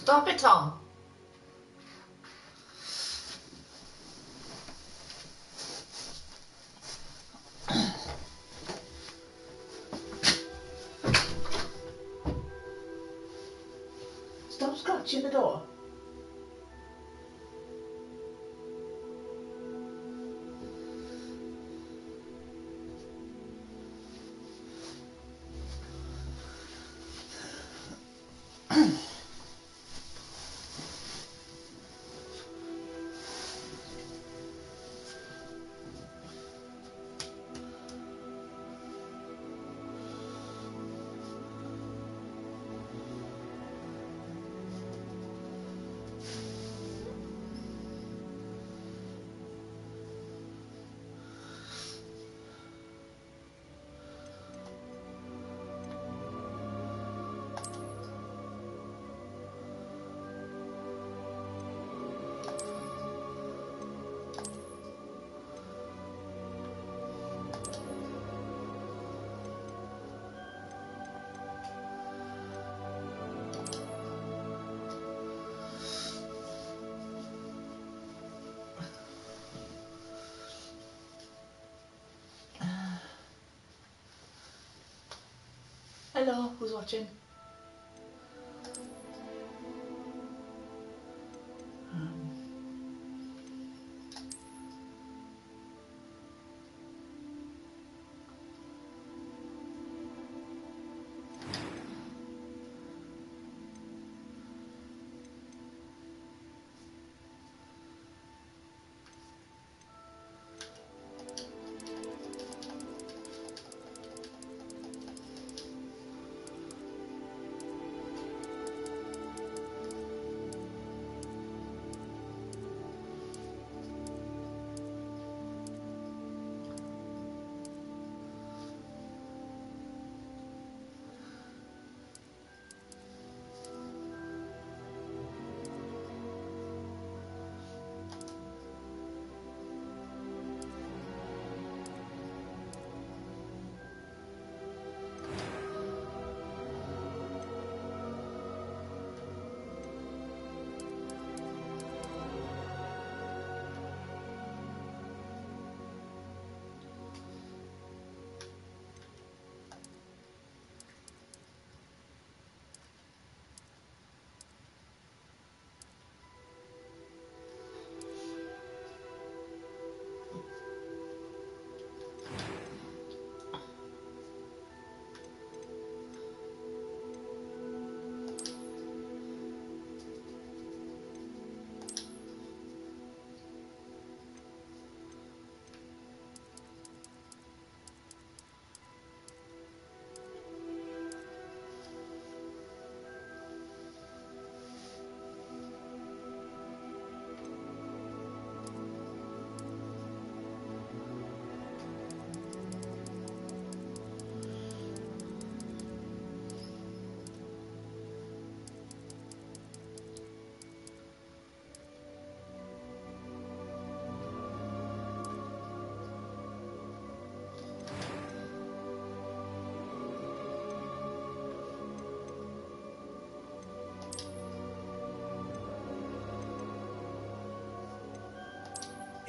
Stop it, Tom. Stop scratching the door. Hello, who's watching?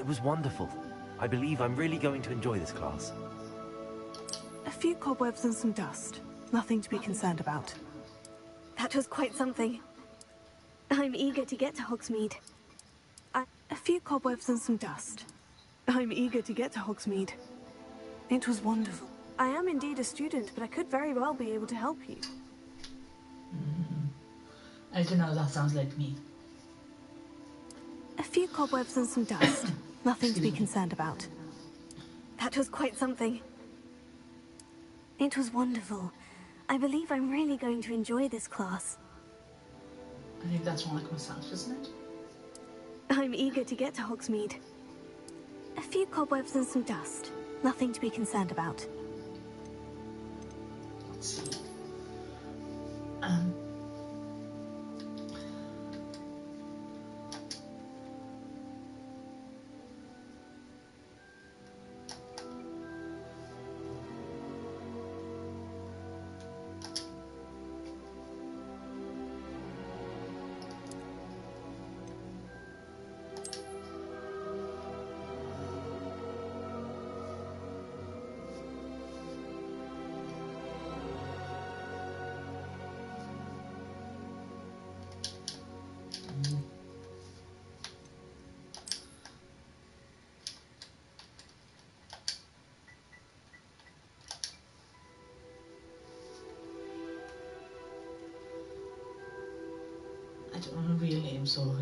It was wonderful. I believe I'm really going to enjoy this class. A few cobwebs and some dust. Nothing to be concerned about. That was quite something. I'm eager to get to Hogsmeade. A few cobwebs and some dust. I'm eager to get to Hogsmeade. It was wonderful. I am indeed a student, but I could very well be able to help you. I don't know, that sounds like me. A few cobwebs and some dust. Nothing to be concerned about. That was quite something. It was wonderful. I believe I'm really going to enjoy this class. I think that's more like myself, isn't it? I'm eager to get to Hogsmeade. A few cobwebs and some dust. Nothing to be concerned about. Let's see. I don't know her real name, so...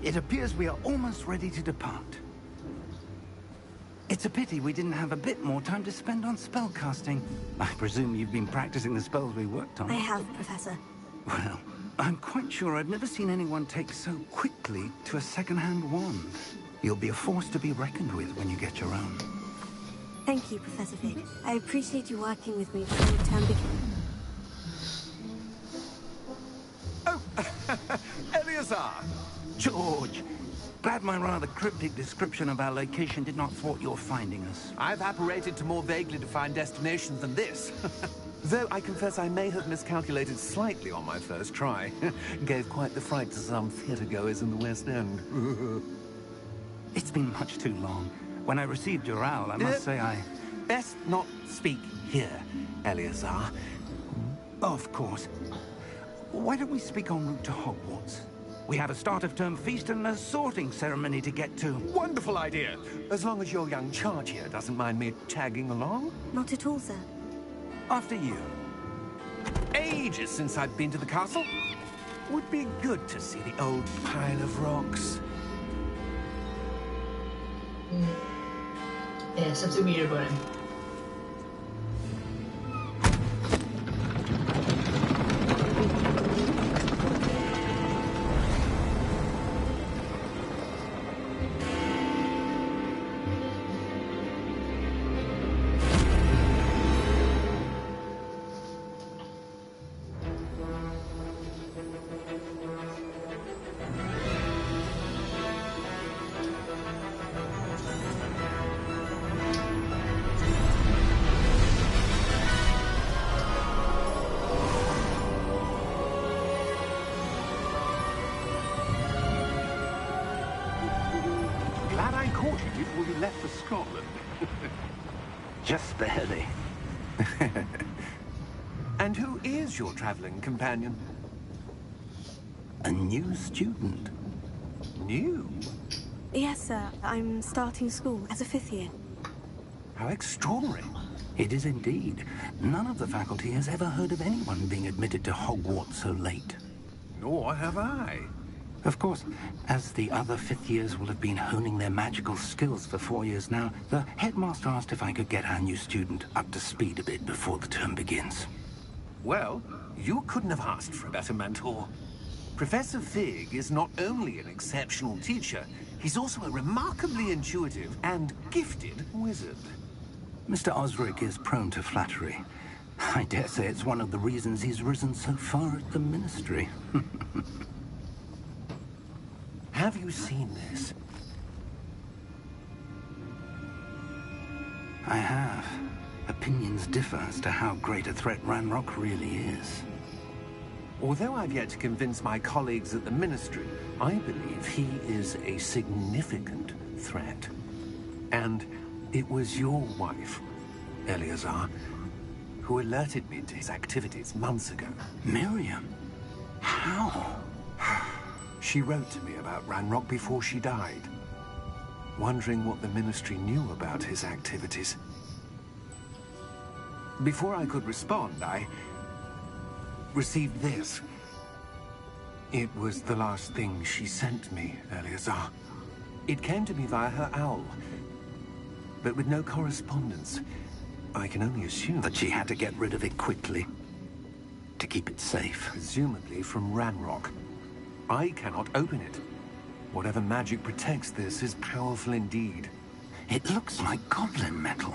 It appears we are almost ready to depart. It's a pity we didn't have a bit more time to spend on spellcasting. I presume you've been practicing the spells we worked on. I have, Professor. Well, I'm quite sure I've never seen anyone take so quickly to a second-hand wand. You'll be a force to be reckoned with when you get your own. Thank you, Professor Fig. I appreciate you working with me before the term begins. Oh, Eleazar! George! Glad my rather cryptic description of our location did not thwart your finding us. I've apparated to more vaguely defined destinations than this. Though I confess I may have miscalculated slightly on my first try. Gave quite the fright to some theatre-goers in the West End. It's been much too long. When I received your owl, I must say I... Best not speak here, Eleazar. Of course. Why don't we speak en route to Hogwarts? We have a start-of-term feast and a sorting ceremony to get to. Wonderful idea! As long as your young charge here doesn't mind me tagging along. Not at all, sir. After you. Ages since I've been to the castle. Would be good to see the old pile of rocks. Yeah, something weird about him. Glad I caught you before you left for Scotland. Just barely. And who is your traveling companion? A new student. New? Yes, sir. I'm starting school as a 5th year. How extraordinary. It is indeed. None of the faculty has ever heard of anyone being admitted to Hogwarts so late. Nor have I. Of course, as the other 5th years will have been honing their magical skills for 4 years now, the headmaster asked if I could get our new student up to speed a bit before the term begins. Well, you couldn't have asked for a better mentor. Professor Fig is not only an exceptional teacher, he's also a remarkably intuitive and gifted wizard. Mr. Osric is prone to flattery. I dare say it's one of the reasons he's risen so far at the Ministry. Have you seen this? I have. Opinions differ as to how great a threat Ranrock really is. Although I've yet to convince my colleagues at the Ministry, I believe he is a significant threat. And it was your wife, Eleazar, who alerted me to his activities months ago. Miriam? How? She wrote to me about Ranrock before she died, wondering what the Ministry knew about his activities. Before I could respond, I received this. It was the last thing she sent me, Eleazar. It came to me via her owl, but with no correspondence. I can only assume That she had to get rid of it quickly. to keep it safe. Presumably from Ranrock. I cannot open it. Whatever magic protects this is powerful indeed. It looks like goblin metal.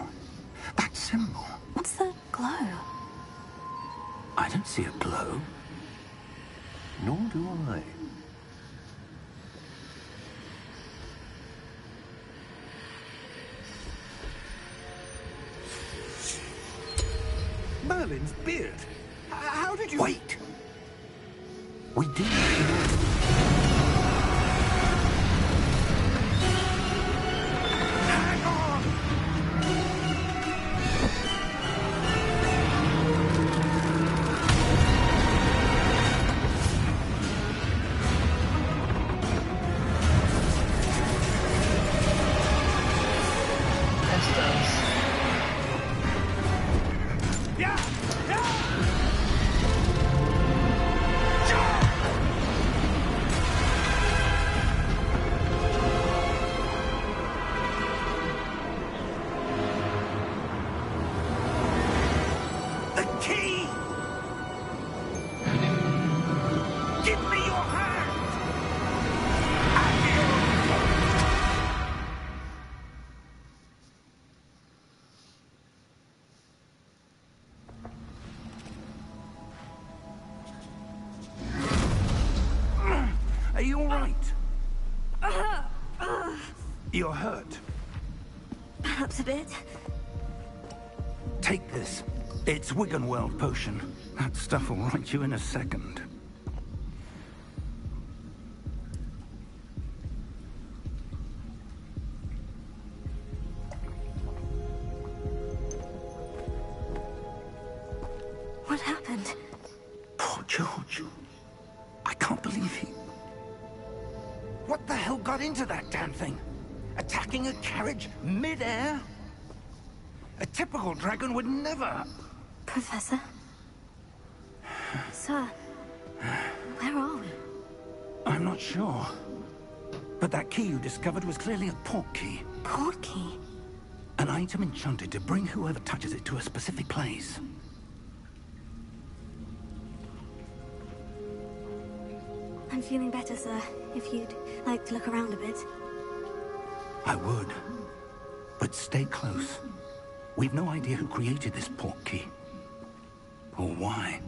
That symbol. What's the glow? I don't see a glow. Nor do I. Merlin's beard. How did you... Wait! We did. Hang on! Estos. Yeah! The key! Give me your hand! Are you all right? You're hurt. Perhaps a bit. Take this. It's Wiggenweld potion. That stuff will right you in a second. What happened? Poor George. I can't believe he... What the hell got into that damn thing? Attacking a carriage mid-air? A typical dragon would never... Professor? Sir, where are we? I'm not sure. But that key you discovered was clearly a port key. Port key? An item enchanted to bring whoever touches it to a specific place. I'm feeling better, sir. If you'd like to look around a bit. I would. But stay close. We've no idea who created this port key. Or why.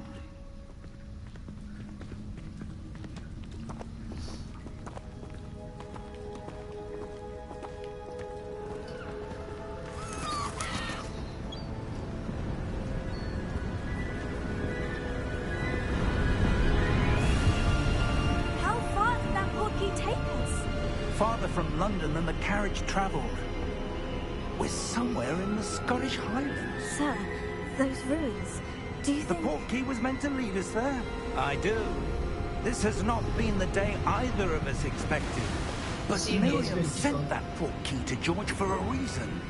How far did that port key take us? Farther from London than the carriage traveled. We're somewhere in the Scottish Highlands. Sir, those ruins. Do you The think... port key was meant to lead us there? I do. This has not been the day either of us expected. But See, it's Miriam beautiful. sent that port key to George for a reason.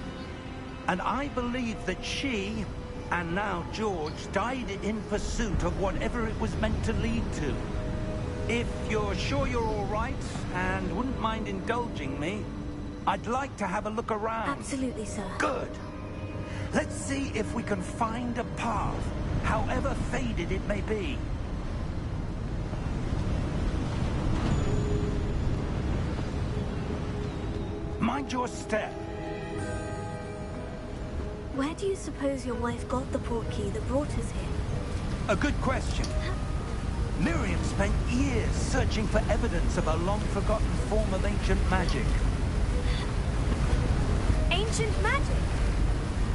And I believe that she, and now George, died in pursuit of whatever it was meant to lead to. If you're sure you're all right, and wouldn't mind indulging me, I'd like to have a look around. Absolutely, sir. Good. Let's see if we can find a path, however faded it may be. Mind your step. Where do you suppose your wife got the port key that brought us here? A good question. Miriam spent years searching for evidence of a long-forgotten form of ancient magic. Ancient magic?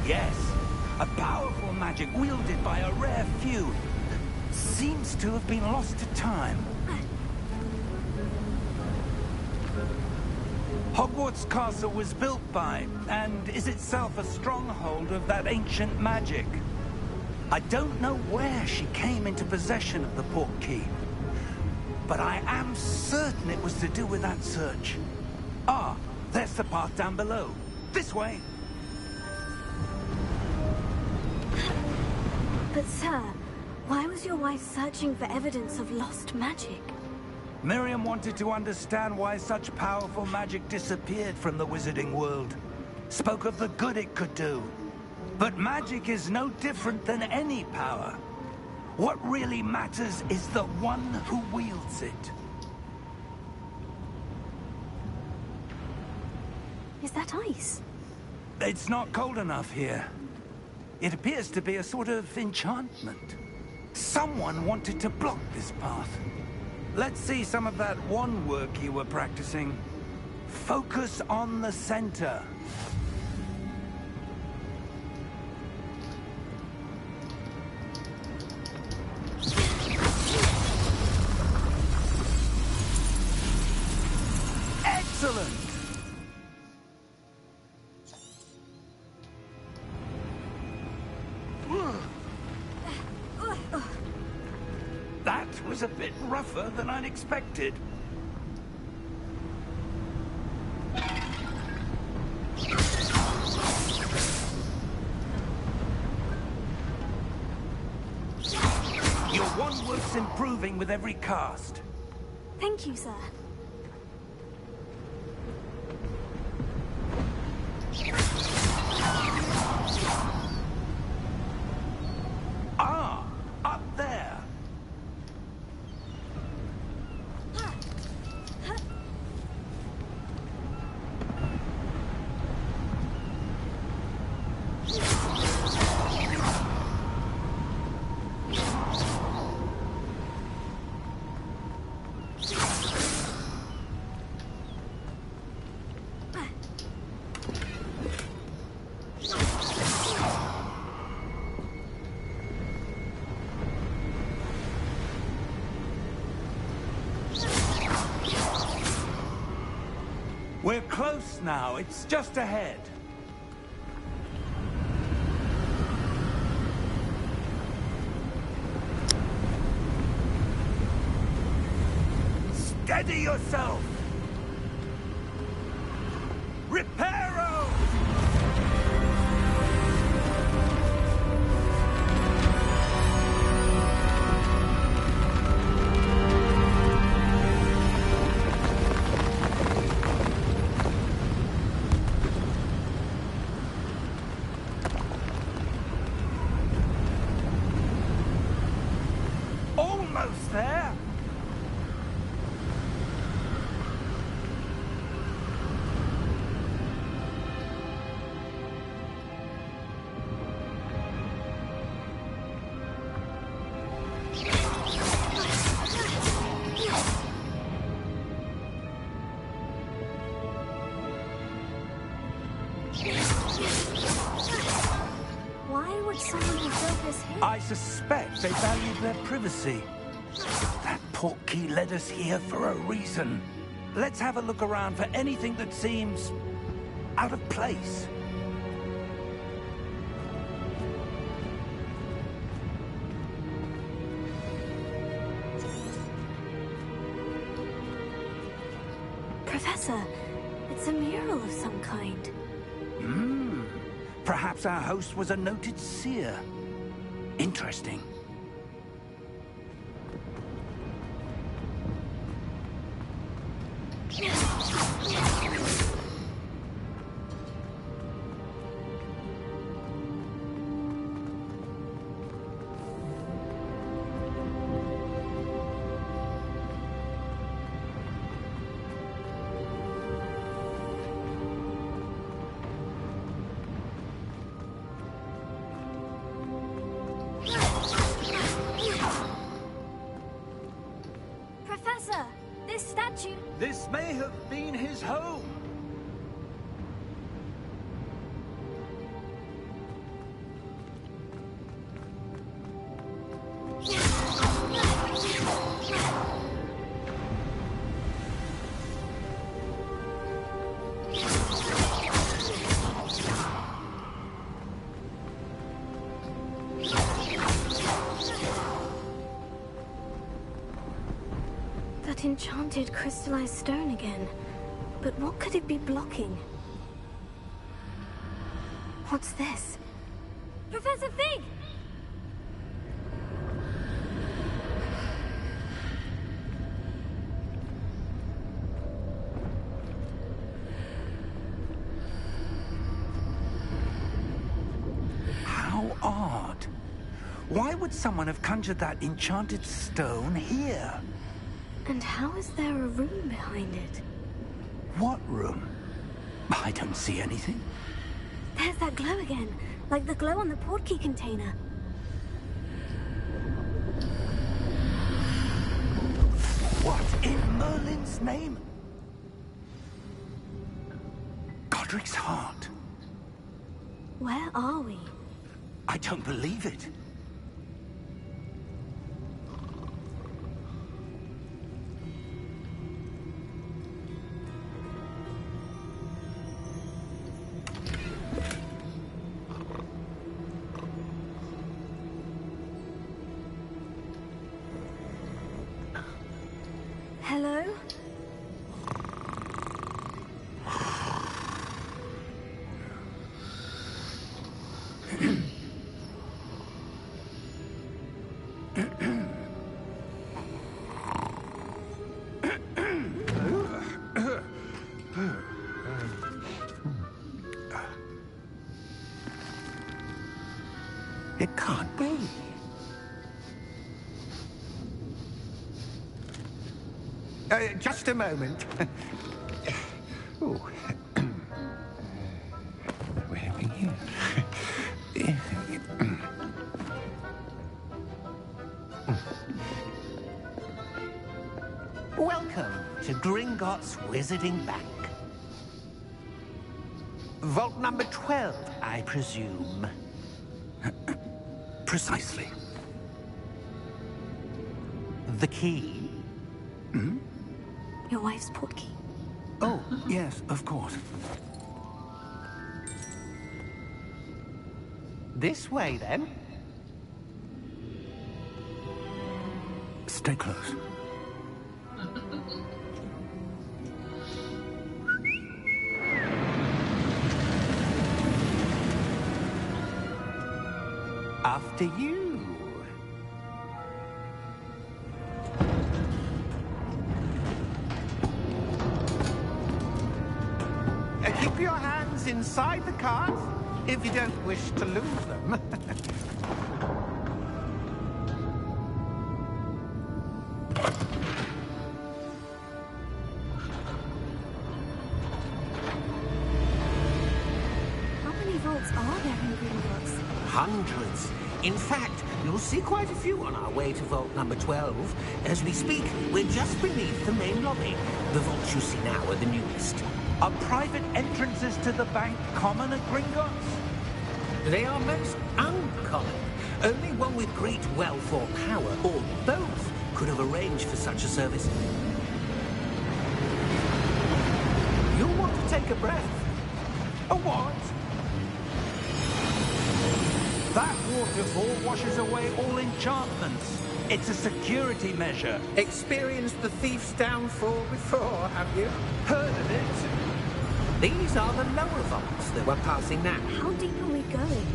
Yes, a powerful magic wielded by a rare few. Seems to have been lost to time. Hogwarts Castle was built by, and is itself a stronghold of that ancient magic. I don't know where she came into possession of the port key, but I am certain it was to do with that search. Ah, there's the path down below. This way. But sir, why was your wife searching for evidence of lost magic? Miriam wanted to understand why such powerful magic disappeared from the wizarding world. Spoke of the good it could do. But magic is no different than any power. What really matters is the one who wields it. Is that ice? It's not cold enough here. It appears to be a sort of enchantment. Someone wanted to block this path. Let's see some of that wand work you were practicing. Focus on the center. Excellent! That was a bit rougher than I'd expected. Your wand work's improving with every cast. Thank you, sir. Ah, up there. We're close now. It's just ahead. Steady yourself! Reparo! Almost there! Why would someone have built this here? I suspect they valued their privacy. That portkey led us here for a reason. Let's have a look around for anything that seems out of place. Professor, it's a mural of some kind. Perhaps our host was a noted seer. Interesting. Professor, this statue... This may have been his home. That enchanted crystallized stone again. But what could it be blocking? What's this? Professor Fig! How odd. Why would someone have conjured that enchanted stone here? And how is there a room behind it? What room? I don't see anything. There's that glow again, like the glow on the portkey container. What in Merlin's name? Godric's heart. Where are we? I don't believe it. Hello? It can't be. Just a moment. Oh. Where are we here? Welcome to Gringotts Wizarding Bank. Vault number 12, I presume. Precisely. The key? Hmm? Your wife's portkey. Oh, yes, of course. This way, then. Stay close. After you. Keep your hands inside the cart if you don't wish to lose them. How many vaults are there in Gringotts? Hundreds. In fact, you'll see quite a few on our way to vault number 12. As we speak, we're just beneath the main lobby. The vaults you see now are the newest. Are private entrances to the bank common at Gringotts? They are most uncommon. Only one with great wealth or power, or both, could have arranged for such a service. You'll want to take a breath. A what? That waterfall washes away all enchantments. It's a security measure. Experienced the thief's downfall before, have you? Heard of it? These are the lower vaults that we're passing now. How deep are we going?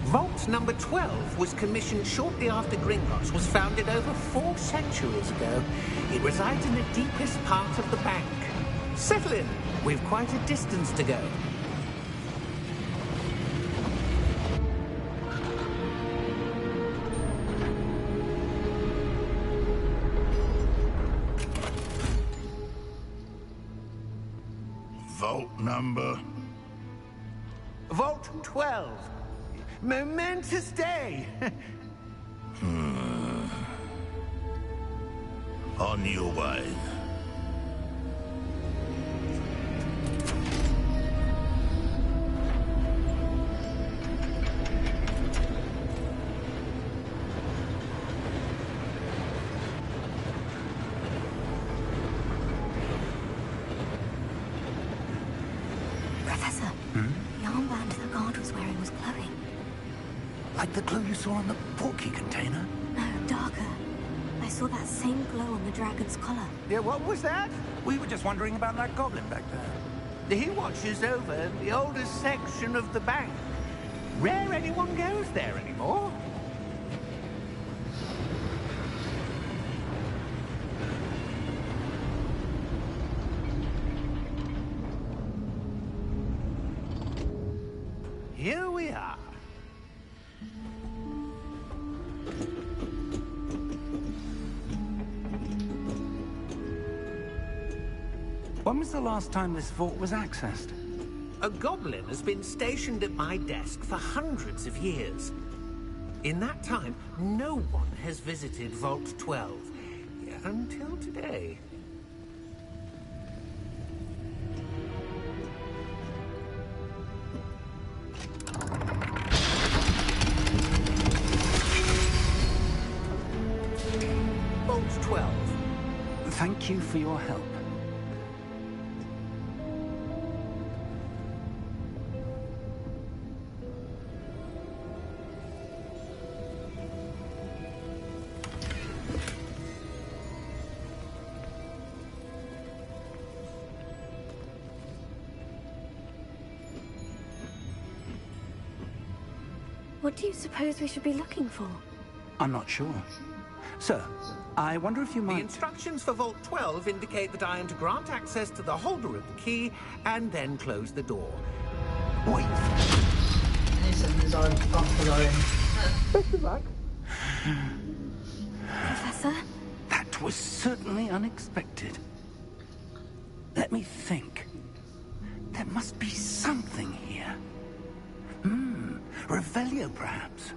Vault number 12 was commissioned shortly after Gringotts was founded over 4 centuries ago. It resides in the deepest part of the bank. Settle in. We've quite a distance to go. Vault number? Vault 12. Momentous day. On your way. Professor, the armband the guard was wearing was glowing. Like the glow you saw on the portkey container? No, darker. I saw that same glow on the dragon's collar. Yeah, what was that? We were just wondering about that goblin back there. He watches over the oldest section of the bank. Rare anyone goes there anymore. Here we are. When was the last time this vault was accessed? A goblin has been stationed at my desk for hundreds of years. In that time, no one has visited Vault 12. Until today. Vault 12. Thank you for your help. What do you suppose we should be looking for? I'm not sure. Sir, I wonder if you The might... instructions for Vault 12 indicate that I am to grant access to the holder of the key and then close the door. Wait. His own buffalo. Best of luck. Professor? That was certainly unexpected. Let me think. There must be something here. Revelio, perhaps?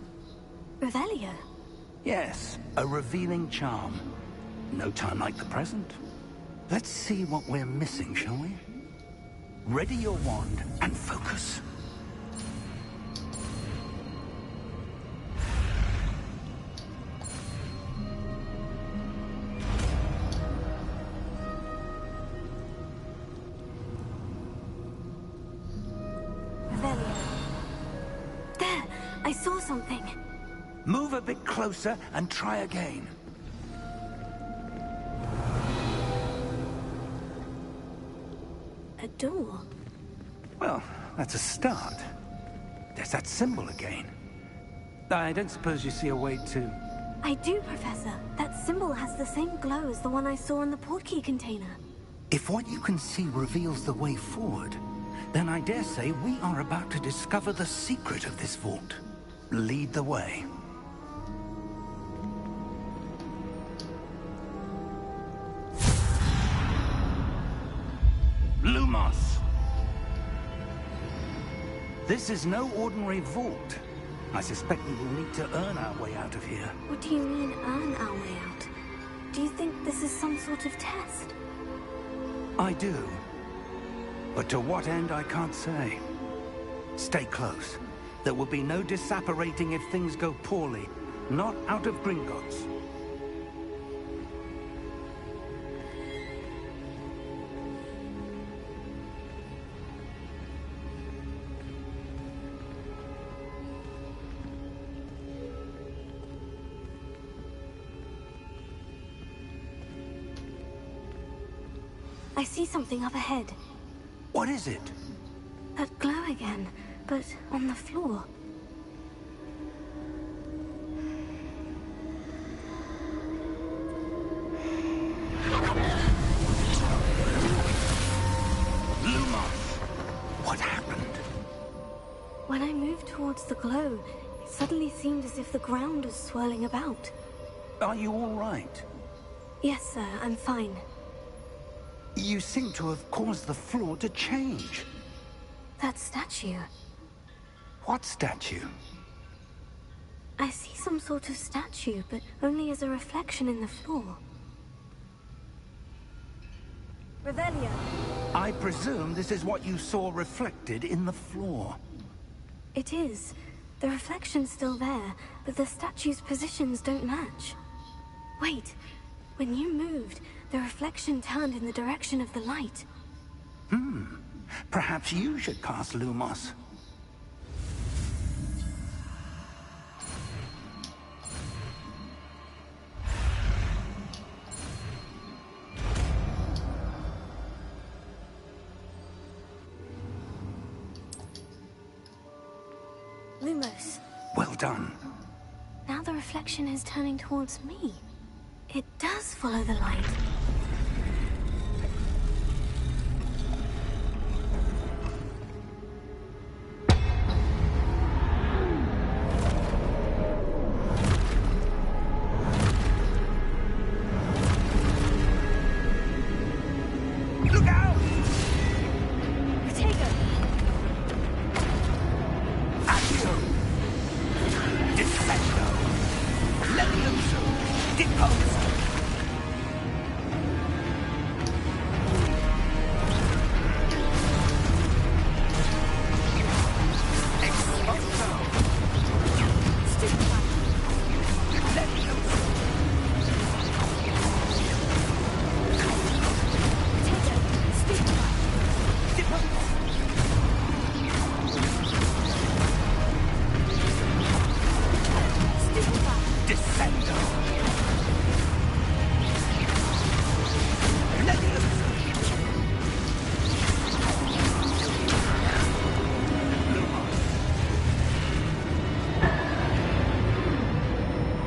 Revelio? Yes, a revealing charm. No time like the present. Let's see what we're missing, shall we? Ready your wand and focus. Revelio. There! I saw something. Move a bit closer and try again. A door? Well, that's a start. There's that symbol again. I don't suppose you see a way to... I do, Professor. That symbol has the same glow as the one I saw in the portkey container. If what you can see reveals the way forward, then I dare say we are about to discover the secret of this vault. Lead the way. Lumos! This is no ordinary vault. I suspect we will need to earn our way out of here. What do you mean, earn our way out? Do you think this is some sort of test? I do. But to what end, I can't say. Stay close. There will be no disapparating if things go poorly. Not out of Gringotts. I see something up ahead. What is it? That glow again, but on the floor. Lumos! What happened? When I moved towards the glow, it suddenly seemed as if the ground was swirling about. Are you all right? Yes, sir, I'm fine. You seem to have caused the floor to change. That statue. What statue? I see some sort of statue, but only as a reflection in the floor. Revelio. I presume this is what you saw reflected in the floor. It is. The reflection's still there, but the statue's positions don't match. Wait. When you moved, the reflection turned in the direction of the light. Perhaps you should cast Lumos. Lumos. Well done. Now the reflection is turning towards me. It does follow the light. Look out! Descendo!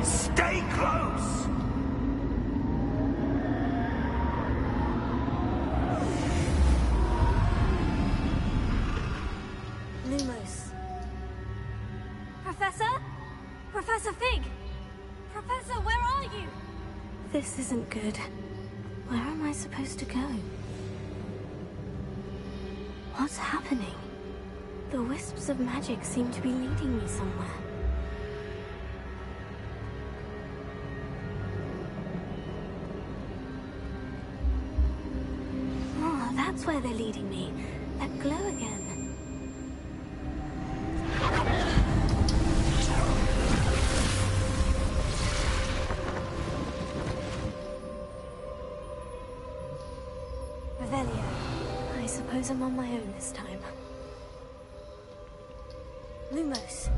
Stay close! Lumos. Professor? Professor Fig! Professor, where are you? This isn't good. Where am I supposed to go? What's happening? The wisps of magic seem to be leading me somewhere. Oh, that's where they're leading me. That glow again. I suppose I'm on my own this time. Lumos.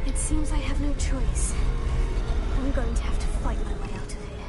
It seems I have no choice. I'm going to have to fight my way out of here.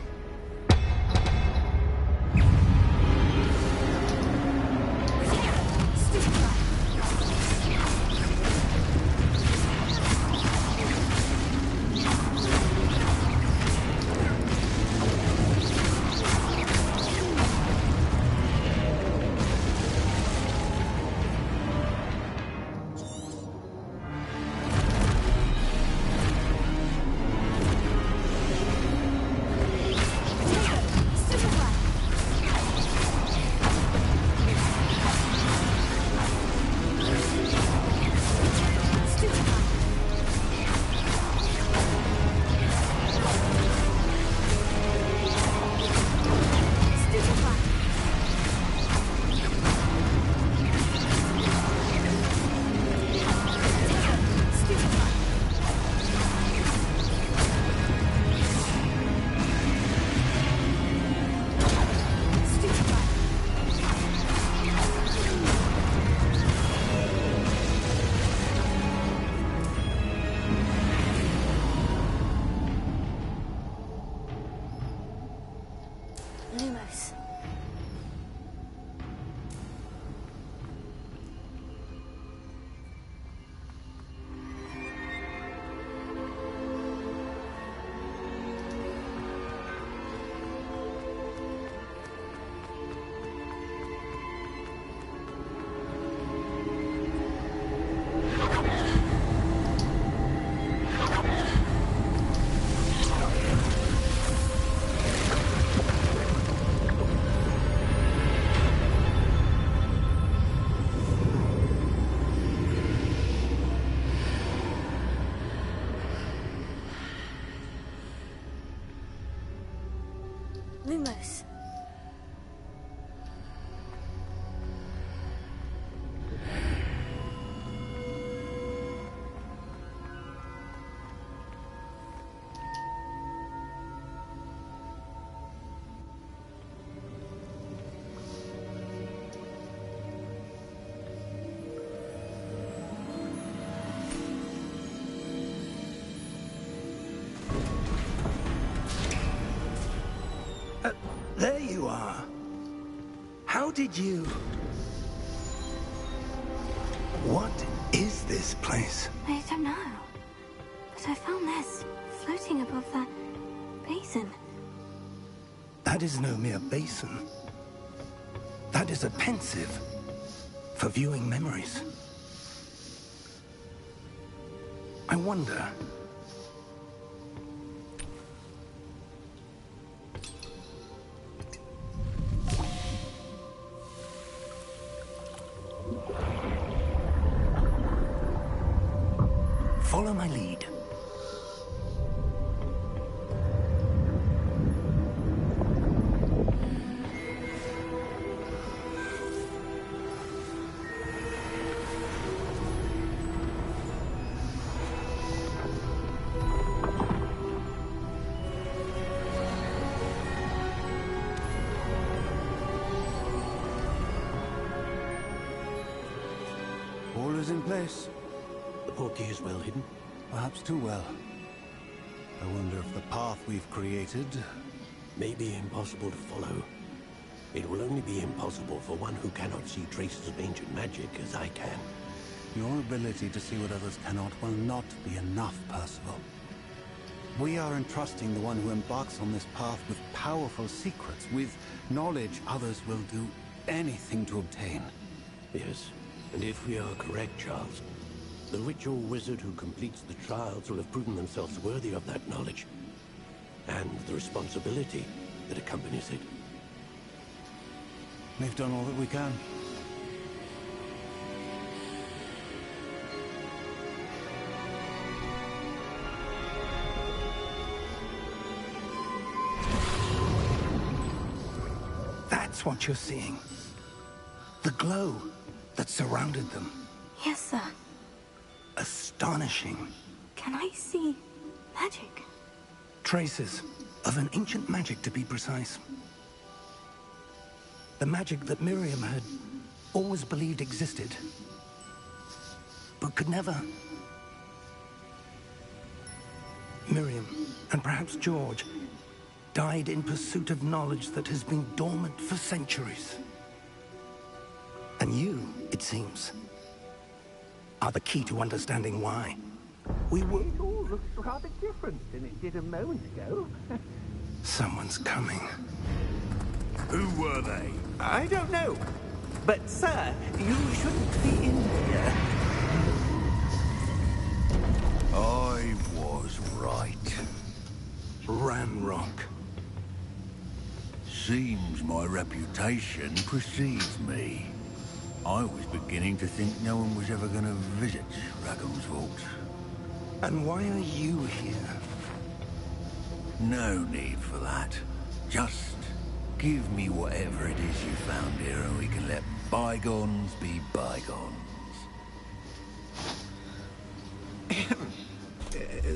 Lumos. Lumos. There you are. How did you... What is this place? I don't know. But I found this floating above that basin. That is no mere basin. That is a pensive for viewing memories. I wonder... Follow my lead. All is in place. The portkey is well hidden. Perhaps too well. I wonder if the path we've created may be impossible to follow. It will only be impossible for one who cannot see traces of ancient magic as I can. Your ability to see what others cannot will not be enough, Percival. We are entrusting the one who embarks on this path with powerful secrets, with knowledge others will do anything to obtain. Yes, and if we are correct, Charles, the witch or wizard who completes the trials will have proven themselves worthy of that knowledge, and the responsibility that accompanies it. We've done all that we can. That's what you're seeing. The glow that surrounded them. Yes, sir. Astonishing. Can I see magic? Traces of an ancient magic, to be precise. The magic that Miriam had always believed existed, but could never. Miriam, and perhaps George, died in pursuit of knowledge that has been dormant for centuries. And you, it seems, are the key to understanding why. We world all looks rather different than it did a moment ago. Someone's coming. Who were they? I don't know. But, sir, you shouldn't be in here. I was right. Ranrock. Seems my reputation precedes me. I was beginning to think no one was ever going to visit Rackham's Vault. And why are you here? No need for that. Just give me whatever it is you found here and we can let bygones be bygones.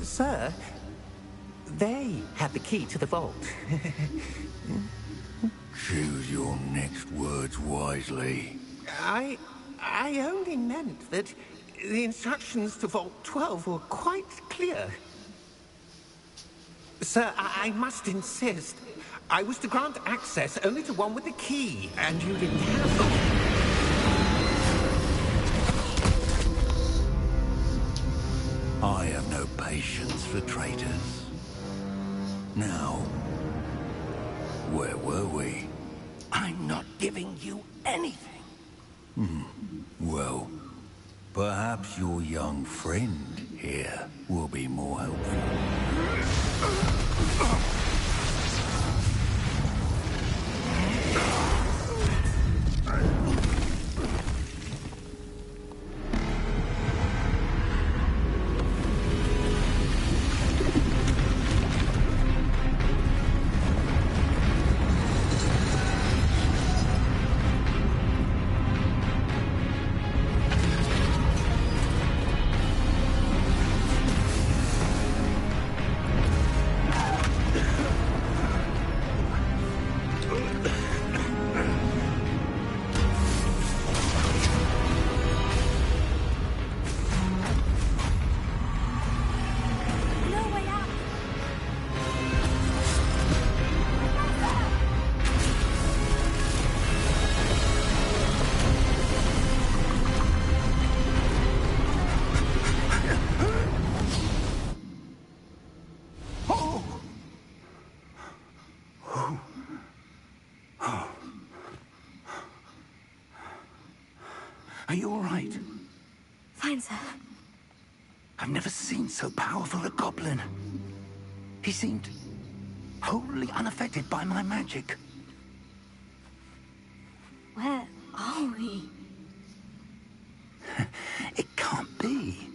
Sir, they had the key to the vault. Choose your next words wisely. I only meant that the instructions to Vault 12 were quite clear. Sir, I must insist. I was to grant access only to one with the key, and you didn't have them. I have no patience for traitors. Now, where were we? I'm not giving you anything. Well, perhaps your young friend here will be more helpful. Are you all right? Fine, sir. I've never seen so powerful a goblin. He seemed wholly unaffected by my magic. Where are we? It can't be.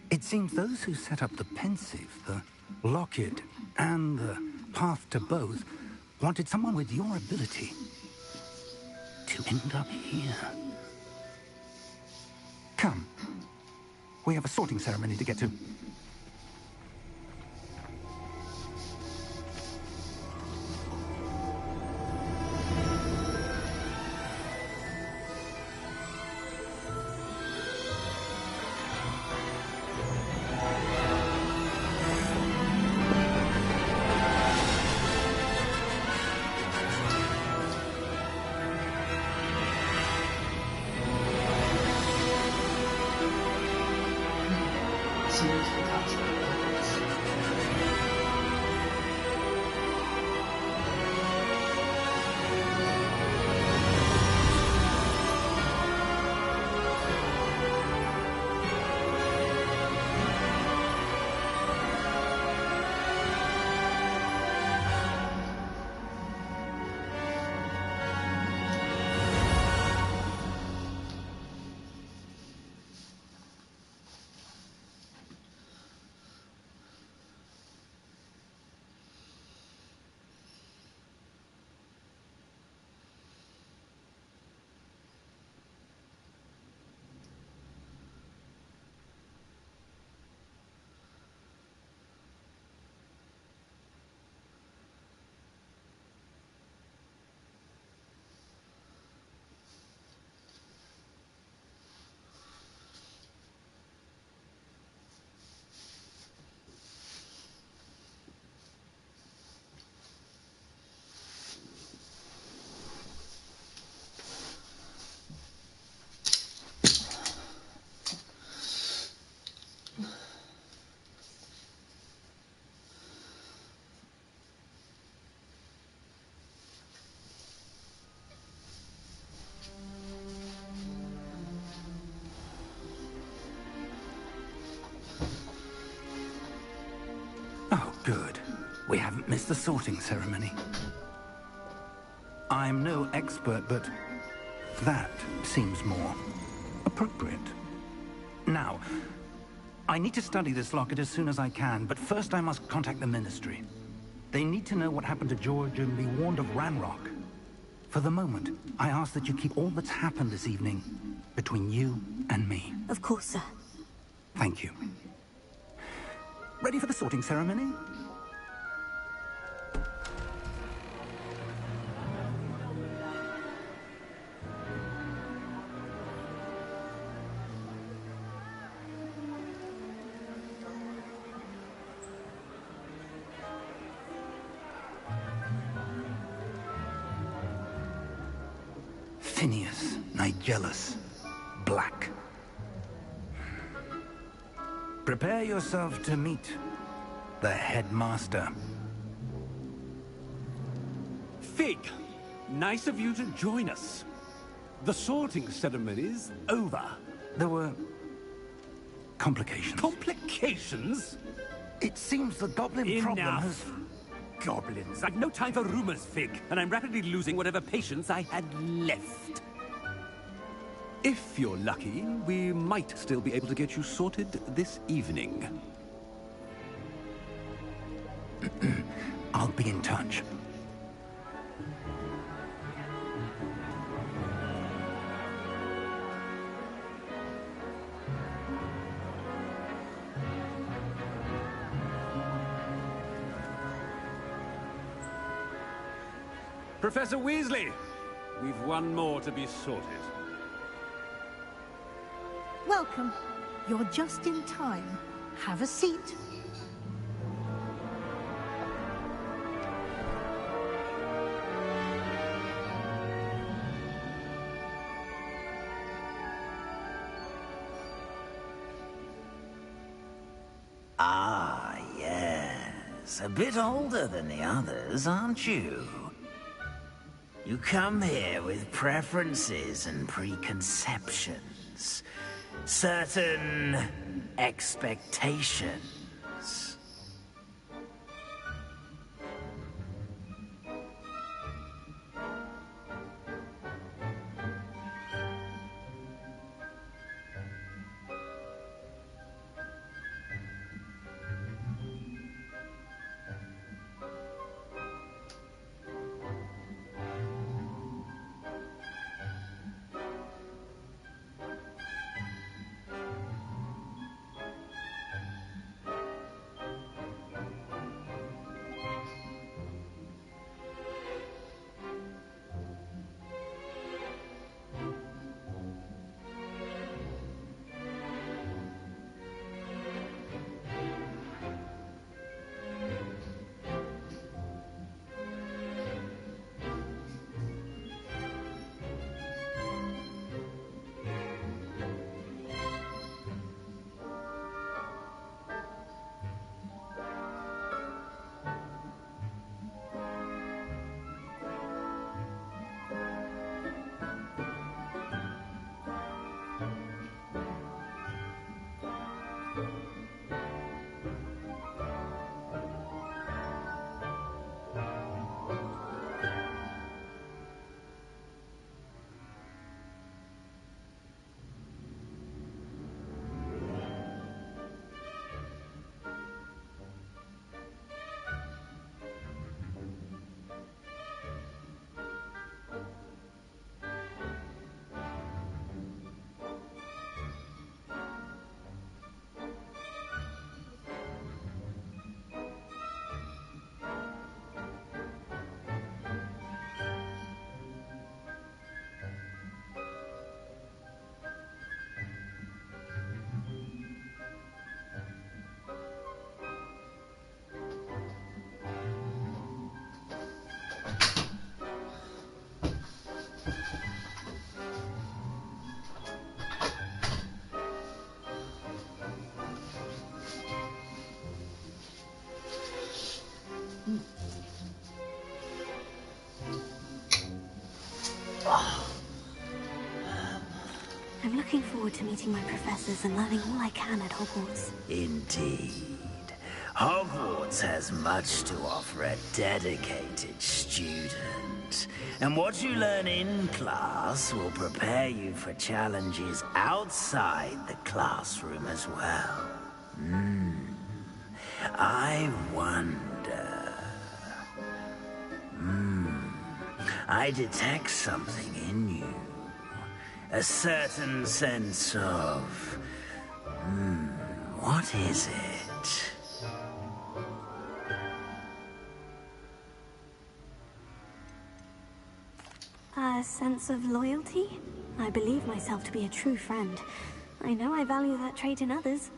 It seems those who set up the Pensive, the Locket, and the Path to Both wanted someone with your ability to end up here. Come. We have a sorting ceremony to get to. proximity to the castle of Hogwarts. Oh, good. We haven't missed the sorting ceremony. I'm no expert, but that seems more appropriate. Now, I need to study this locket as soon as I can, but first I must contact the Ministry. They need to know what happened to George and be warned of Ranrock. For the moment, I ask that you keep all that's happened this evening between you and me. Of course, sir. Thank you. Ready for the sorting ceremony? Phineas, Nigellus, Black. Prepare yourself to meet the headmaster. Fig, nice of you to join us. The sorting ceremony's over. There were complications. Complications? It seems the goblin problem has... Goblins. I've no time for rumors, Fig, and I'm rapidly losing whatever patience I had left. If you're lucky, we might still be able to get you sorted this evening. I'll be in touch. Professor Weasley, we've one more to be sorted. Welcome. You're just in time. Have a seat. Ah, yes. A bit older than the others, aren't you? You come here with preferences and preconceptions. Certain expectations. forward to meeting my professors and learning all I can at Hogwarts. Indeed. Hogwarts has much to offer a dedicated student. And what you learn in class will prepare you for challenges outside the classroom as well. I wonder... I detect something in you. A certain sense of... what is it? A sense of loyalty? I believe myself to be a true friend. I know I value that trait in others.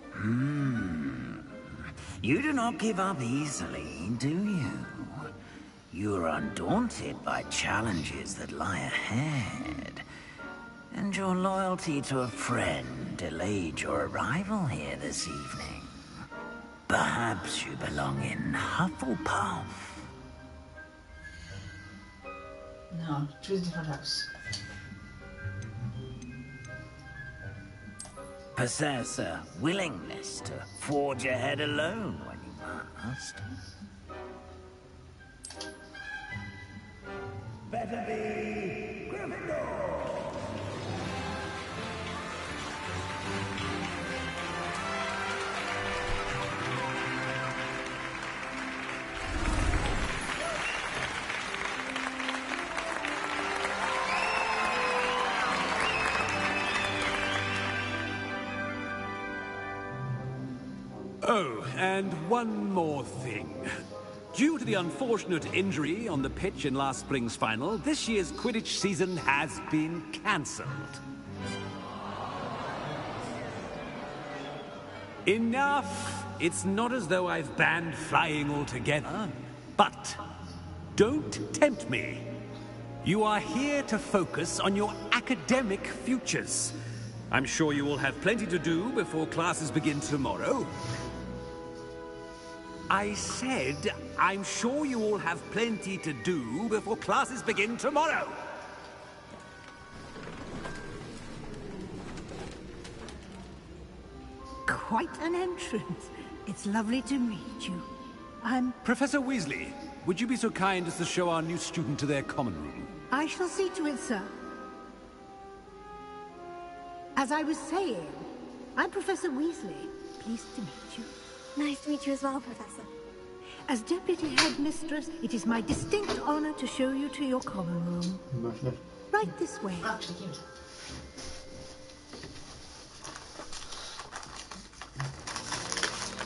You do not give up easily, do you? You are undaunted by challenges that lie ahead. And your loyalty to a friend delayed your arrival here this evening. Perhaps you belong in Hufflepuff. No, choose a different house. Possess a willingness to forge ahead alone when you must. Better be Gryffindor! Oh, and one more thing. Due to the unfortunate injury on the pitch in last spring's final, this year's Quidditch season has been cancelled. Enough! It's not as though I've banned flying altogether. But don't tempt me. You are here to focus on your academic futures. I'm sure you will have plenty to do before classes begin tomorrow. I said, I'm sure you all have plenty to do before classes begin tomorrow. Quite an entrance. It's lovely to meet you. I'm... Professor Weasley, would you be so kind as to show our new student to their common room? I shall see to it, sir. As I was saying, I'm Professor Weasley. Pleased to meet you. Nice to meet you as well, Professor. As Deputy Headmistress, it is my distinct honor to show you to your common room. Right this way.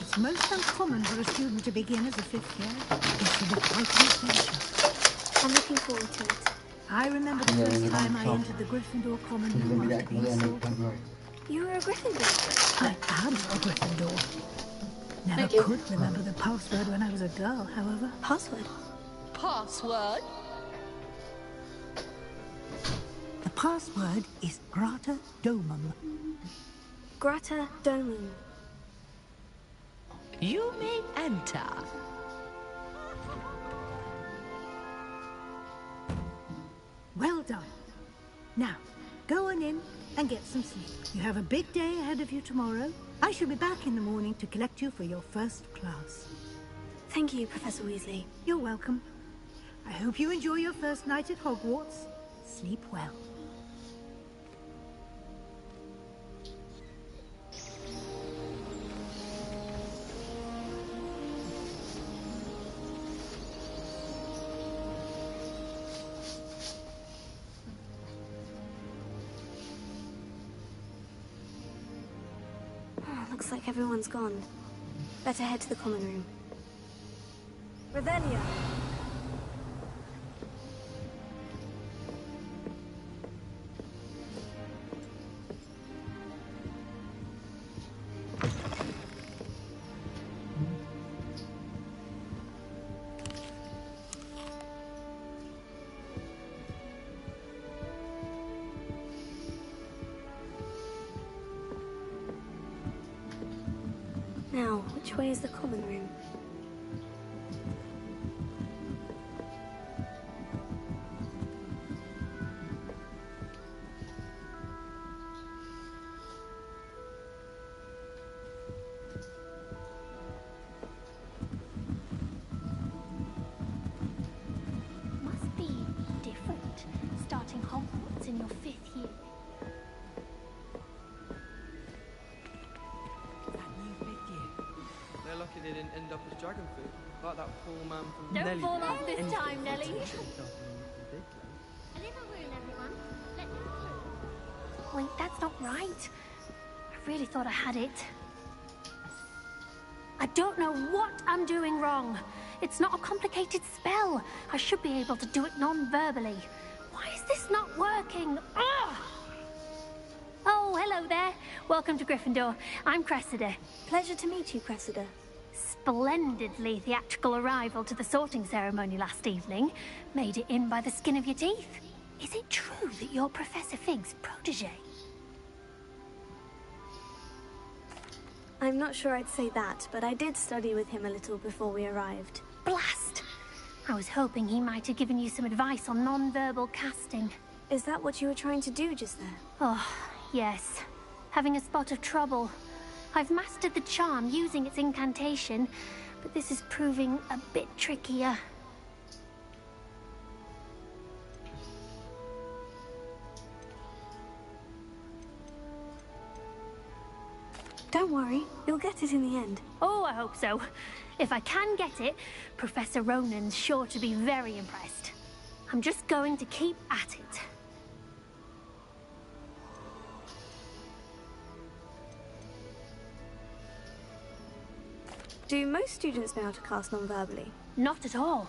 It's most uncommon for a student to begin as a fifth year. It should be quite an adventure. I'm looking forward to it. I remember the first time I entered the Gryffindor common room after being sorted. You were a Gryffindor? I am a Gryffindor. Never could remember the password when I was a girl, however. Password? Password? The password is Grata Domum. Grata Domum. You may enter. Well done. Now, go on in and get some sleep. You have a big day ahead of you tomorrow. I shall be back in the morning to collect you for your first class. Thank you, Professor Weasley. You're welcome. I hope you enjoy your first night at Hogwarts. Sleep well. Looks like everyone's gone. Better head to the common room. Revelia! Now, which way is the common room? lucky they didn't end up as dragon food, like that poor man from Don't Nelly. fall off this time, Nelly. I never ruin everyone. Let me through. Wait, that's not right. I really thought I had it. I don't know what I'm doing wrong. It's not a complicated spell. I should be able to do it non-verbally. Why is this not working? Ugh! Oh, hello there. Welcome to Gryffindor. I'm Cressida. Pleasure to meet you, Cressida. Splendidly theatrical arrival to the sorting ceremony last evening. Made it in by the skin of your teeth. Is it true that you're Professor Fig's protege? I'm not sure I'd say that, but I did study with him a little before we arrived. Blast! I was hoping he might have given you some advice on non-verbal casting. Is that what you were trying to do just there? Oh, yes. Having a spot of trouble. I've mastered the charm using its incantation, but this is proving a bit trickier. Don't worry, you'll get it in the end. Oh, I hope so. If I can get it, Professor Ronan's sure to be very impressed. I'm just going to keep at it. Do most students know how to cast non-verbally? Not at all.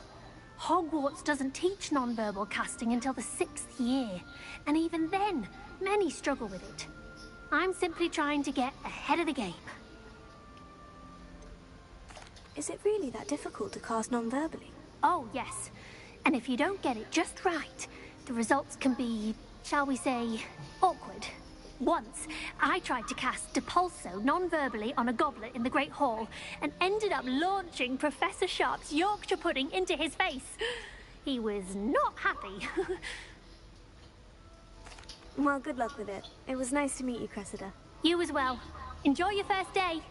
Hogwarts doesn't teach non-verbal casting until the 6th year. And even then, many struggle with it. I'm simply trying to get ahead of the game. Is it really that difficult to cast non-verbally? Oh, yes. And if you don't get it just right, the results can be, shall we say, awkward. Once, I tried to cast Depulso non-verbally on a goblet in the Great Hall and ended up launching Professor Sharp's Yorkshire pudding into his face. He was not happy. Well, good luck with it. It was nice to meet you, Cressida. You as well. Enjoy your first day.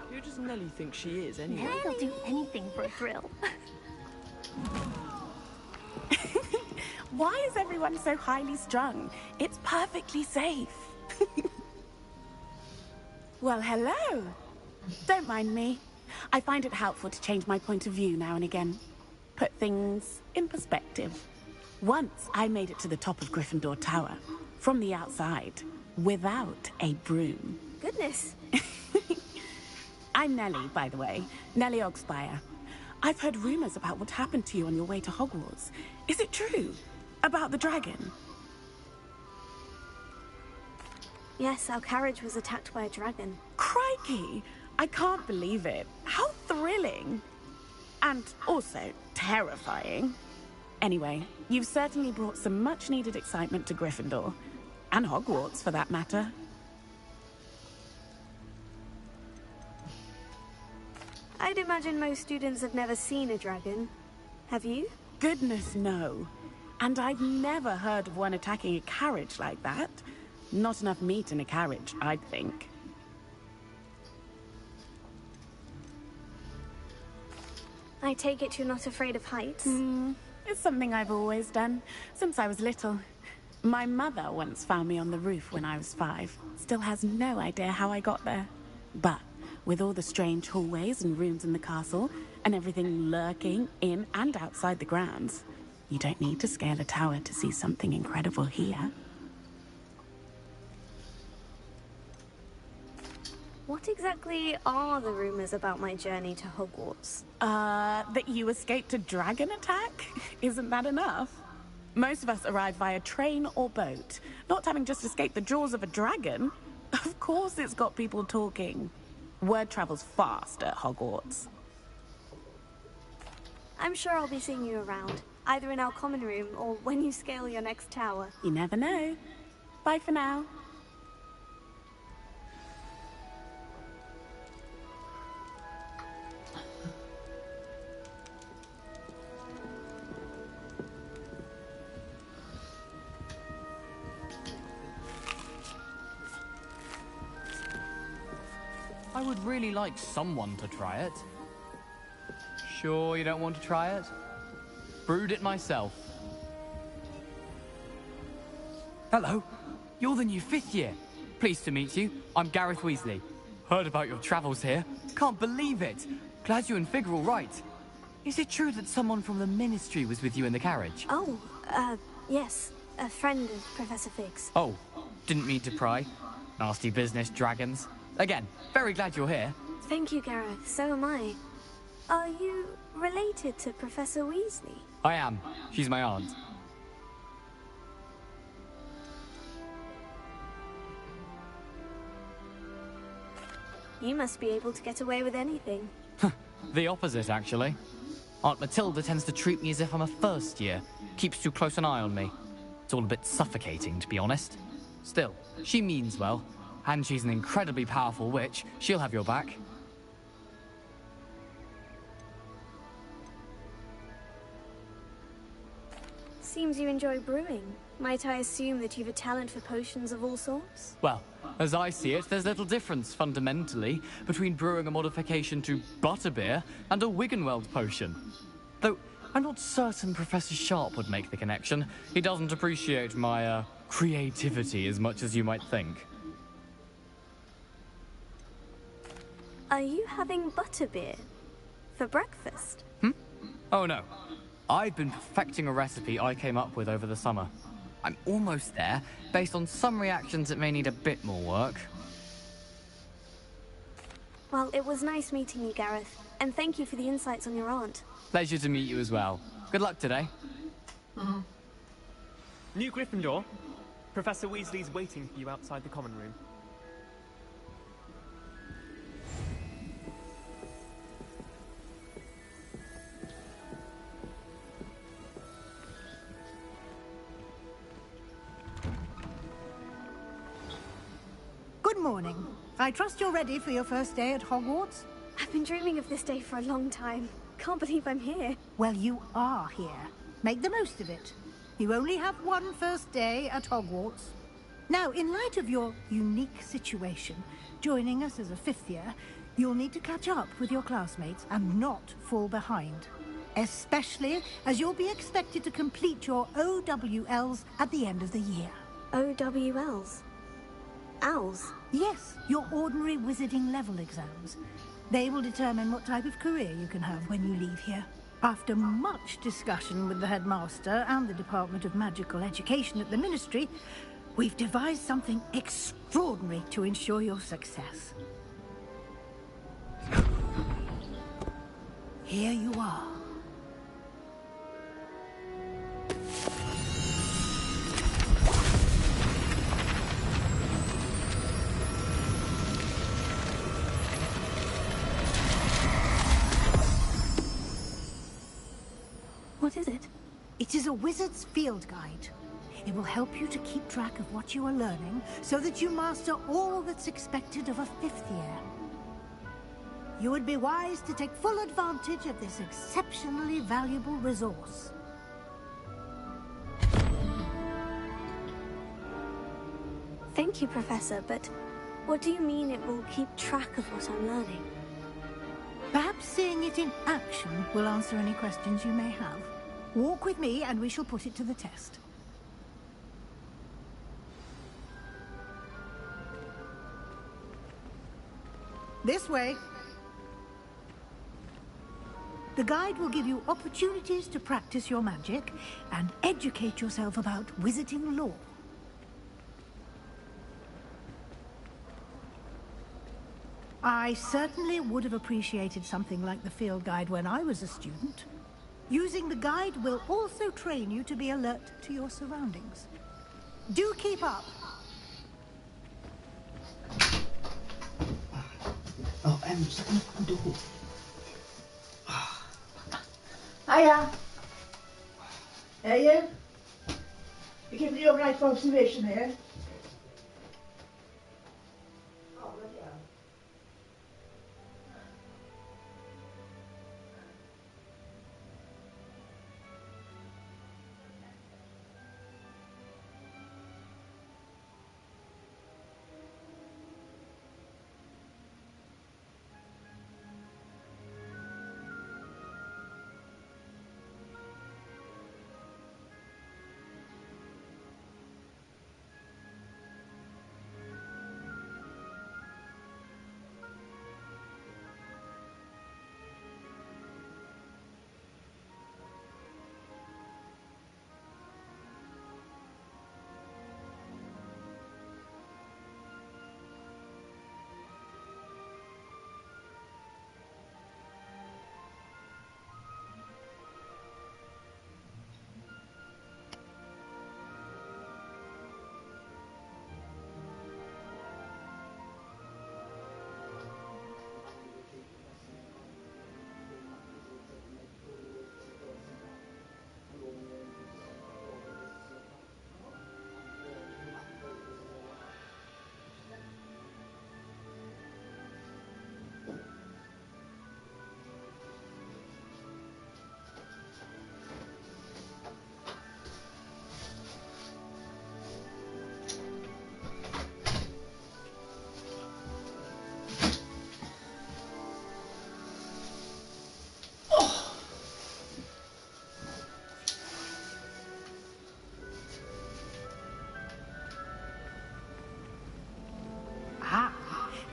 Who does Nelly think she is, anyway? Nelly'll do anything for a thrill. Why is everyone so highly strung? It's perfectly safe. Well, hello. Don't mind me. I find it helpful to change my point of view now and again. Put things in perspective. Once I made it to the top of Gryffindor Tower, from the outside, without a broom. Goodness. I'm Nelly, by the way. Nelly Ogspire. I've heard rumors about what happened to you on your way to Hogwarts. Is it true? About the dragon? Yes, our carriage was attacked by a dragon. Crikey! I can't believe it. How thrilling! And also terrifying. Anyway, you've certainly brought some much-needed excitement to Gryffindor. And Hogwarts, for that matter. I'd imagine most students have never seen a dragon. Have you? Goodness, no. And I've never heard of one attacking a carriage like that. Not enough meat in a carriage, I'd think. I take it you're not afraid of heights? It's something I've always done, since I was little. My mother once found me on the roof when I was 5. Still has no idea how I got there. But with all the strange hallways and rooms in the castle, and everything lurking in and outside the grounds, you don't need to scale a tower to see something incredible here. What exactly are the rumors about my journey to Hogwarts? That you escaped a dragon attack? Isn't that enough? Most of us arrive via train or boat, not having just escaped the jaws of a dragon. Of course it's got people talking. Word travels fast at Hogwarts. I'm sure I'll be seeing you around, either in our common room or when you scale your next tower. You never know. Bye for now. I would really like someone to try it. Sure you don't want to try it? Brewed it myself. Hello. You're the new 5th year. Pleased to meet you. I'm Gareth Weasley. Heard about your travels here. Can't believe it. Glad you and Fig are all right. Is it true that someone from the Ministry was with you in the carriage? Oh, yes. A friend of Professor Fig's. Oh, didn't mean to pry. Nasty business, dragons. Again, very glad you're here. Thank you, Gareth. So am I. Are you related to Professor Weasley? I am. She's my aunt. You must be able to get away with anything. The opposite, actually. Aunt Matilda tends to treat me as if I'm a first year. Keeps too close an eye on me. It's all a bit suffocating, to be honest. Still, she means well. And she's an incredibly powerful witch. She'll have your back. Seems you enjoy brewing. Might I assume that you've a talent for potions of all sorts? Well, as I see it, there's little difference, fundamentally, between brewing a modification to butterbeer and a Wiggenweld potion. Though, I'm not certain Professor Sharp would make the connection. He doesn't appreciate my, creativity as much as you might think. Are you having butterbeer? For breakfast? Oh no. I've been perfecting a recipe I came up with over the summer. I'm almost there, based on some reactions that may need a bit more work. Well, it was nice meeting you, Gareth. And thank you for the insights on your aunt. Pleasure to meet you as well. Good luck today. New Gryffindor. Professor Weasley's waiting for you outside the common room. Good morning. I trust you're ready for your first day at Hogwarts? I've been dreaming of this day for a long time. Can't believe I'm here. Well, you are here. Make the most of it. You only have one first day at Hogwarts. Now, in light of your unique situation, joining us as a 5th year, you'll need to catch up with your classmates and not fall behind. Especially as you'll be expected to complete your OWLs at the end of the year. OWLs? Owls? Yes, your ordinary wizarding level exams. They will determine what type of career you can have when you leave here. After much discussion with the headmaster and the Department of Magical Education at the Ministry, we've devised something extraordinary to ensure your success. Here you are. What is it? It is a wizard's field guide. It will help you to keep track of what you are learning so that you master all that's expected of a 5th year. You would be wise to take full advantage of this exceptionally valuable resource. Thank you, Professor, but what do you mean it will keep track of what I'm learning? Perhaps seeing it in action will answer any questions you may have. Walk with me and we shall put it to the test. This way. The guide will give you opportunities to practice your magic and educate yourself about wizarding lore. I certainly would have appreciated something like the field guide when I was a student. Using the guide will also train you to be alert to your surroundings. Do keep up. Oh, second front door. Hiya. Are you? You keeping your right for observation here? Oh, bloody hell.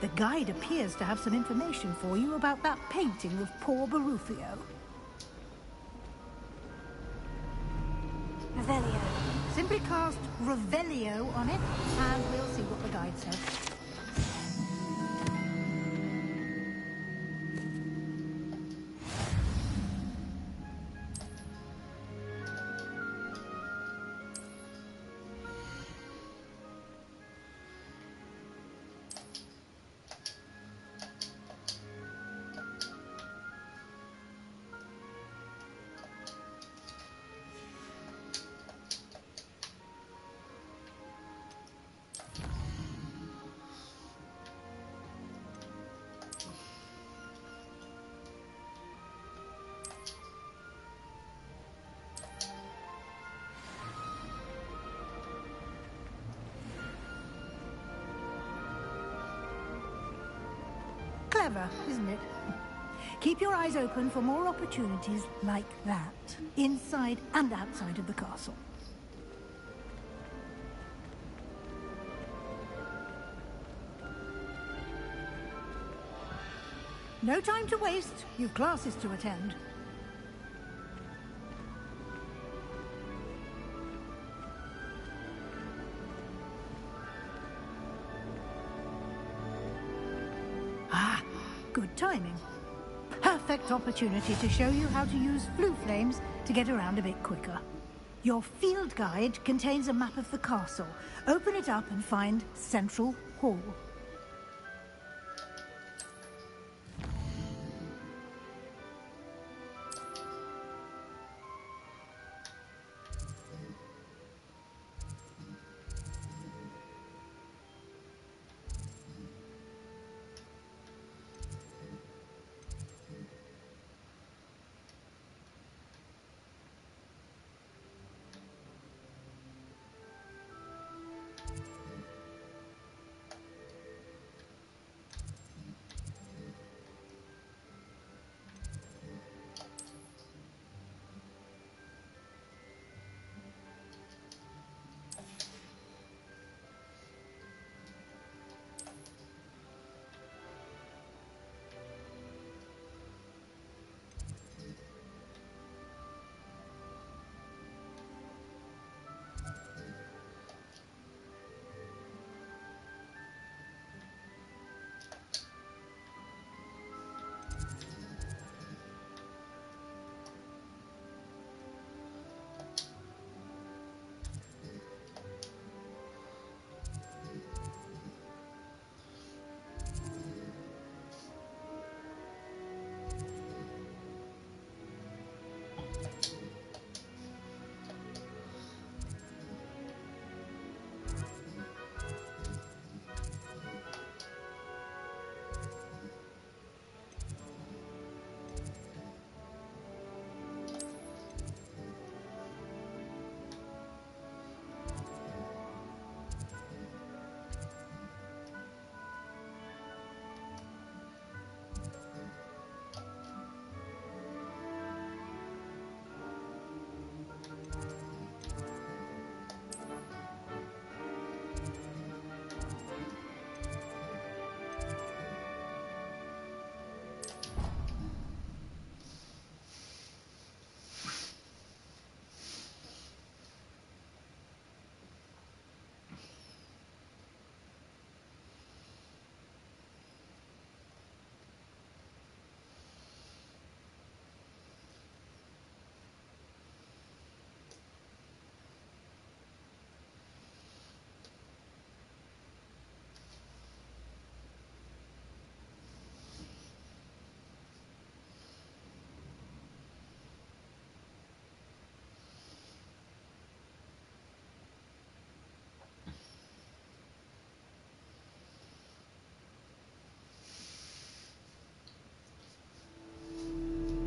The guide appears to have some information for you about that painting of poor Barufio. Revelio. Simply cast Revelio on it, and we'll see what the guide says. Clever, isn't it? Keep your eyes open for more opportunities like that, inside and outside of the castle. No time to waste. You've classes to attend. Ah, good timing. Perfect opportunity to show you how to use flue flames to get around a bit quicker. Your field guide contains a map of the castle. Open it up and find Central Hall.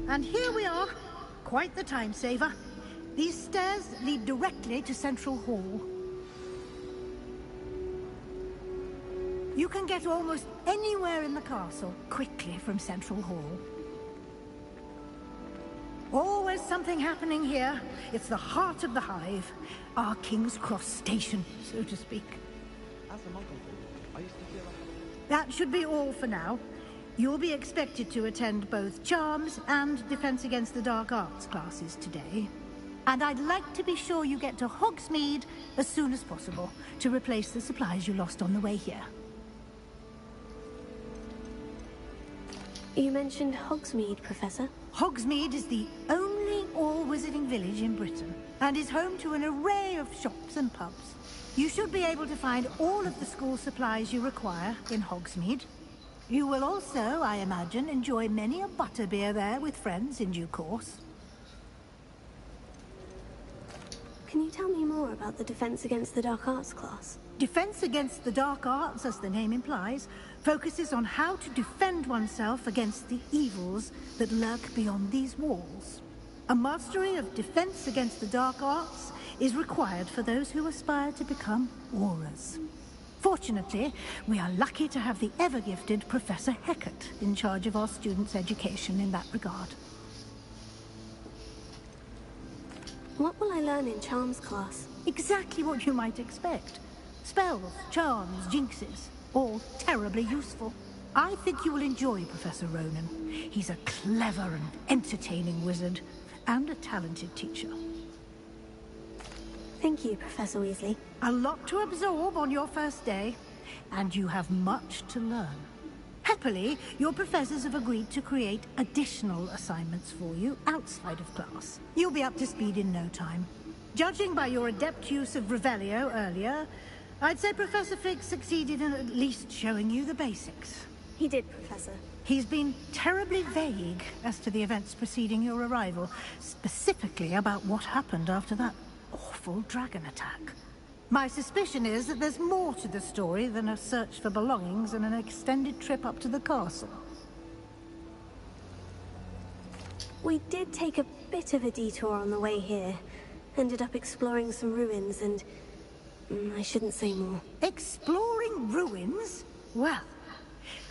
And here we are. Quite the time saver. These stairs lead directly to Central Hall. You can get almost anywhere in the castle quickly from Central Hall. Always something happening here. It's the heart of the Hive. Our King's Cross station, so to speak. As a monk, I used to feel like... That should be all for now. You'll be expected to attend both Charms and Defense Against the Dark Arts classes today. And I'd like to be sure you get to Hogsmeade as soon as possible to replace the supplies you lost on the way here. You mentioned Hogsmeade, Professor. Hogsmeade is the only all-wizarding village in Britain and is home to an array of shops and pubs. You should be able to find all of the school supplies you require in Hogsmeade. You will also, I imagine, enjoy many a butterbeer there with friends in due course. Can you tell me more about the Defense Against the Dark Arts class? Defense Against the Dark Arts, as the name implies, focuses on how to defend oneself against the evils that lurk beyond these walls. A mastery of Defense Against the Dark Arts is required for those who aspire to become Aurors. Fortunately, we are lucky to have the ever-gifted Professor Hecat in charge of our students' education in that regard. What will I learn in Charms class? Exactly what you might expect. Spells, charms, jinxes, all terribly useful. I think you will enjoy Professor Ronan. He's a clever and entertaining wizard, and a talented teacher. Thank you, Professor Weasley. A lot to absorb on your first day, and you have much to learn. Happily, your professors have agreed to create additional assignments for you outside of class. You'll be up to speed in no time. Judging by your adept use of Revelio earlier, I'd say Professor Fig succeeded in at least showing you the basics. He did, Professor. He's been terribly vague as to the events preceding your arrival, specifically about what happened after that awful dragon attack. My suspicion is that there's more to the story than a search for belongings and an extended trip up to the castle. We did take a bit of a detour on the way here. Ended up exploring some ruins and... I shouldn't say more. Exploring ruins? Well,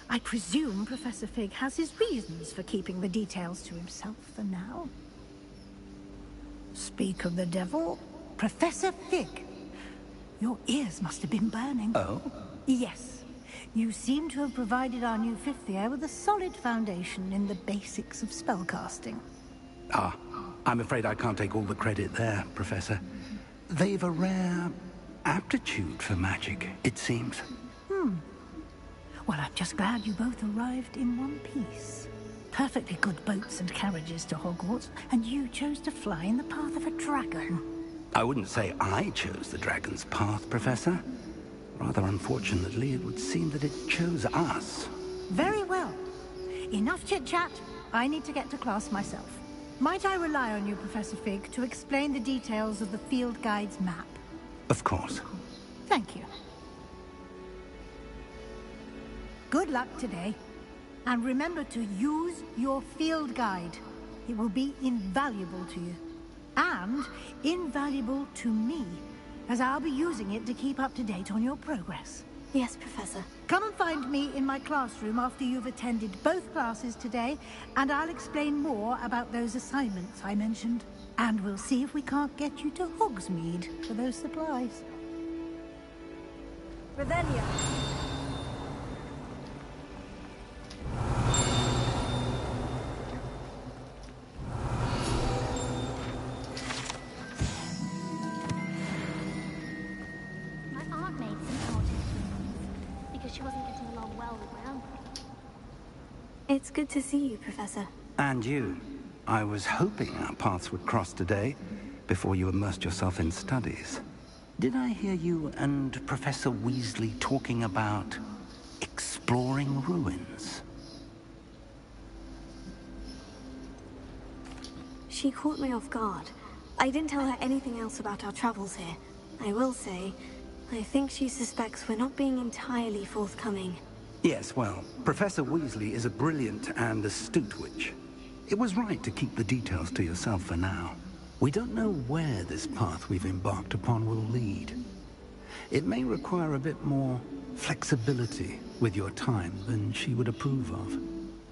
I presume Professor Fig has his reasons for keeping the details to himself for now. Speak of the devil, Professor Fig. Your ears must have been burning. Oh? Yes. You seem to have provided our new fifth year with a solid foundation in the basics of spellcasting. Ah, I'm afraid I can't take all the credit there, Professor. They've a rare aptitude for magic, it seems. Well, I'm just glad you both arrived in one piece. Perfectly good boats and carriages to Hogwarts, and you chose to fly in the path of a dragon. I wouldn't say I chose the dragon's path, Professor. Rather unfortunately, it would seem that it chose us. Very well. Enough chit-chat. I need to get to class myself. Might I rely on you, Professor Fig, to explain the details of the field guide's map? Of course. Thank you. Good luck today. And remember to use your field guide. It will be invaluable to you. And invaluable to me, as I'll be using it to keep up to date on your progress. Yes, Professor. Come and find me in my classroom after you've attended both classes today, and I'll explain more about those assignments I mentioned. And we'll see if we can't get you to Hogsmeade for those supplies. Revelio. My aunt made some odd because she wasn't getting along well with my uncle. It's good to see you, Professor. And you. I was hoping our paths would cross today, before you immersed yourself in studies. Did I hear you and Professor Weasley talking about exploring ruins? She caught me off guard. I didn't tell her anything else about our travels here. I will say, I think she suspects we're not being entirely forthcoming. Yes, well, Professor Weasley is a brilliant and astute witch. It was right to keep the details to yourself for now. We don't know where this path we've embarked upon will lead. It may require a bit more flexibility with your time than she would approve of.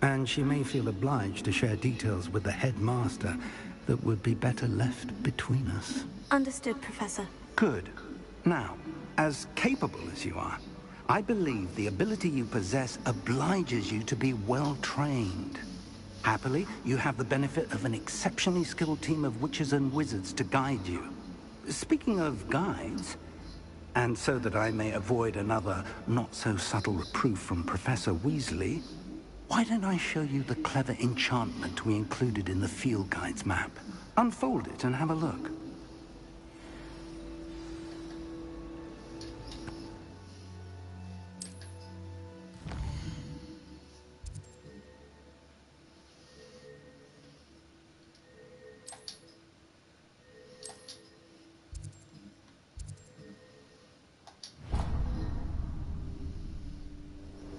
And she may feel obliged to share details with the headmaster that would be better left between us. Understood, Professor. Good. Now, as capable as you are, I believe the ability you possess obliges you to be well-trained. Happily, you have the benefit of an exceptionally skilled team of witches and wizards to guide you. Speaking of guides, and so that I may avoid another not-so-subtle reproof from Professor Weasley, why don't I show you the clever enchantment we included in the field guide's map? Unfold it and have a look.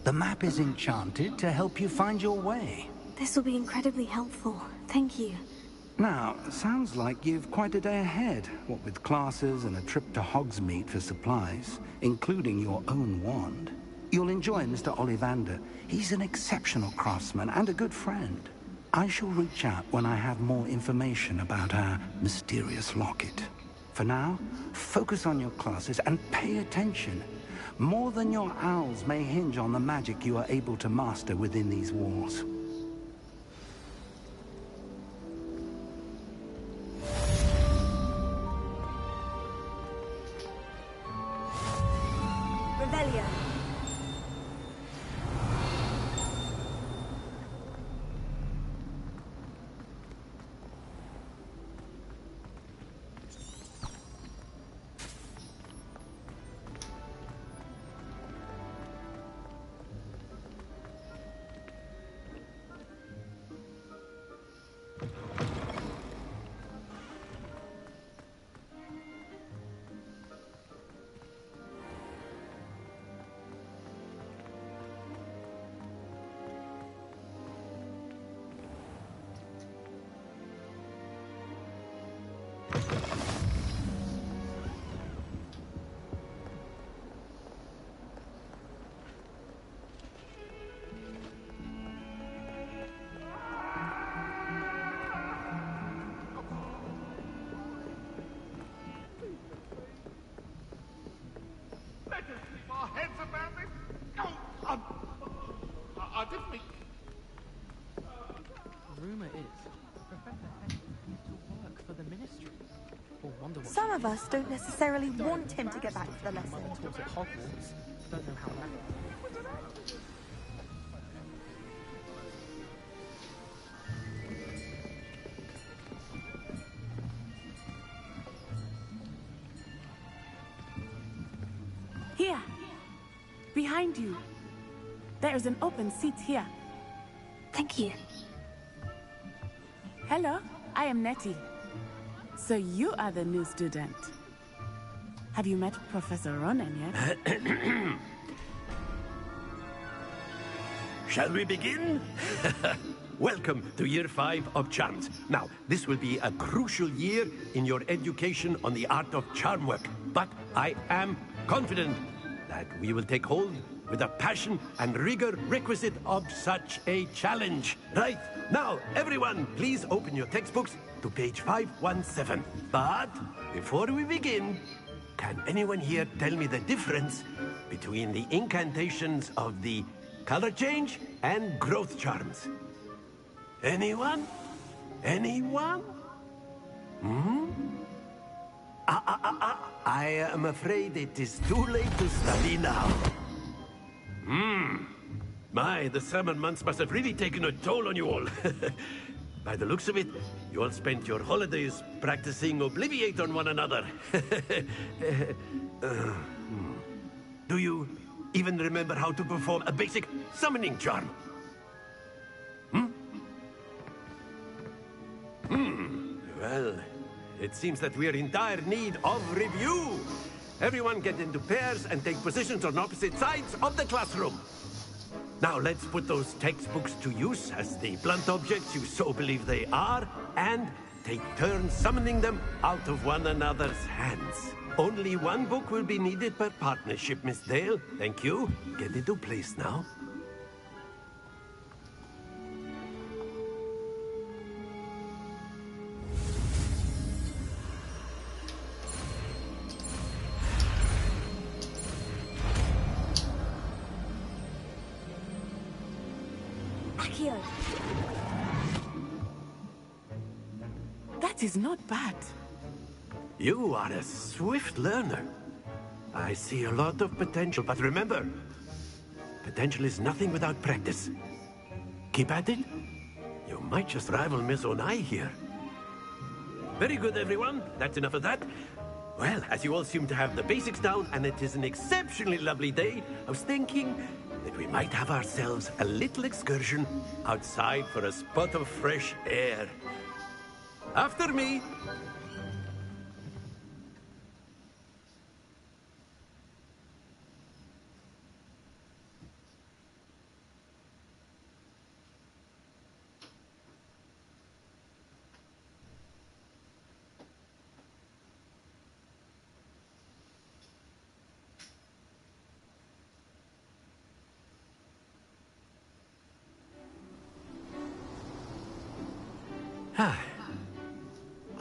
The map is enchanted to help you find your way. This will be incredibly helpful. Thank you. Now, sounds like you've quite a day ahead, what with classes and a trip to Hogsmeade for supplies, including your own wand. You'll enjoy Mr. Ollivander. He's an exceptional craftsman and a good friend. I shall reach out when I have more information about our mysterious locket. For now, focus on your classes and pay attention. More than your owls may hinge on the magic you are able to master within these walls. Revelio. I didn't mean... Rumor is, Professor Henry used to work for the Ministry. Or wonder what Some of us don't necessarily want him to get back to the lesson. taught at Hogwarts. Don't know how that... Here. Behind you. There is an open seat here. Thank you. Hello, I am Nettie. So you are the new student. Have you met Professor Ronen yet? Shall we begin? Welcome to Year 5 of Charms. Now, this will be a crucial year in your education on the art of charm work. But I am confident that we will take hold with the passion and rigor requisite of such a challenge. Right, now, everyone, please open your textbooks to page 517. But before we begin, can anyone here tell me the difference between the incantations of the color change and growth charms? Anyone? Anyone? I am afraid it is too late to study now. My, the summer months must have really taken a toll on you all. By the looks of it, you all spent your holidays practicing Obliviate on one another. Do you even remember how to perform a basic summoning charm? Well, it seems that we are in dire need of review. Everyone get into pairs and take positions on opposite sides of the classroom. Now let's put those textbooks to use as the blunt objects you so believe they are, and take turns summoning them out of one another's hands. Only one book will be needed per partnership, Miss Dale. Thank you. Get into place now. Accio. That is not bad. You are a swift learner. I see a lot of potential, but remember, potential is nothing without practice. Keep at it. You might just rival Miss Onai here. Very good, everyone. That's enough of that. Well, as you all seem to have the basics down, and it is an exceptionally lovely day, I was thinking that we might have ourselves a little excursion outside for a spot of fresh air. After me.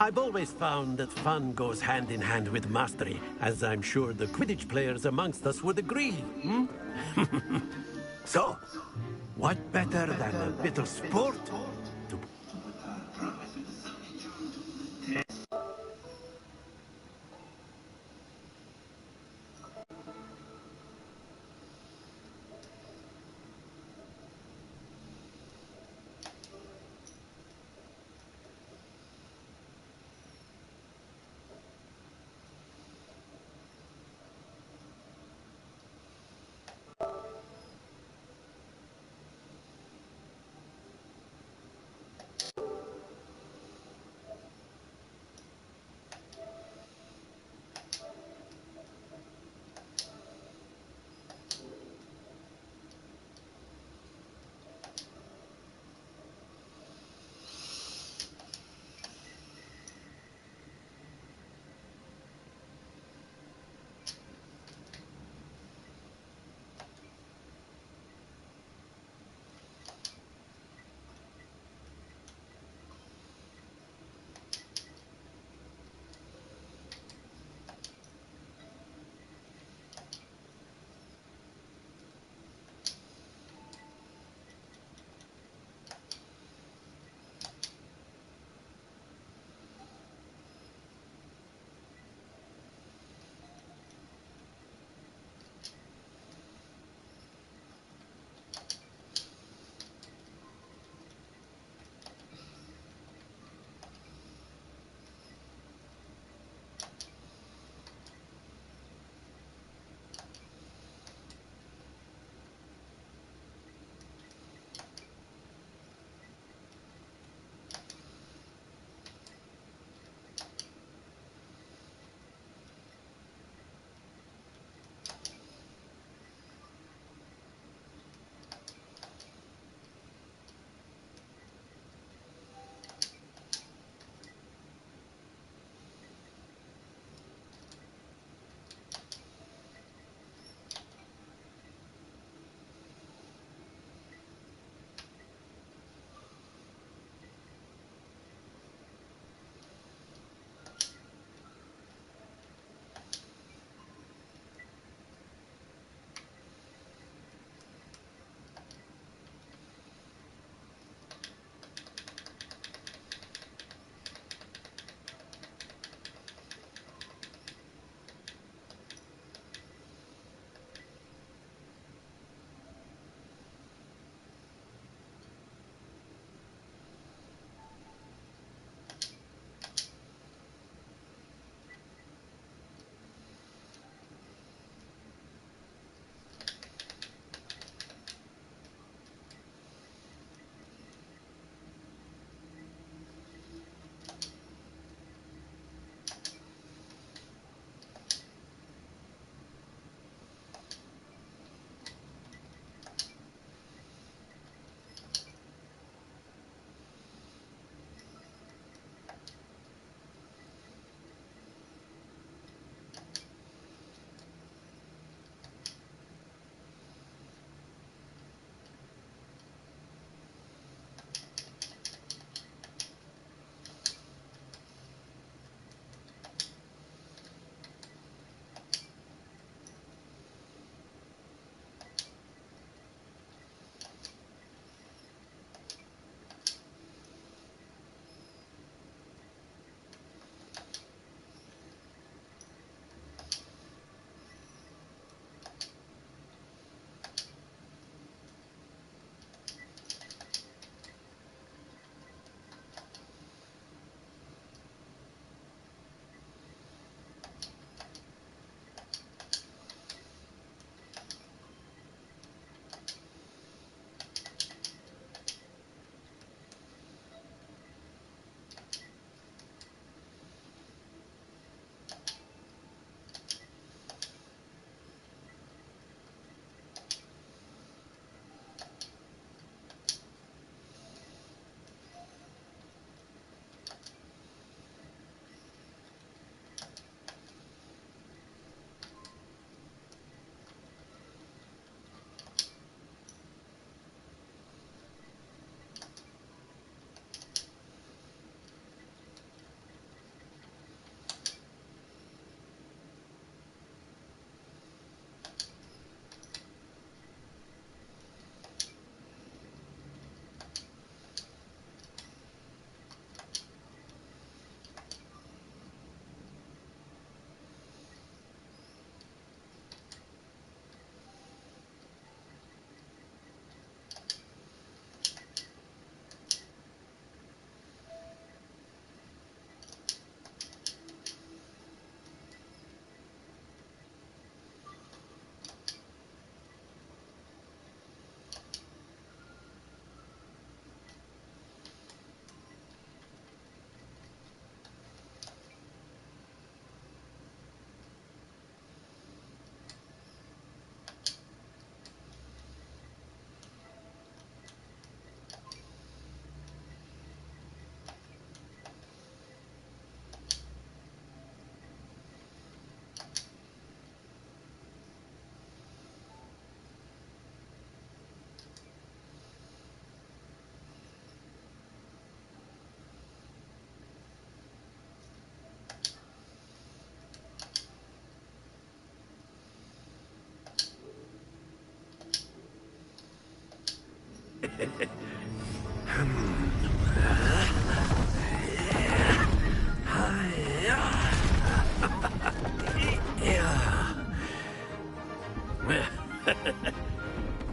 I've always found that fun goes hand in hand with mastery, as I'm sure the Quidditch players amongst us would agree. Hmm? So, what better than a bit of sport to...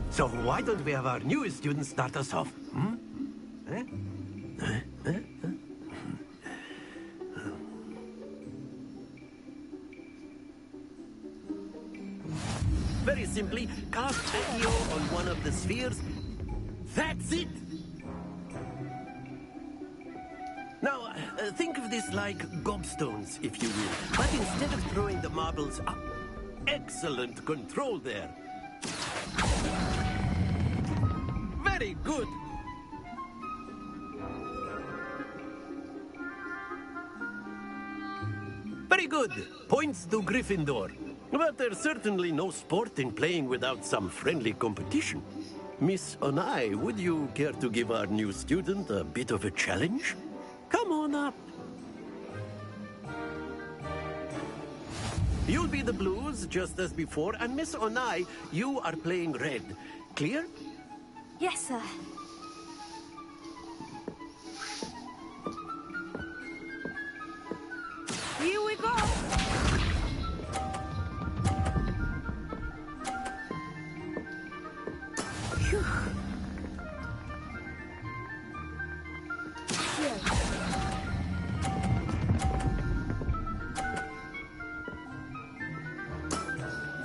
So why don't we have our new students start us off? Hmm? Eh? Very simply, cast Accio on one of the spheres. That's it! Now, think of this like gobstones, if you will. But instead of throwing the marbles up, excellent control there. Very good. Very good. Points to Gryffindor. But there's certainly no sport in playing without some friendly competition. Miss Onai, would you care to give our new student a bit of a challenge? Come on up. You'll be the blues, just as before, and Miss Onai, you are playing red. Clear? Yes, sir. Here we go! Phew.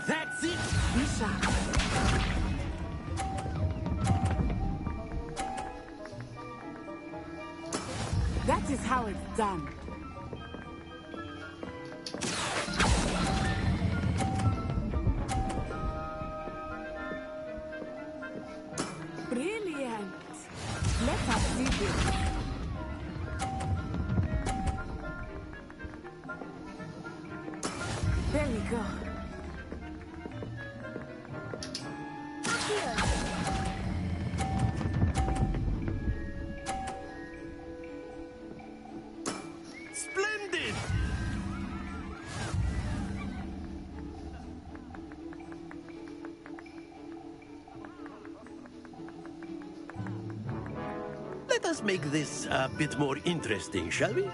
That's it! Be sharp. That is how it's done. Brilliant! Let us see this. There we go. Splendid! Let us make this a bit more interesting, shall we?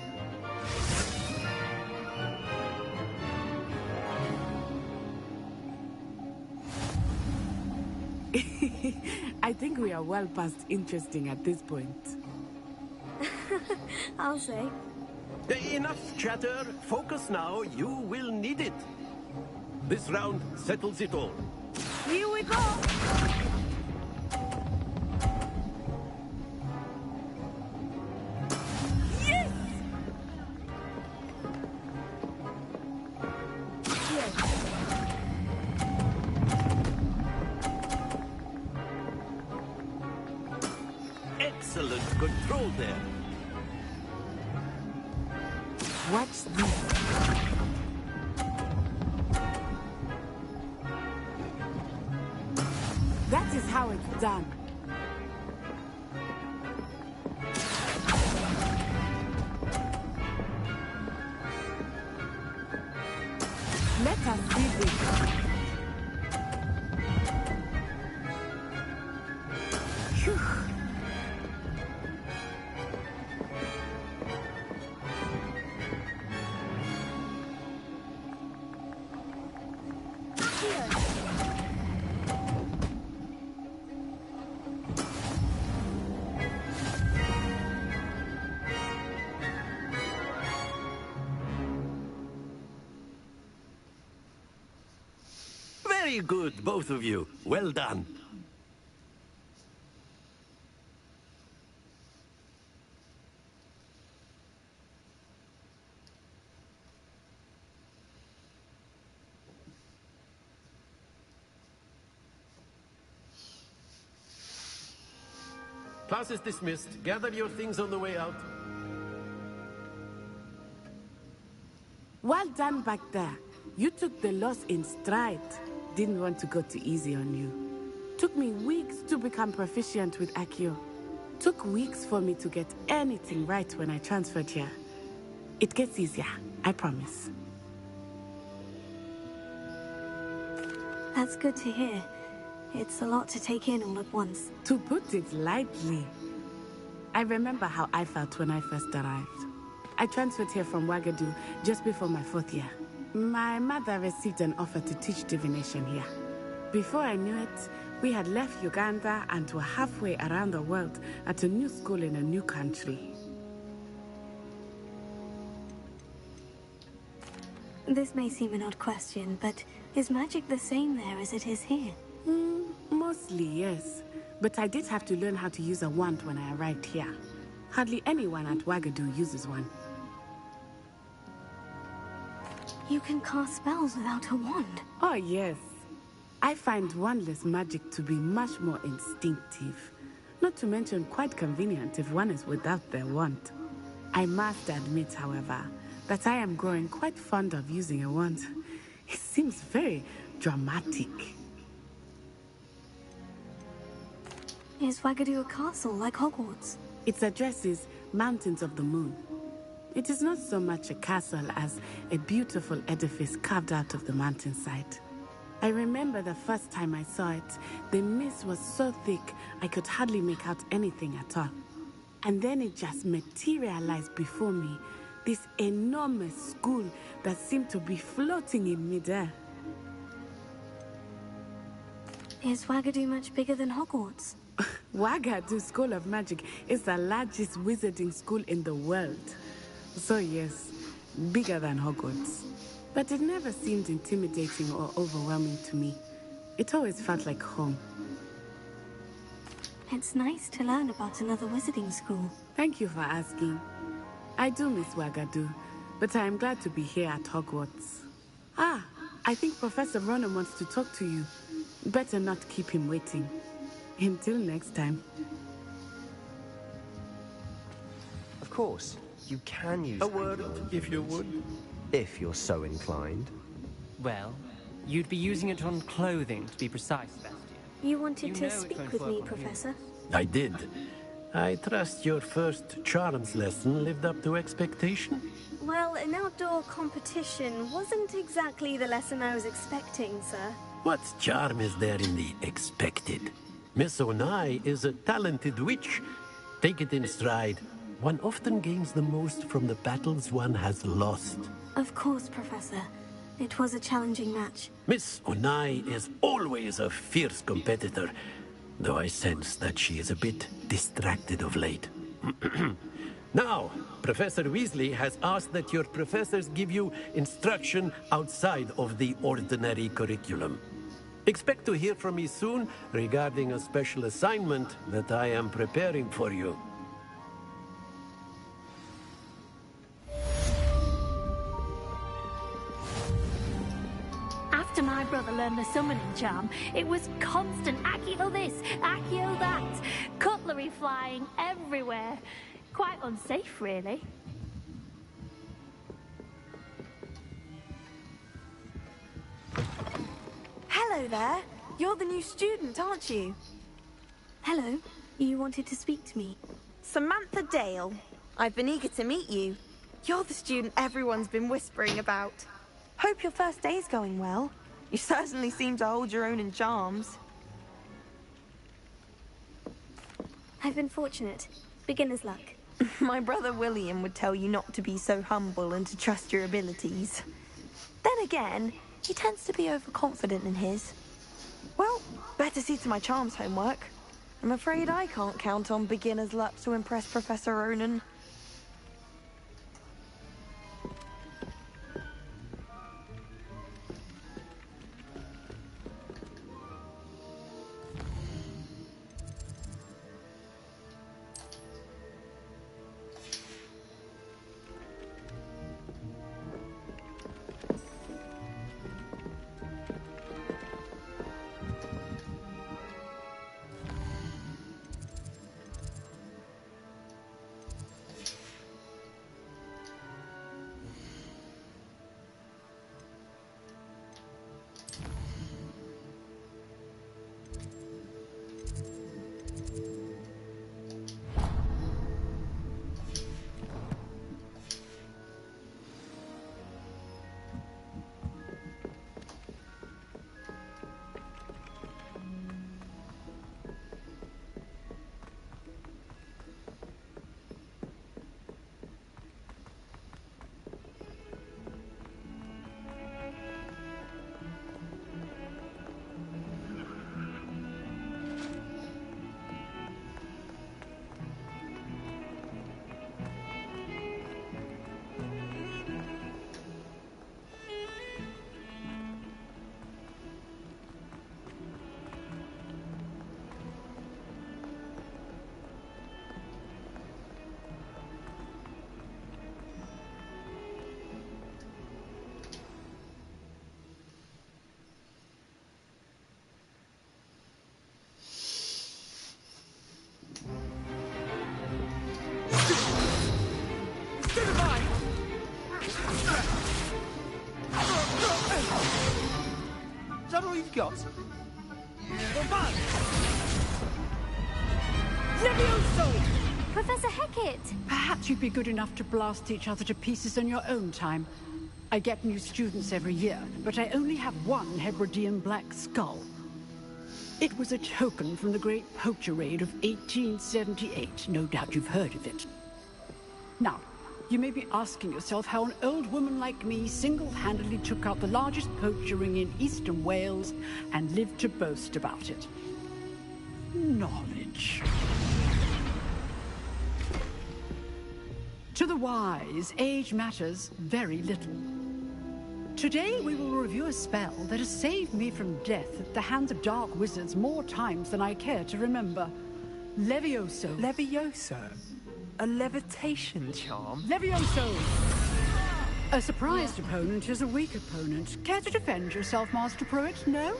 I think we are well past interesting at this point. I'll say. Enough chatter. Focus now. You will need it. This round settles it all. Here we go! Yes! Excellent control there. Watch this. That is how it's done. Let us see this. Phew. Very good, both of you. Well done. Class is dismissed. Gather your things on the way out. Well done back there. You took the loss in stride. Didn't want to go too easy on you. Took me weeks to become proficient with Accio. Took weeks for me to get anything right when I transferred here. It gets easier, I promise. That's good to hear. It's a lot to take in all at once. To put it lightly, I remember how I felt when I first arrived. I transferred here from Wagadu just before my 4th year. My mother received an offer to teach divination here. Before I knew it, we had left Uganda and were halfway around the world at a new school in a new country. This may seem an odd question, but is magic the same there as it is here? Mostly, yes. But I did have to learn how to use a wand when I arrived here. Hardly anyone at Wagadu uses one. You can cast spells without a wand? Oh, yes. I find wandless magic to be much more instinctive. Not to mention quite convenient if one is without their wand. I must admit, however, that I am growing quite fond of using a wand. It seems very dramatic. Is Wagadu a castle like Hogwarts? Its address is Mountains of the Moon. It is not so much a castle as a beautiful edifice carved out of the mountainside. I remember the first time I saw it, the mist was so thick I could hardly make out anything at all. And then it just materialized before me, this enormous school that seemed to be floating in midair. Is Wagadu much bigger than Hogwarts? Wagadu School of Magic is the largest wizarding school in the world. So yes, bigger than Hogwarts. But it never seemed intimidating or overwhelming to me. It always felt like home. It's nice to learn about another wizarding school. Thank you for asking. I do miss Wagadu, but I am glad to be here at Hogwarts. Ah, I think Professor Ronan wants to talk to you. Better not keep him waiting. Until next time. Of course, you can use A word, if you would. if you're so inclined. Well, you'd be using it on clothing, to be precise, Sebastian. You wanted You to know it's speak going to with work me, on you. Professor? I did. I trust your first charms lesson lived up to expectation? Well, an outdoor competition wasn't exactly the lesson I was expecting, sir. What charm is there in the expected? Miss Onai is a talented witch. Take it in stride. One often gains the most from the battles one has lost. Of course, Professor. It was a challenging match. Miss Onai is always a fierce competitor, though I sense that she is a bit distracted of late. Now, Professor Weasley has asked that your professors give you instruction outside of the ordinary curriculum. Expect to hear from me soon regarding a special assignment that I am preparing for you. After my brother learned the summoning charm, it was constant Accio this, Accio that, cutlery flying everywhere. Quite unsafe, really. Hello there. You're the new student, aren't you? Hello. You wanted to speak to me? Samantha Dale. I've been eager to meet you. You're the student everyone's been whispering about. Hope your first day's going well. You certainly seem to hold your own in charms. I've been fortunate. Beginner's luck. My brother William would tell you not to be so humble and to trust your abilities. Then again, he tends to be overconfident in his. Well, better see to my charms homework. I'm afraid I can't count on beginner's luck to impress Professor Ronan. that all you've got? Levioso! Professor Hecat! Perhaps you'd be good enough to blast each other to pieces on your own time. I get new students every year, but I only have one Hebridean black skull. It was a token from the Great Poacher Raid of 1878. No doubt you've heard of it. Now, you may be asking yourself how an old woman like me single-handedly took out the largest poacher ring in eastern Wales and lived to boast about it. Knowledge. To the wise, age matters very little. Today we will review a spell that has saved me from death at the hands of dark wizards more times than I care to remember. Levioso. Levioso? A levitation charm? Levioso! A surprised opponent is a weak opponent. Care to defend yourself, Master Pruitt? No?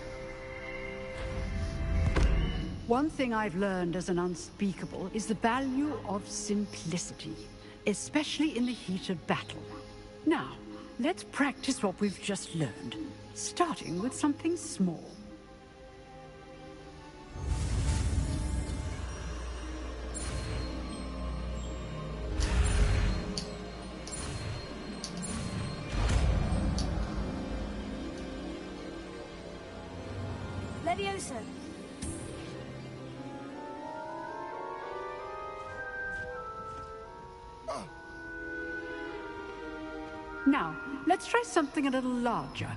One thing I've learned as an unspeakable is the value of simplicity, especially in the heat of battle. Now, let's practice what we've just learned, starting with something small. Levioso. Now, let's try something a little larger.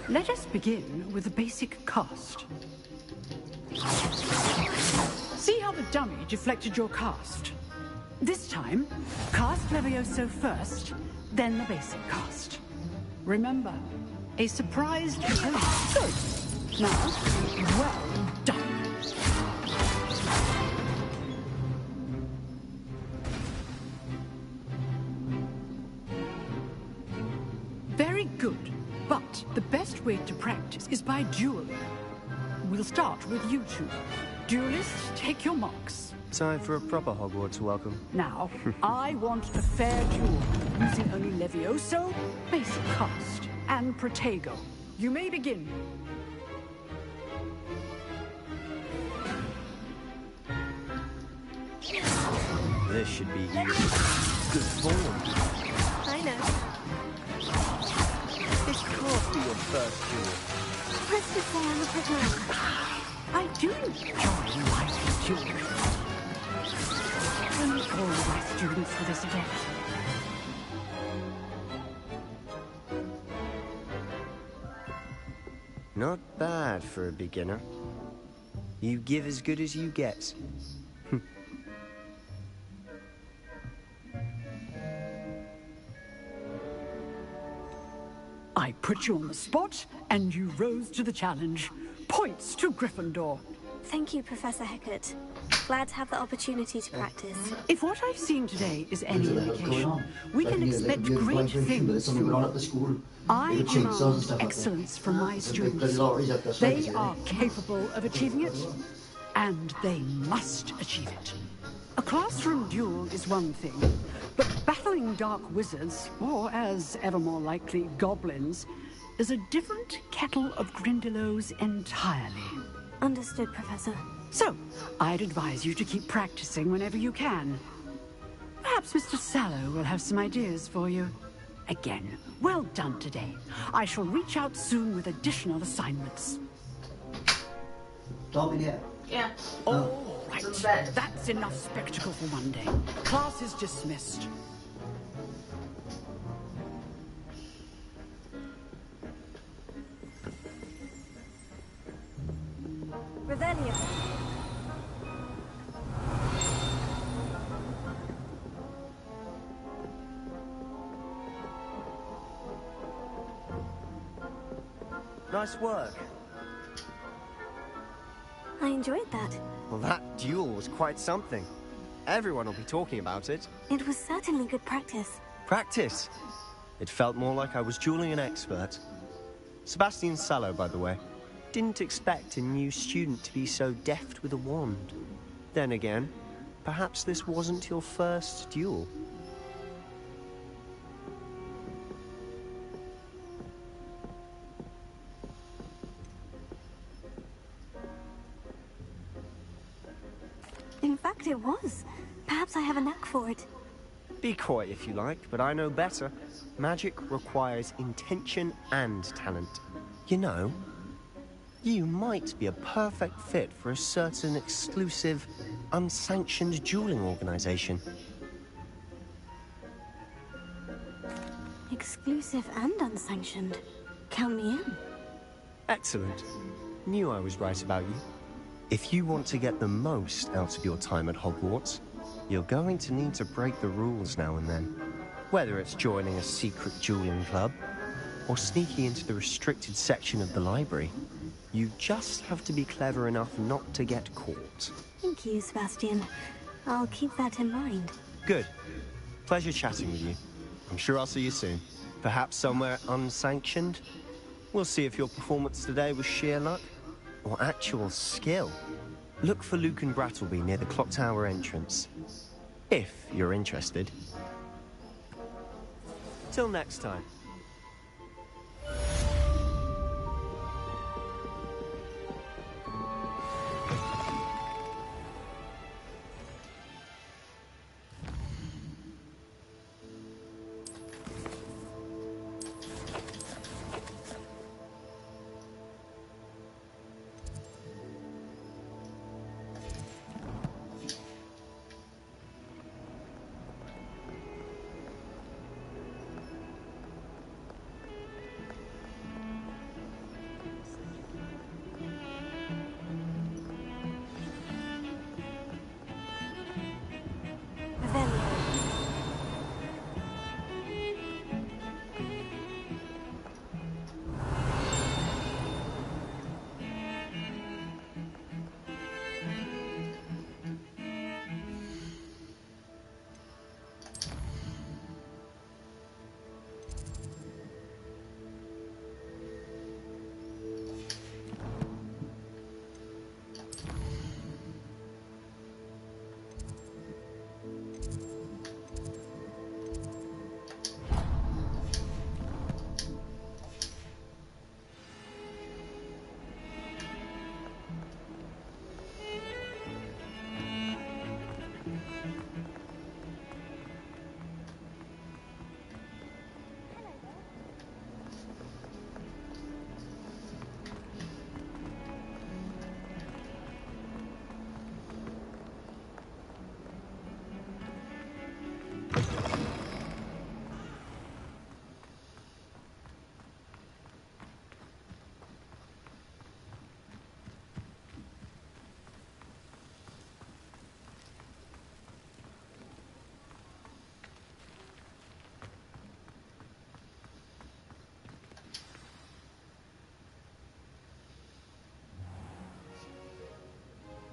Let us begin with a basic cast. See how the dummy deflected your cast? This time, cast Levioso first, then the basic cast. Remember, a surprised opponent. Good. Now, well done. Very good. But the best way to practice is by dueling. We'll start with you two. Duelists, take your marks. Time for a proper Hogwarts welcome. Now, I want a fair duel, using only Levioso, basic cast, and Protego. You may begin. This should be easy. Good form. I know. This can't be your first duel. Let's just say I'm a prisoner. I do enjoy my duels. Only all my students for this event. Not bad for a beginner. You give as good as you get. I put you on the spot, and you rose to the challenge. Points to Gryffindor. Thank you, Professor Hecat. Glad to have the opportunity to practice. If what I've seen today is any indication, we can expect great things from you. I demand excellence from my students. They are capable of achieving it, and they must achieve it. A classroom duel is one thing, but battling dark wizards, or as ever more likely, goblins, is a different kettle of Grindylows entirely. Understood, Professor. So, I'd advise you to keep practicing whenever you can. Perhaps Mr. Sallow will have some ideas for you. Again, well done today. I shall reach out soon with additional assignments. Yeah. All right, that's enough spectacle for one day. Class is dismissed. Revelio. Nice work. I enjoyed that. Well, that duel was quite something. Everyone will be talking about it. It was certainly good practice. Practice? It felt more like I was dueling an expert. Sebastian Sallow, by the way. Didn't expect a new student to be so deft with a wand. Then again, perhaps this wasn't your first duel. In fact, it was. Perhaps I have a knack for it. Be coy if you like, but I know better. Magic requires intention and talent. You know, you might be a perfect fit for a certain exclusive, unsanctioned dueling organization. Exclusive and unsanctioned. Count me in. Excellent. Knew I was right about you. If you want to get the most out of your time at Hogwarts, you're going to need to break the rules now and then. Whether it's joining a secret dueling club, or sneaking into the restricted section of the library, you just have to be clever enough not to get caught. Thank you, Sebastian. I'll keep that in mind. Good. Pleasure chatting with you. I'm sure I'll see you soon. Perhaps somewhere unsanctioned? We'll see if your performance today was sheer luck or actual skill. Look for Luke and Brattleby near the clock tower entrance. If you're interested. Till next time.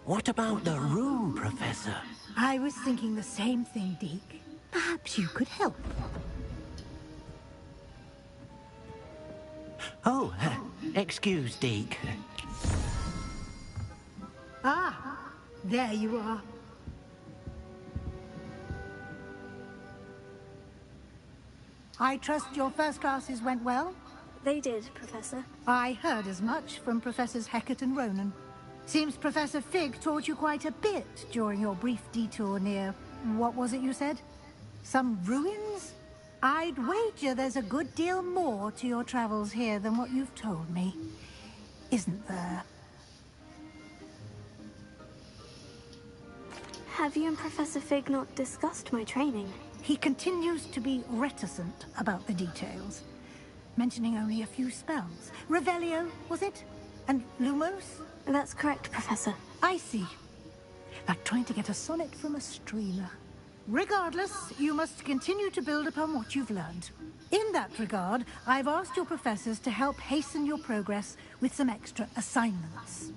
What about the room, Professor? I was thinking the same thing, Deke. Perhaps you could help. Oh, excuse, Deke. Ah, there you are. I trust your first classes went well? They did, Professor. I heard as much from Professors Hecat and Ronan. Seems Professor Fig taught you quite a bit during your brief detour near... what was it you said? Some ruins? I'd wager there's a good deal more to your travels here than what you've told me. Isn't there? Have you and Professor Fig not discussed my training? He continues to be reticent about the details, mentioning only a few spells. Revelio, was it? And Lumos? That's correct, Professor. I see. Like trying to get a sonnet from a streamer. Regardless, you must continue to build upon what you've learned. In that regard, I've asked your professors to help hasten your progress with some extra assignments.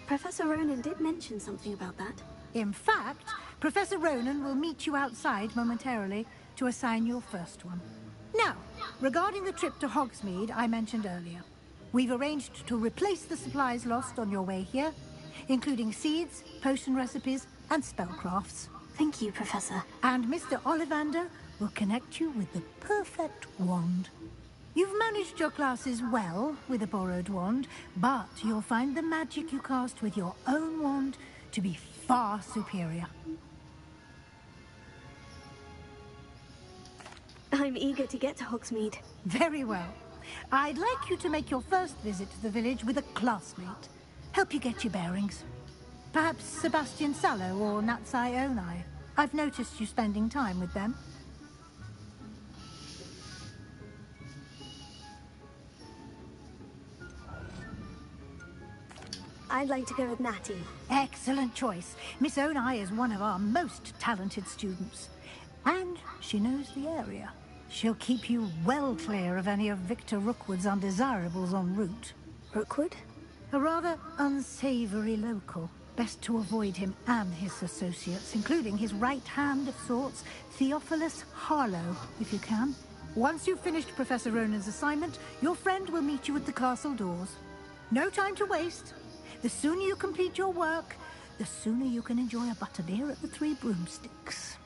Professor Ronan did mention something about that. In fact, Professor Ronan will meet you outside momentarily to assign your first one. Now, regarding the trip to Hogsmeade I mentioned earlier, we've arranged to replace the supplies lost on your way here, including seeds, potion recipes, and spellcrafts. Thank you, Professor. And Mr. Ollivander will connect you with the perfect wand. You've managed your classes well with a borrowed wand, but you'll find the magic you cast with your own wand to be far superior. I'm eager to get to Hogsmeade. Very well. I'd like you to make your first visit to the village with a classmate. Help you get your bearings. Perhaps Sebastian Sallow or Natsai Onai. I've noticed you spending time with them. I'd like to go with Natty. Excellent choice. Miss Onai is one of our most talented students. And she knows the area. She'll keep you well clear of any of Victor Rookwood's undesirables en route. Rookwood? A rather unsavory local. Best to avoid him and his associates, including his right hand of sorts, Theophilus Harlow, if you can. Once you've finished Professor Ronan's assignment, your friend will meet you at the castle doors. No time to waste. The sooner you complete your work, the sooner you can enjoy a butterbeer at the Three Broomsticks.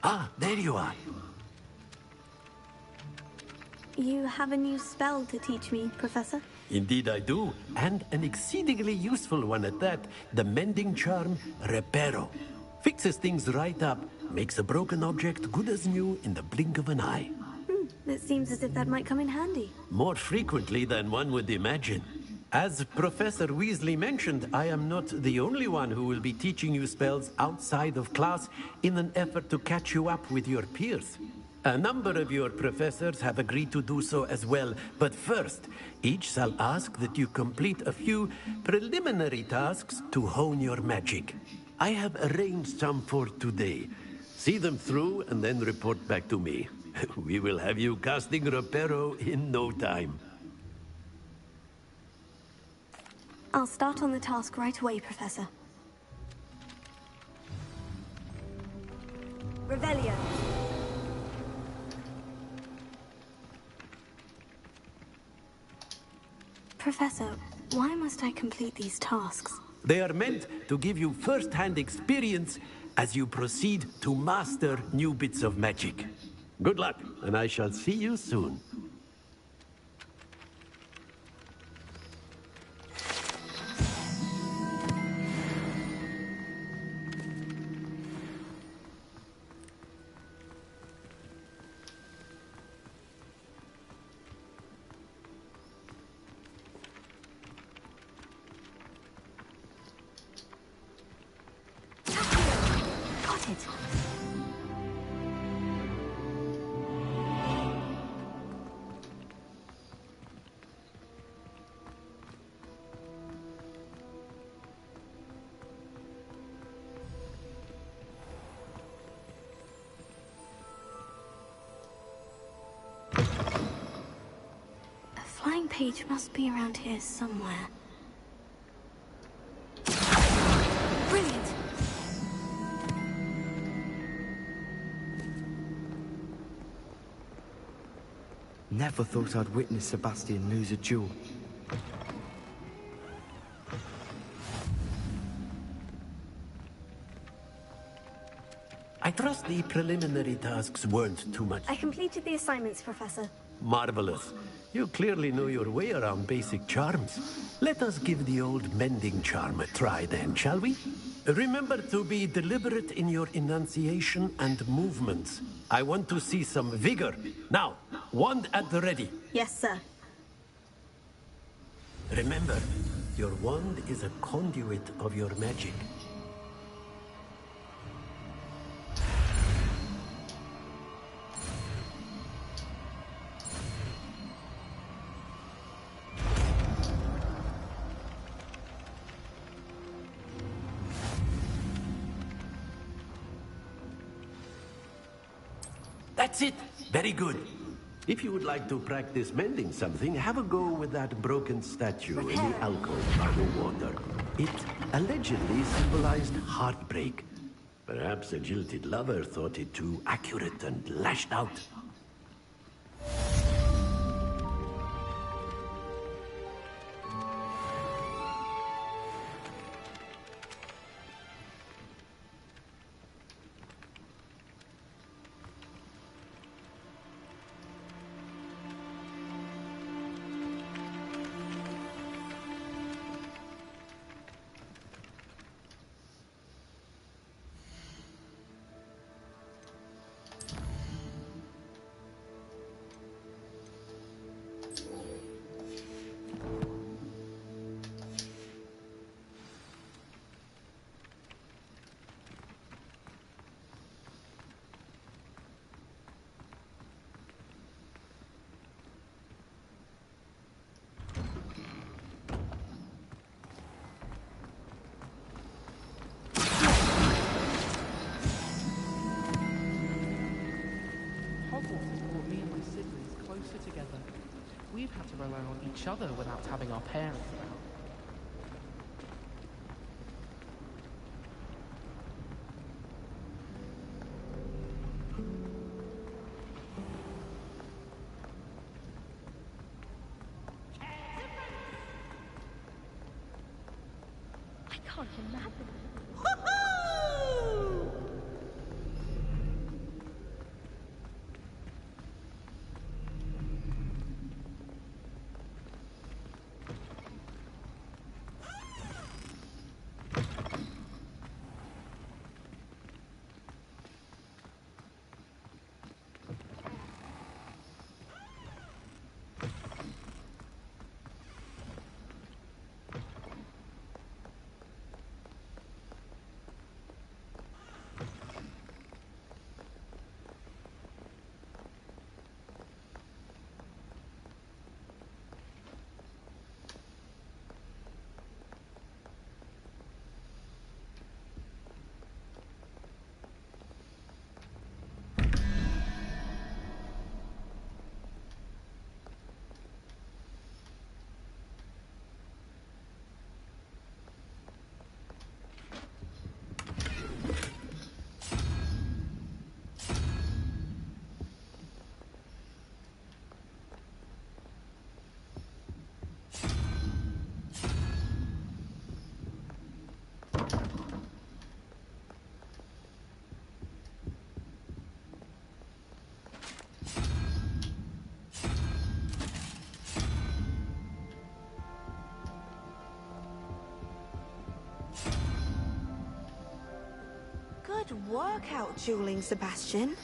Ah, there you are. You have a new spell to teach me, Professor? Indeed I do, and an exceedingly useful one at that. The mending charm, Reparo. Fixes things right up, makes a broken object good as new in the blink of an eye. It seems as if that might come in handy. More frequently than one would imagine. As Professor Weasley mentioned, I am not the only one who will be teaching you spells outside of class in an effort to catch you up with your peers. A number of your professors have agreed to do so as well, but first, each shall ask that you complete a few preliminary tasks to hone your magic. I have arranged some for today. See them through and then report back to me. We will have you casting Reparo in no time. I'll start on the task right away, Professor. Revelio. Professor, why must I complete these tasks? They are meant to give you first-hand experience as you proceed to master new bits of magic. Good luck, and I shall see you soon. Flying page must be around here somewhere. Brilliant! Never thought I'd witness Sebastian lose a duel. I trust the preliminary tasks weren't too much. I completed the assignments, Professor. Marvelous. You clearly know your way around basic charms. Let us give the old mending charm a try then, shall we? Remember to be deliberate in your enunciation and movements. I want to see some vigor. Now, wand at the ready. Yes, sir. Remember, your wand is a conduit of your magic. That's it. Very good. If you would like to practice mending something, have a go with that broken statue in the alcove by the water. It allegedly symbolized heartbreak. Perhaps a jilted lover thought it too accurate and lashed out. Hogwarts has brought me and my siblings closer together. We've had to rely on each other without having our parents around. I can't imagine. Good work out dueling, Sebastian.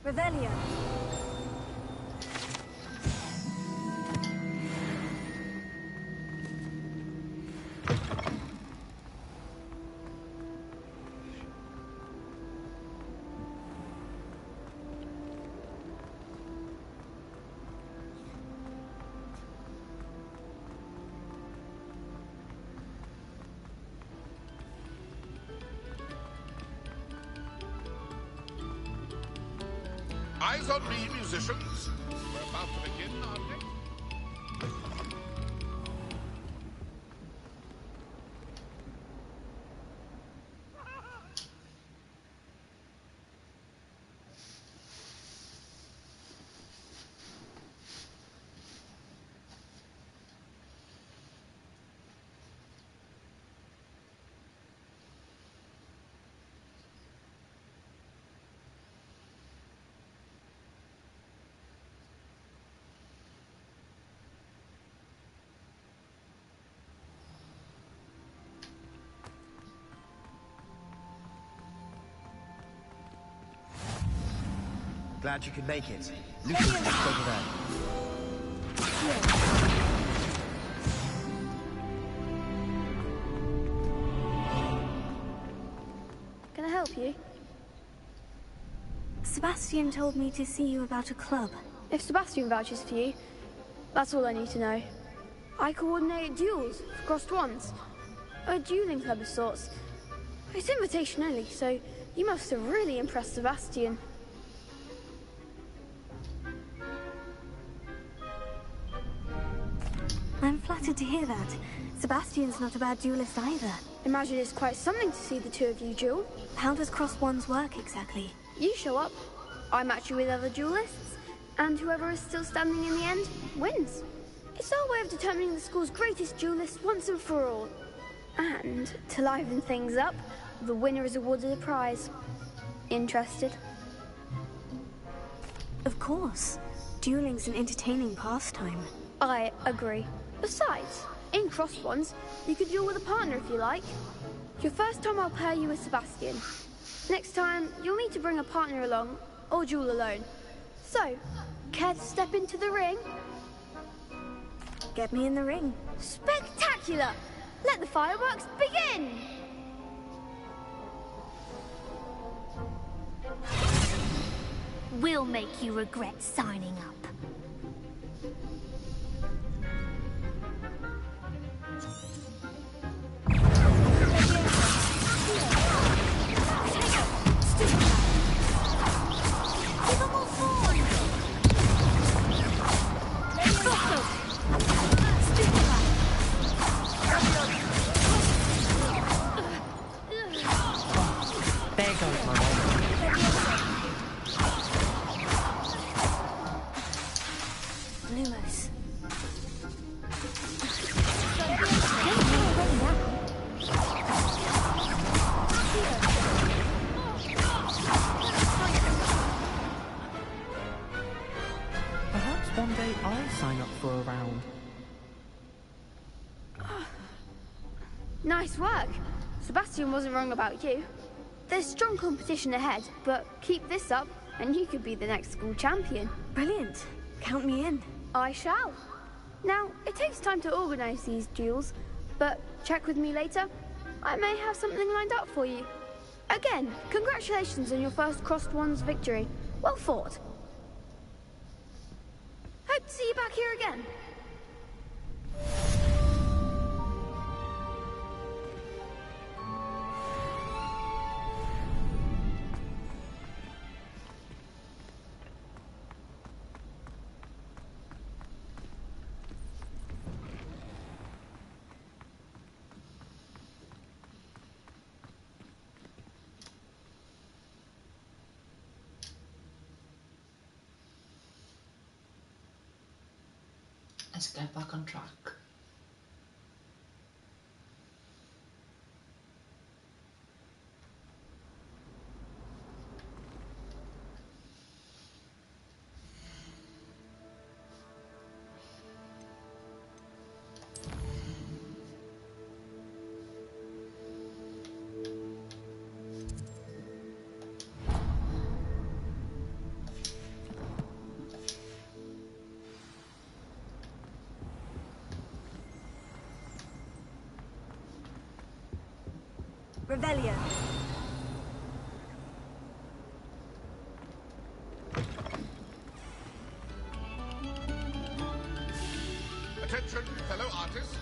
Revelio. Eyes on me, musicians. We're about to begin our next... Glad you could make it. Lucian's just over there. Can I help you? Sebastian told me to see you about a club. If Sebastian vouches for you, that's all I need to know. I coordinate duels for crossed wands. A dueling club of sorts. It's invitation only, so you must have really impressed Sebastian. I'm flattered to hear that. Sebastian's not a bad duelist either. Imagine it's quite something to see the two of you duel. How does cross wands work exactly? You show up, I match you with other duelists, and whoever is still standing in the end wins. It's our way of determining the school's greatest duelist once and for all. And to liven things up, the winner is awarded a prize. Interested? Of course. Dueling's an entertaining pastime. I agree. Besides, in cross wands, you could duel with a partner if you like. Your first time I'll pair you with Sebastian. Next time, you'll need to bring a partner along, or duel alone. So, care to step into the ring? Get me in the ring. Spectacular! Let the fireworks begin! We'll make you regret signing up. There goes my one. Lumos. Perhaps one day I'll sign up for a round. Nice work. Sebastian wasn't wrong about you. There's strong competition ahead, but keep this up and you could be the next school champion. Brilliant. Count me in. I shall. Now, it takes time to organize these duels, but check with me later. I may have something lined up for you. Again, congratulations on your first crossed wands victory. Well fought. Hope to see you back here again. Let's get back on track. Revelio. Attention, fellow artists.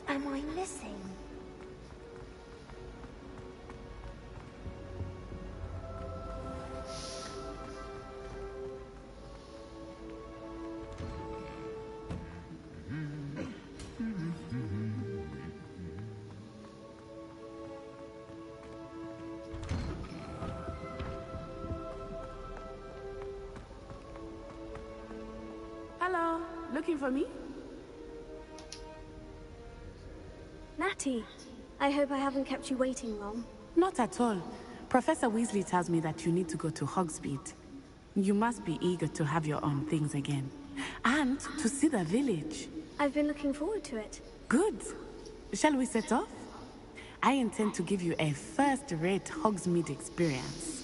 am I missing? Hello, looking for me? Natty, I hope I haven't kept you waiting long. Not at all. Professor Weasley tells me that you need to go to Hogsmeade. You must be eager to have your own things again. And to see the village. I've been looking forward to it. Good. Shall we set off? I intend to give you a first-rate Hogsmeade experience.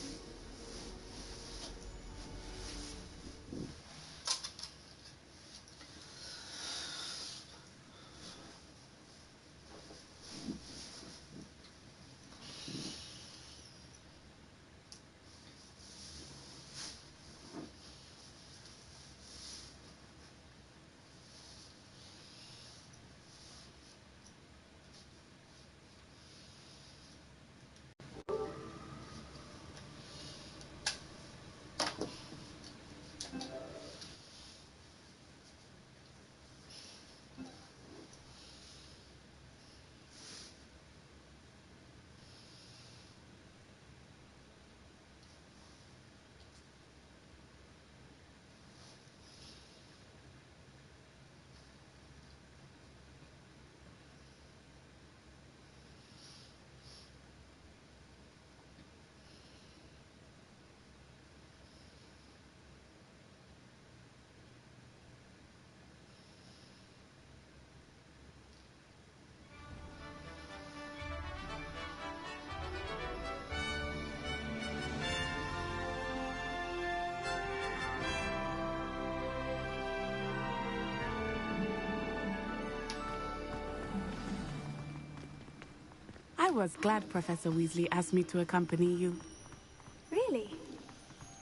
I was glad Professor Weasley asked me to accompany you. Really?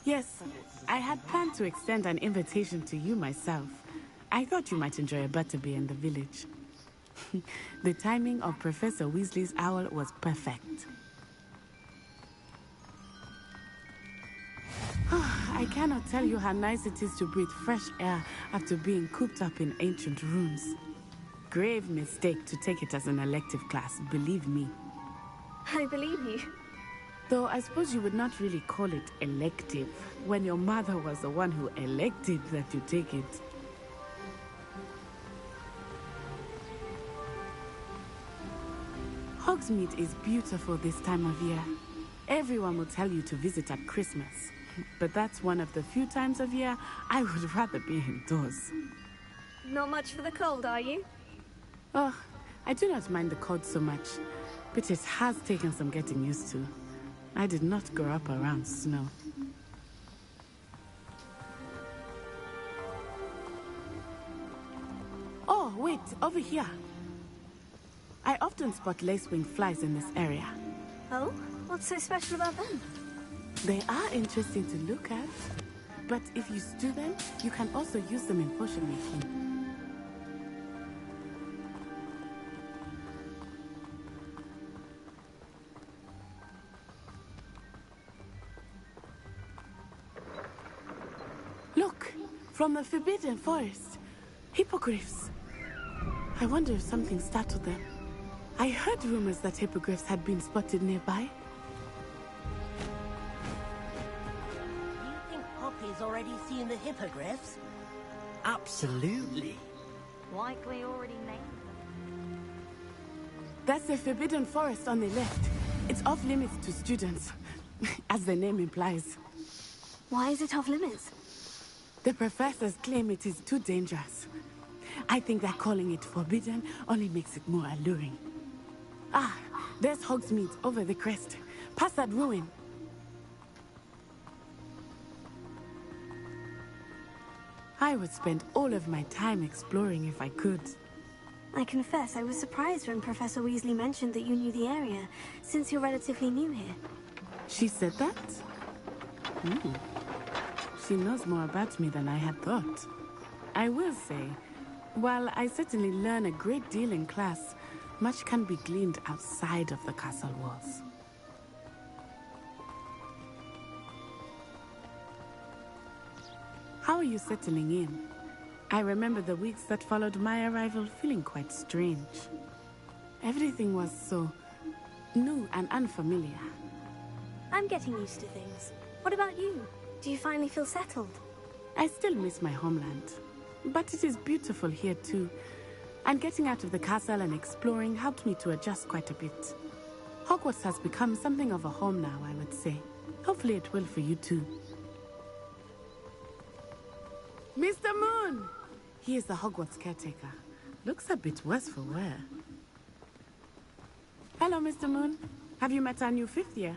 Yes, I had planned to extend an invitation to you myself. I thought you might enjoy a butterbeer in the village. The timing of Professor Weasley's owl was perfect. I cannot tell you how nice it is to breathe fresh air after being cooped up in ancient rooms. Grave mistake to take it as an elective class, believe me. I believe you. Though I suppose you would not really call it elective when your mother was the one who elected that you take it. Hogsmeade is beautiful this time of year. Everyone will tell you to visit at Christmas. But that's one of the few times of year I would rather be indoors. Not much for the cold, are you? Oh, I do not mind the cold so much, but it has taken some getting used to. I did not grow up around snow. Oh, wait, over here. I often spot lacewing flies in this area. Oh? What's so special about them? They are interesting to look at, but if you stew them, you can also use them in potion making. Look, from the Forbidden Forest, hippogriffs. I wonder if something startled them. I heard rumors that hippogriffs had been spotted nearby. Poppy's already seen the hippogriffs? Absolutely. Likely already named them. That's the Forbidden Forest on the left. It's off limits to students, as the name implies. Why is it off limits? The professors claim it is too dangerous. I think that calling it forbidden only makes it more alluring. Ah, there's Hogsmeade over the crest. Past that ruin. I would spend all of my time exploring if I could. I confess I was surprised when Professor Weasley mentioned that you knew the area, since you're relatively new here. She said that? She knows more about me than I had thought. I will say, while I certainly learn a great deal in class, much can be gleaned outside of the castle walls. How are you settling in? I remember the weeks that followed my arrival feeling quite strange. Everything was so new and unfamiliar. I'm getting used to things. What about you? Do you finally feel settled? I still miss my homeland, but it is beautiful here too. And getting out of the castle and exploring helped me to adjust quite a bit. Hogwarts has become something of a home now, I would say. Hopefully it will for you too. Mr. Moon! He is the Hogwarts caretaker. Looks a bit worse for wear. Hello, Mr. Moon. Have you met our new 5th year?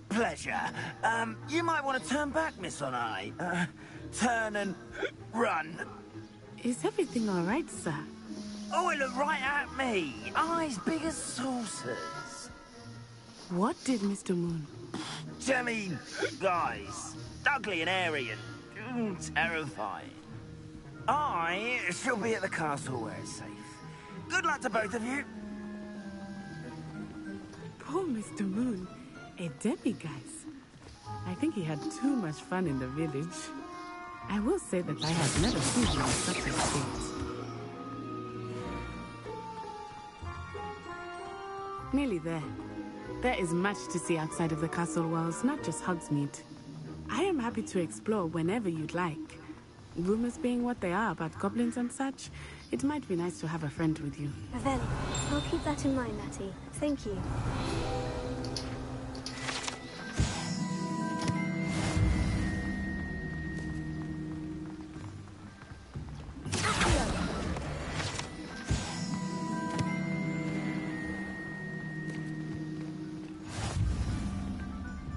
Pleasure. You might want to turn back, Miss Onai. Turn and run. Is everything all right, sir? Oh, it looked right at me. Eyes big as saucers. What did Mr. Moon? Jemmy, guys. Ugly and airy and terrifying. I shall be at the castle where it's safe. Good luck to both of you. Poor Mr. Moon. A demiguise. I think he had too much fun in the village. I will say that I have never seen him in such a state. Nearly there. There is much to see outside of the castle walls, not just Hogsmeade. I am happy to explore whenever you'd like. Rumors being what they are about goblins and such, it might be nice to have a friend with you. Ravelli, I'll keep that in mind, Natty. Thank you.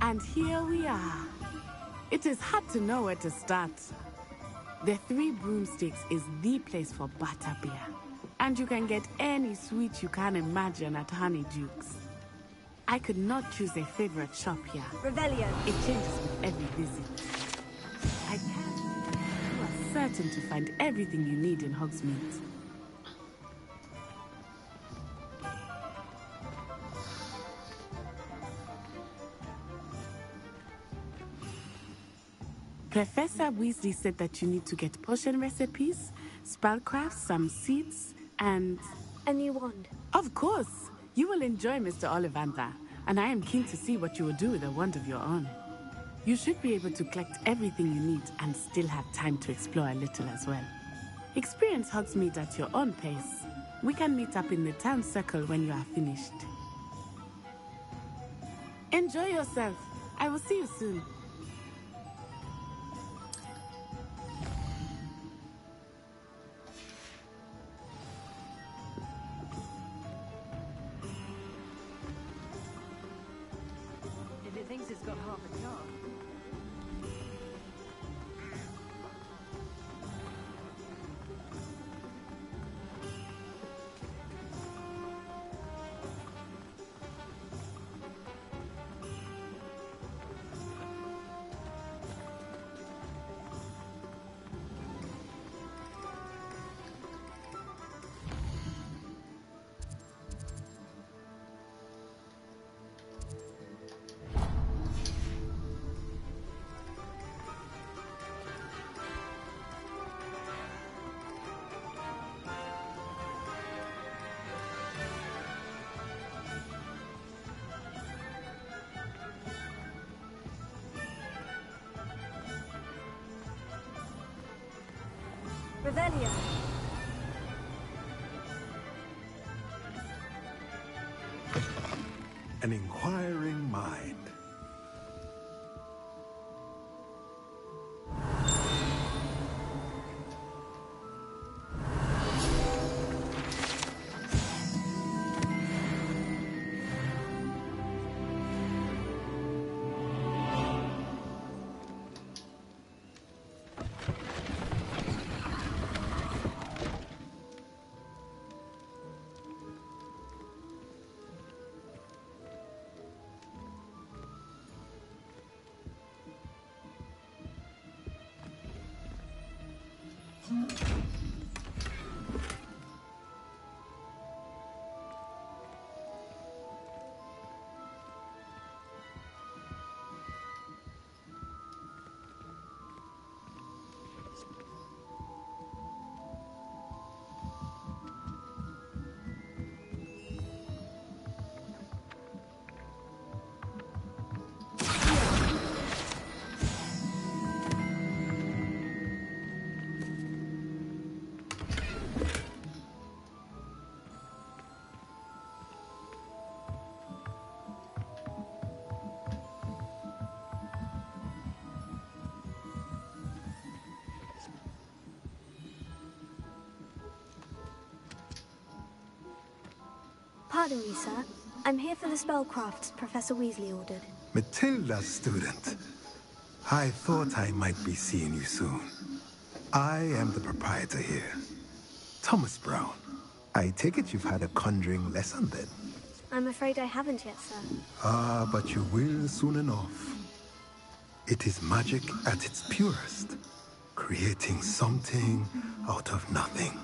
And here we are. It is hard to know where to start. The Three Broomsticks is the place for butterbeer. And you can get any sweet you can imagine at Honeyduke's. I could not choose a favorite shop here. Revelio. It changes with every visit. I can. You are certain to find everything you need in Hogsmeade. Professor Weasley said that you need to get potion recipes, spellcrafts, some seeds, and... a new wand. Of course! You will enjoy Mr. Ollivander, and I am keen to see what you will do with a wand of your own. You should be able to collect everything you need and still have time to explore a little as well. Experience Hogsmeade at your own pace. We can meet up in the town circle when you are finished. Enjoy yourself. I will see you soon. Thinks it's got half a jar. Revelio. An inquiring mind. Pardon me, sir. I'm here for the spellcrafts Professor Weasley ordered. Matilda's student. I thought I might be seeing you soon. I am the proprietor here, Thomas Brown. I take it you've had a conjuring lesson then? I'm afraid I haven't yet, sir. Ah, but you will soon enough. It is magic at its purest, creating something out of nothing.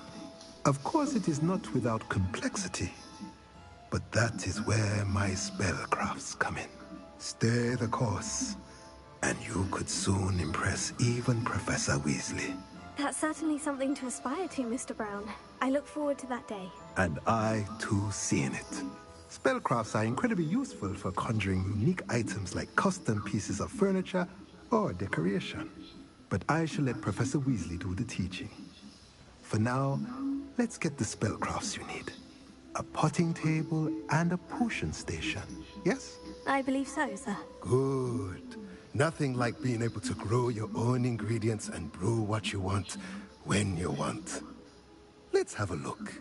Of course, it is not without complexity, but that is where my spellcrafts come in. Stay the course, and you could soon impress even Professor Weasley. That's certainly something to aspire to, Mr. Brown. I look forward to that day. And I, too, seeing it. Spellcrafts are incredibly useful for conjuring unique items like custom pieces of furniture or decoration. But I shall let Professor Weasley do the teaching. For now, let's get the spellcrafts you need. A potting table and a potion station, yes? I believe so, sir. Good. Nothing like being able to grow your own ingredients and brew what you want, when you want. Let's have a look.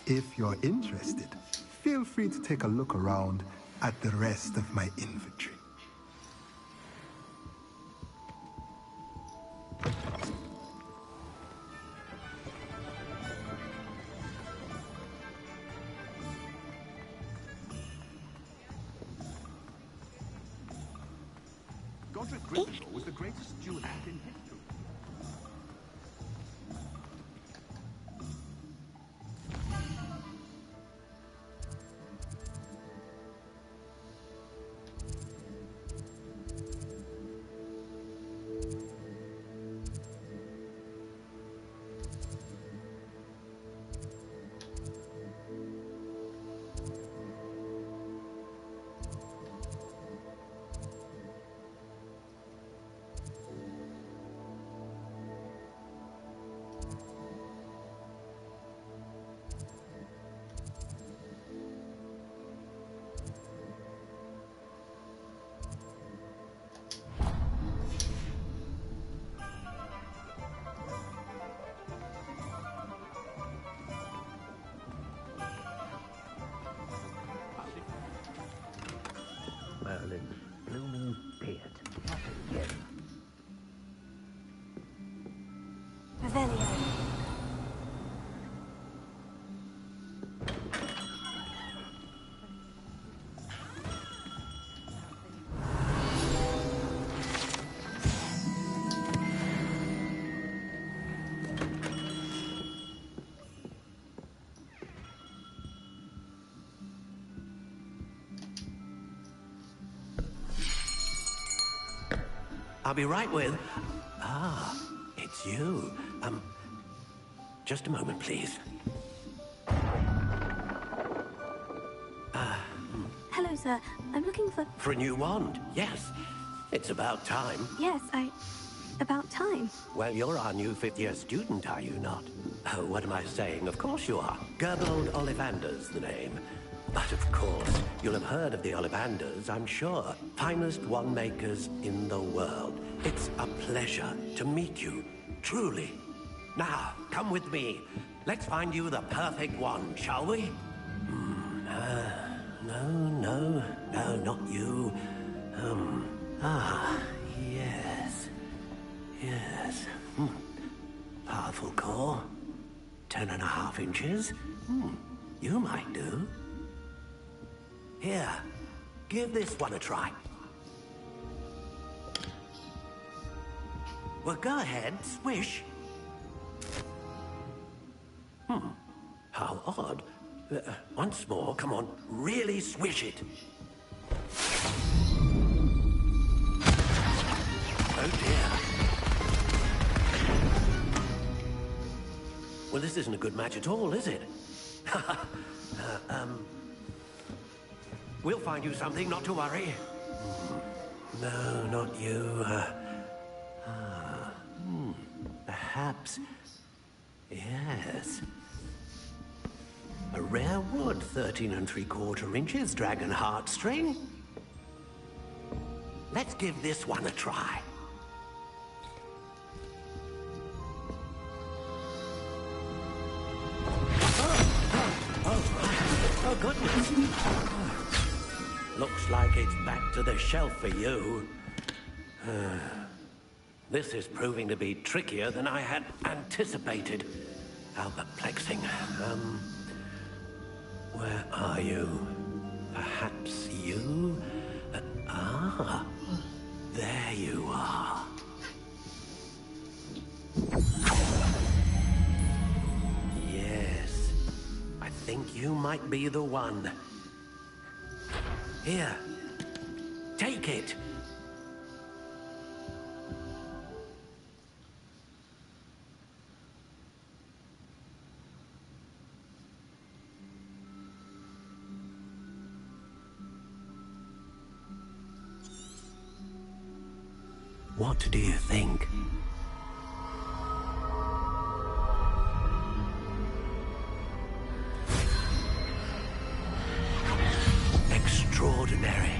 If you're interested, feel free to take a look around at the rest of my inventory. Gryfindor was the greatest duelist in history. Merlin's blooming beard. Not again. Revelio. I'll be right with... Ah, it's you. Just a moment, please. Hello, sir. I'm looking for... For a new wand, yes. It's about time. Yes, about time. Well, you're our new fifth-year student, are you not? Oh, what am I saying? Of course you are. Gerbold Ollivander's the name. But of course, you'll have heard of the Ollivanders, I'm sure. Finest wand makers in the world. It's a pleasure to meet you, truly. Now, come with me. Let's find you the perfect wand, shall we? No, not you. Yes. Powerful core. 10.5 inches. You might do. Here, give this one a try. Well, go ahead, swish. How odd. Once more, come on, really swish it. Oh dear. Well, this isn't a good match at all, is it? We'll find you something, not to worry. No, not you. Perhaps... Yes. A rare wood, 13 3/4 inches, dragon heartstring. Let's give this one a try. goodness. Looks like it's back to the shelf for you. This is proving to be trickier than I had anticipated. How perplexing. Where are you? Perhaps you? There you are. Yes, I think you might be the one. Here, take it. What do you think? Extraordinary.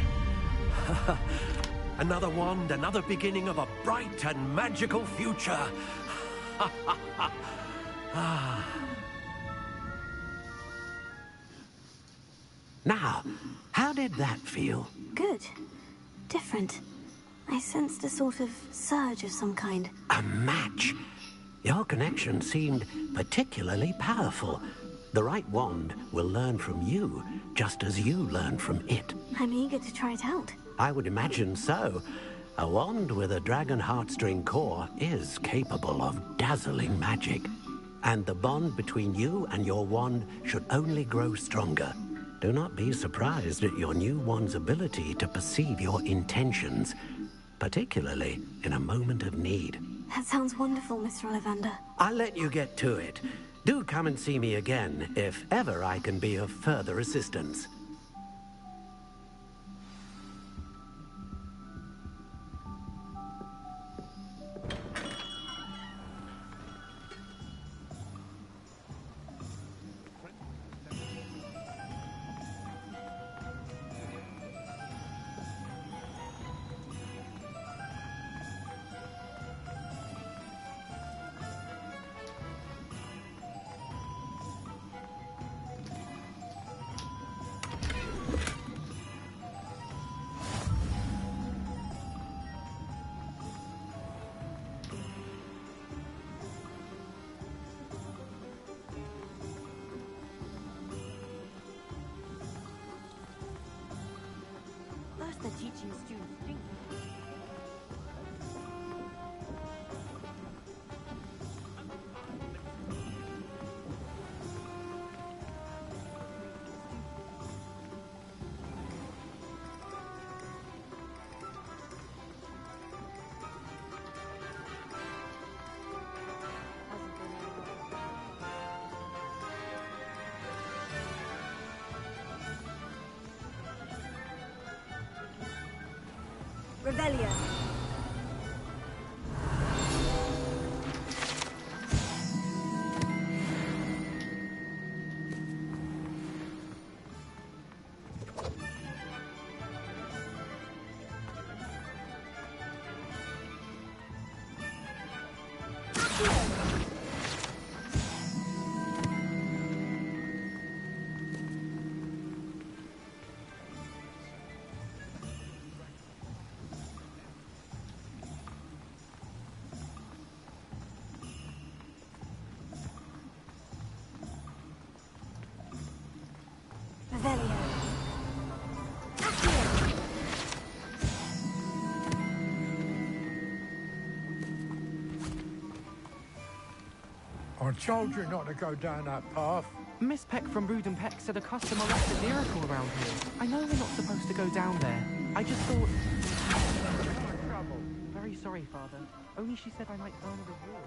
Another wand, another beginning of a bright and magical future. Now, how did that feel? Good. Different. I sensed a sort of surge of some kind. A match? Your connection seemed particularly powerful. The right wand will learn from you, just as you learn from it. I'm eager to try it out. I would imagine so. A wand with a dragon heartstring core is capable of dazzling magic. And the bond between you and your wand should only grow stronger. Do not be surprised at your new wand's ability to perceive your intentions, particularly in a moment of need. That sounds wonderful, Mr. Ollivander. I'll let you get to it. Do come and see me again, if ever I can be of further assistance. The teaching students think. Revelio. I told you not to go down that path. Miss Peck from Brood and Peck said a customer left a miracle around here. I know we're not supposed to go down there. I just thought... Very sorry, Father. Only she said I might earn a reward.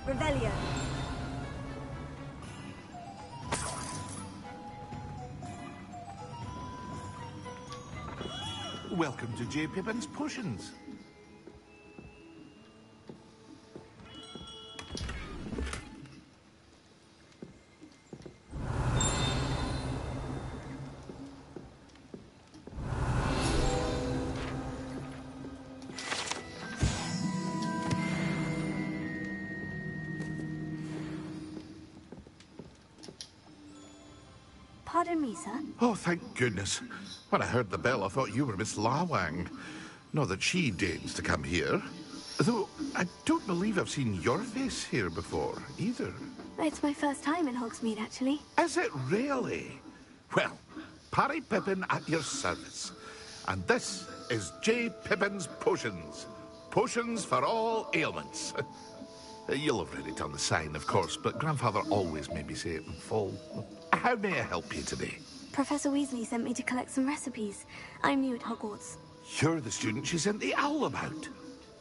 Revelio. Welcome to J. Pippin's Potions. Pardon me, sir. Oh, thank goodness. When I heard the bell, I thought you were Miss Lawang. Not that she deigns to come here. Though, I don't believe I've seen your face here before, either. It's my first time in Hogsmeade, actually. Is it really? Well, Parry Pippin at your service. And this is J. Pippin's Potions. Potions for all ailments. You'll have read it on the sign, of course, but Grandfather always made me say it in full. How may I help you today? Professor Weasley sent me to collect some recipes. I'm new at Hogwarts. You're the student she sent the owl about.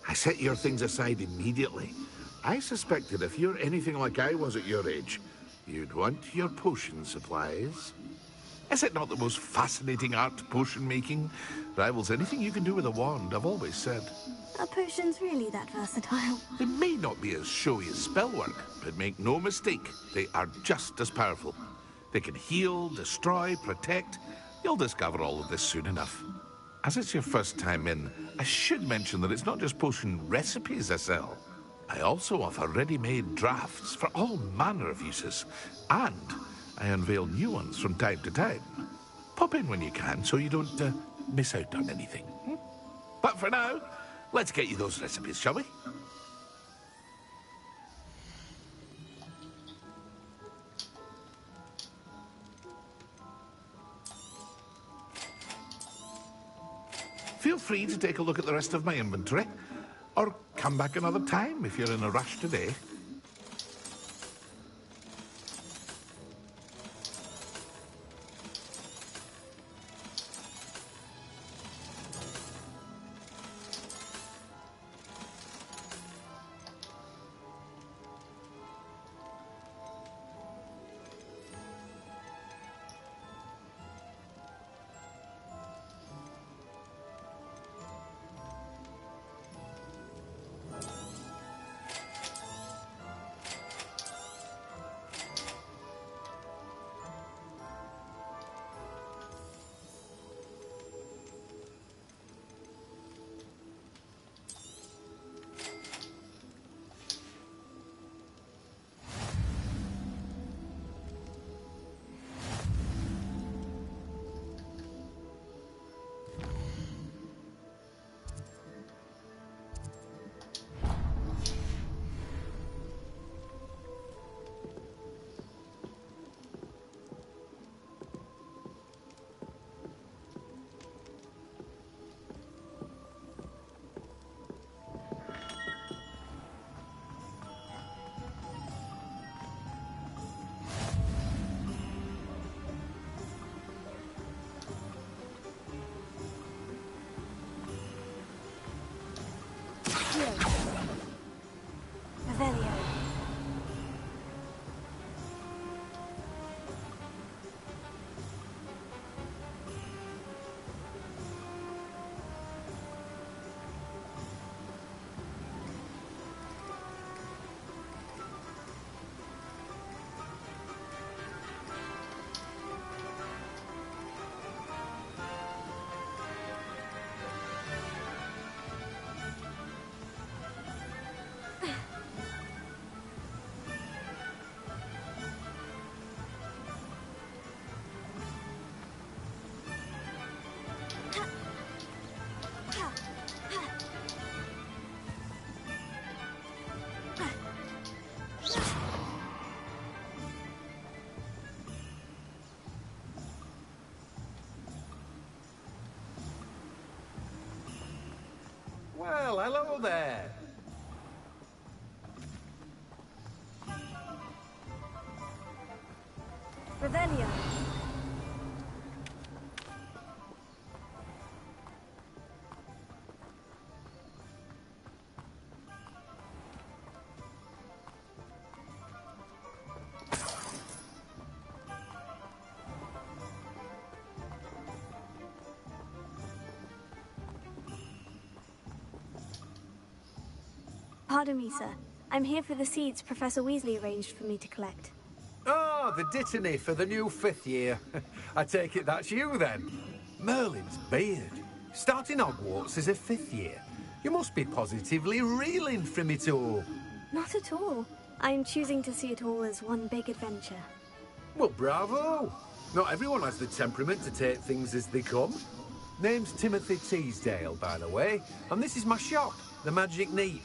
I set your things aside immediately. I suspected if you're anything like I was at your age, you'd want your potion supplies. Is it not the most fascinating art, potion making? Rivals anything you can do with a wand, I've always said. Are potions really that versatile? They may not be as showy as spellwork, but make no mistake, they are just as powerful. They can heal, destroy, protect. You'll discover all of this soon enough. As it's your first time in, I should mention that it's not just potion recipes I sell. I also offer ready-made drafts for all manner of uses. And I unveil new ones from time to time. Pop in when you can so you don't miss out on anything. But for now, let's get you those recipes, shall we? Feel free to take a look at the rest of my inventory, or come back another time if you're in a rush today. Revelio. Well, hello there. Revelio. Pardon me, sir. I'm here for the seeds Professor Weasley arranged for me to collect. Oh, the dittany for the new 5th year. I take it that's you, then. Merlin's beard. Starting Hogwarts as a 5th year. You must be positively reeling from it all. Not at all. I'm choosing to see it all as one big adventure. Well, bravo. Not everyone has the temperament to take things as they come. Name's Timothy Teasdale, by the way, and this is my shop, the Magic Neep.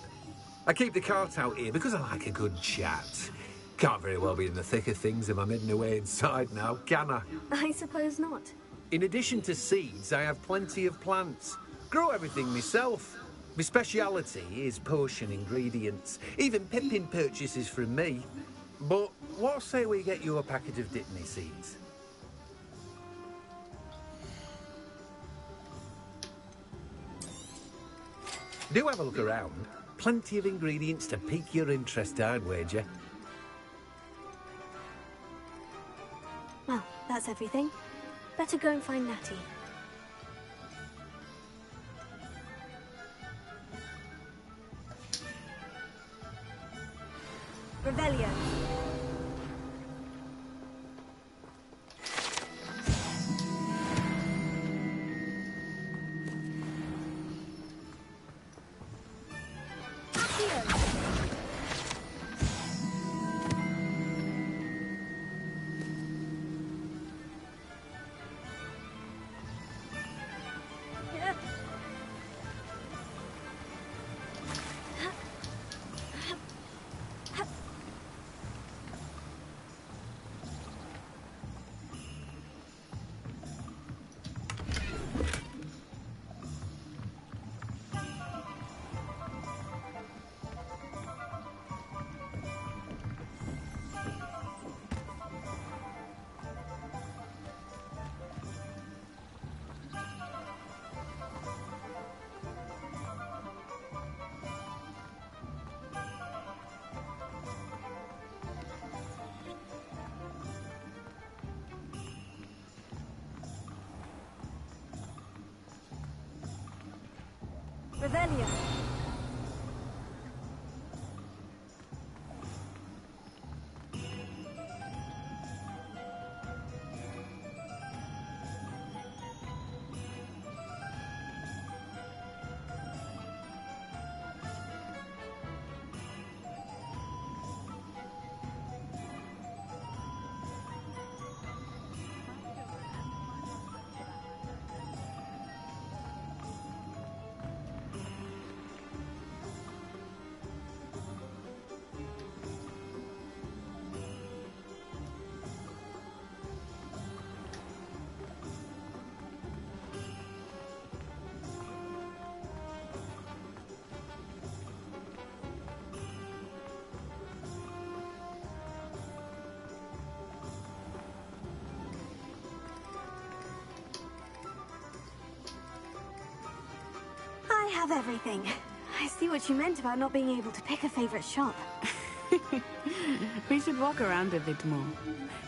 I keep the cart out here because I like a good chat. Can't very well be in the thick of things if I'm hidden away inside now, can I? I suppose not. In addition to seeds, I have plenty of plants. Grow everything myself. My speciality is potion ingredients. Even Pippin purchases from me. But what say we get you a packet of dittany seeds? Do have a look around. Plenty of ingredients to pique your interest, I'd wager. Well, that's everything. Better go and find Natty. Revelio. Revelio. I have everything. I see what you meant about not being able to pick a favorite shop. We should walk around a bit more.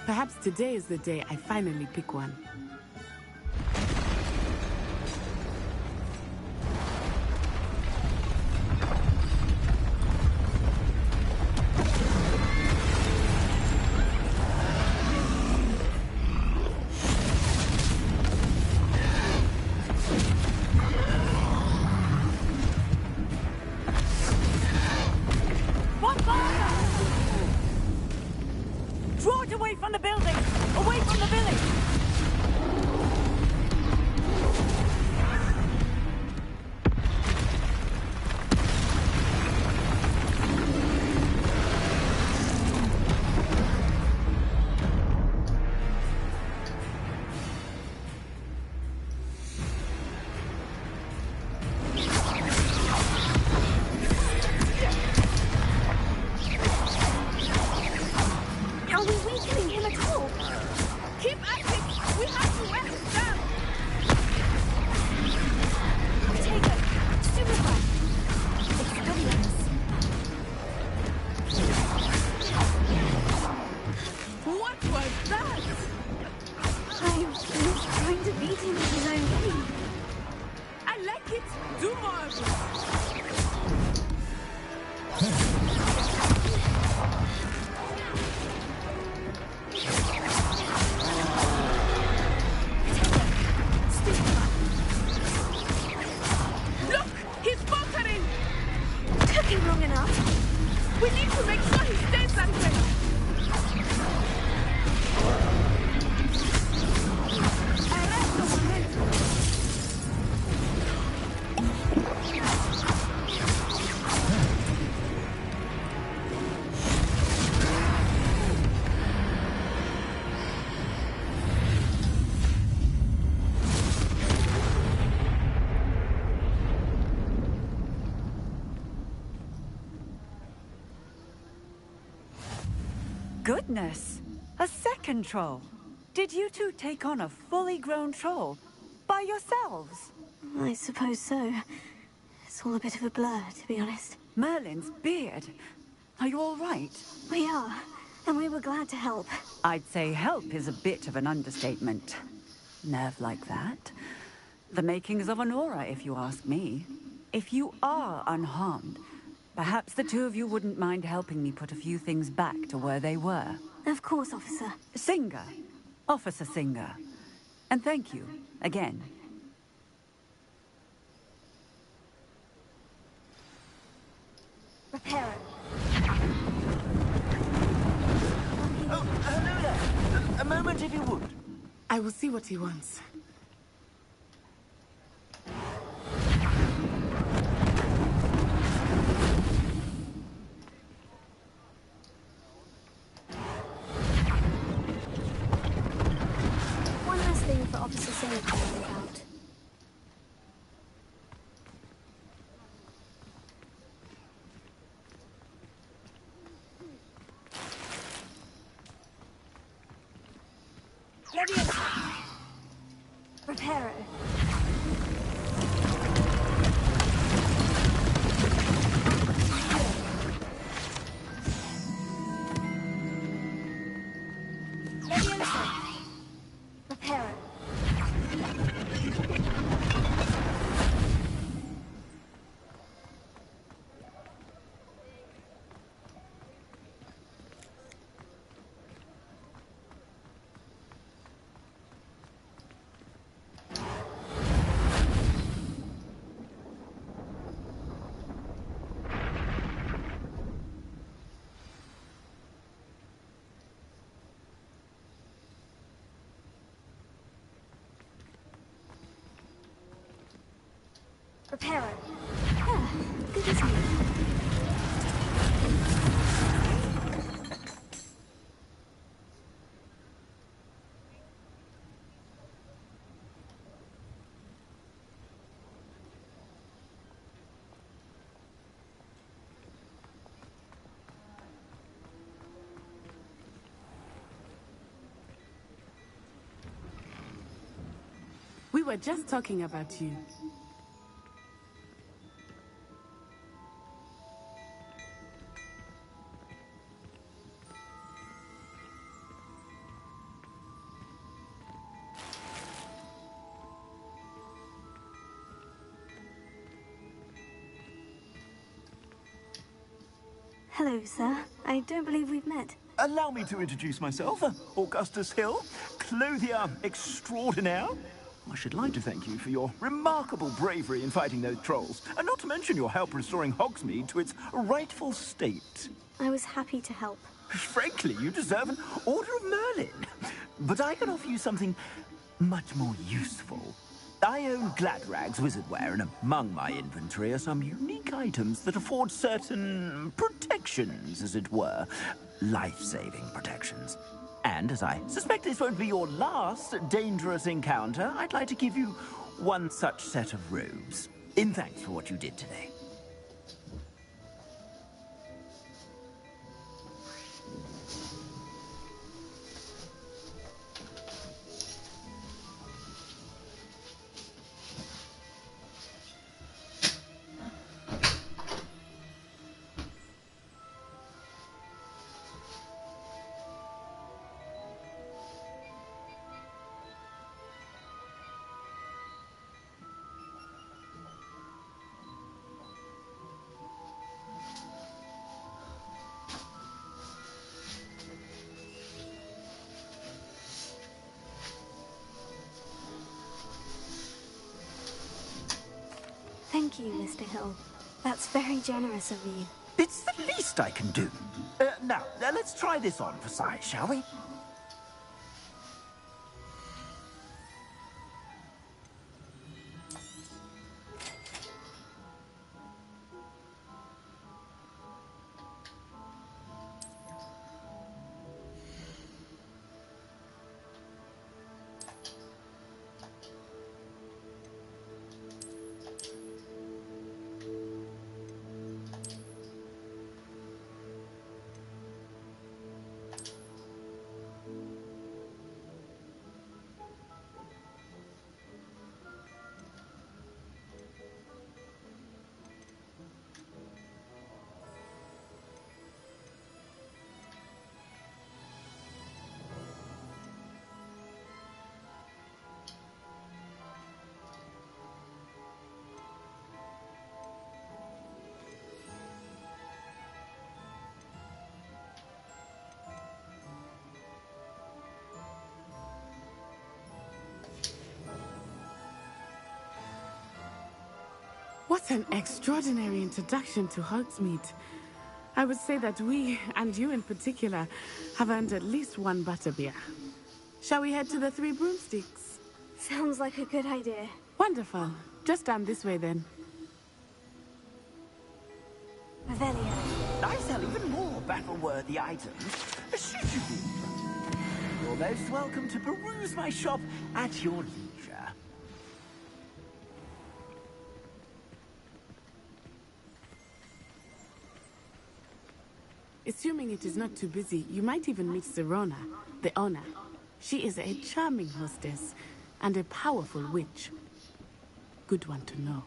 Perhaps today is the day I finally pick one. Draw it away from the building! Away from the village! Look! He's faltering! Took him long enough. We need to make sure he stays that way. Goodness! A second troll. Did you two take on a fully grown troll by yourselves? I suppose so. It's all a bit of a blur, to be honest. Merlin's beard. Are you all right? We are, and we were glad to help. I'd say help is a bit of an understatement. Nerve like that. The makings of an aura, if you ask me. If you are unharmed, perhaps the two of you wouldn't mind helping me put a few things back to where they were. Of course, officer. Singer. Officer Singer. And thank you, again. Repair it. Oh, hello there. A moment if you would. I will see what he wants. One last thing for Officer Singer to think about. Repair it. Repair it. Repair it. Ah, good as new. We were just talking about you. Hello, sir. I don't believe we've met. Allow me to introduce myself, Augustus Hill, clothier extraordinaire. I should like to thank you for your remarkable bravery in fighting those trolls, and not to mention your help restoring Hogsmeade to its rightful state. I was happy to help. Frankly, you deserve an Order of Merlin. But I can offer you something much more useful. I own Gladrag's wizardware, and among my inventory are some unique items that afford certain protections, as it were. Life-saving protections. And as I suspect this won't be your last dangerous encounter, I'd like to give you one such set of robes, in thanks for what you did today. Thank you, Mr. Hill. That's very generous of you. It's the least I can do. Now, let's try this on for size, shall we? What an extraordinary introduction to Hogsmeade. I would say that we, and you in particular, have earned at least one butterbeer. Shall we head to the Three Broomsticks? Sounds like a good idea. Wonderful. Just down this way then. Revelio. I sell even more battle-worthy items. Should you be? You're most welcome to peruse my shop at your leisure. Assuming it is not too busy, you might even meet Serona, the owner. She is a charming hostess and a powerful witch. Good one to know.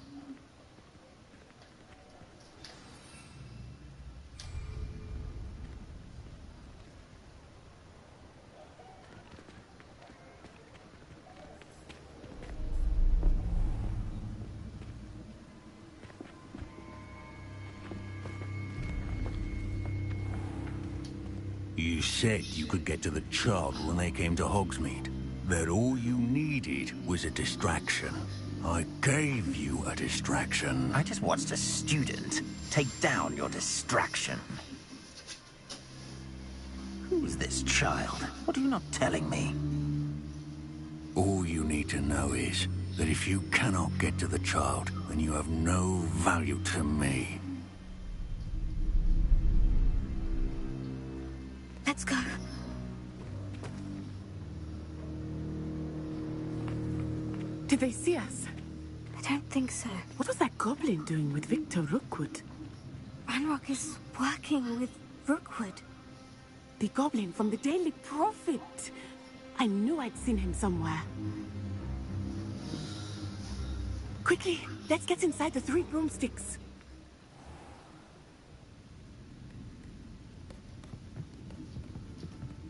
You said you could get to the child when they came to Hogsmeade. That all you needed was a distraction. I gave you a distraction. I just watched a student take down your distraction. Who's this child? What are you not telling me? All you need to know is that if you cannot get to the child, then you have no value to me. Let's go. Did they see us? I don't think so. What was that goblin doing with Victor Rookwood? Ranrock is working with Rookwood. The goblin from the Daily Prophet. I knew I'd seen him somewhere. Quickly, let's get inside the Three Broomsticks.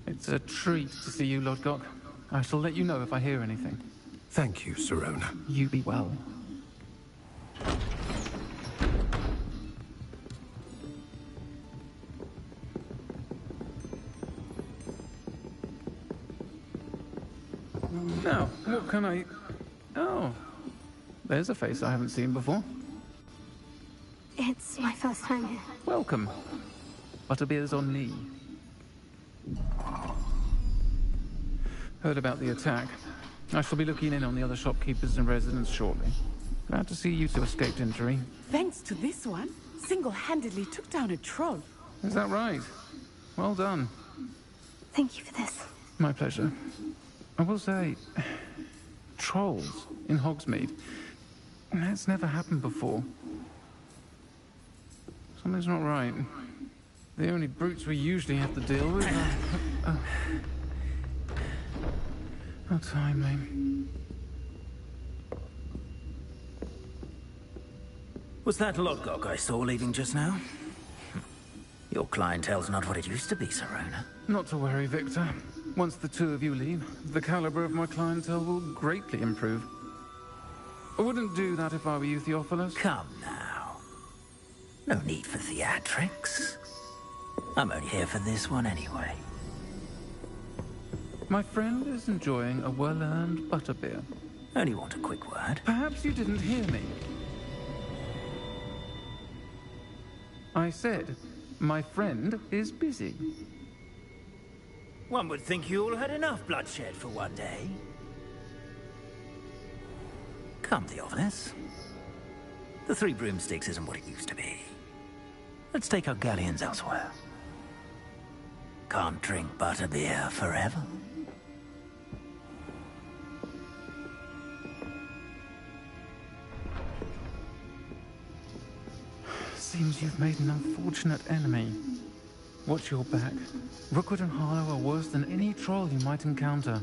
It's a treat to see you, Lodgok. I shall let you know if I hear anything. Thank you, Serona. You be well. Now, what can I... Oh, there's a face I haven't seen before. It's my first time here. Welcome. Butterbeer's on knee. Heard about the attack. I shall be looking in on the other shopkeepers and residents shortly. Glad to see you two escaped injury. Thanks to this one, single-handedly took down a troll. Is that right? Well done. Thank you for this. My pleasure. I will say, trolls in Hogsmeade. That's never happened before. Something's not right. The only brutes we usually have to deal with are... How timely. Was that Lodgok I saw leaving just now? Your clientele's not what it used to be, Serona. Not to worry, Victor. Once the two of you leave, the caliber of my clientele will greatly improve. I wouldn't do that if I were you, Theophilus. Come now. No need for theatrics. I'm only here for this one anyway. My friend is enjoying a well-earned butterbeer. Only want a quick word. Perhaps you didn't hear me. I said, my friend is busy. One would think you all had enough bloodshed for one day. Come, Theophilus. The Three Broomsticks isn't what it used to be. Let's take our galleons elsewhere. Can't drink butterbeer forever. Seems you've made an unfortunate enemy. Watch your back. Rookwood and Harlow are worse than any troll you might encounter.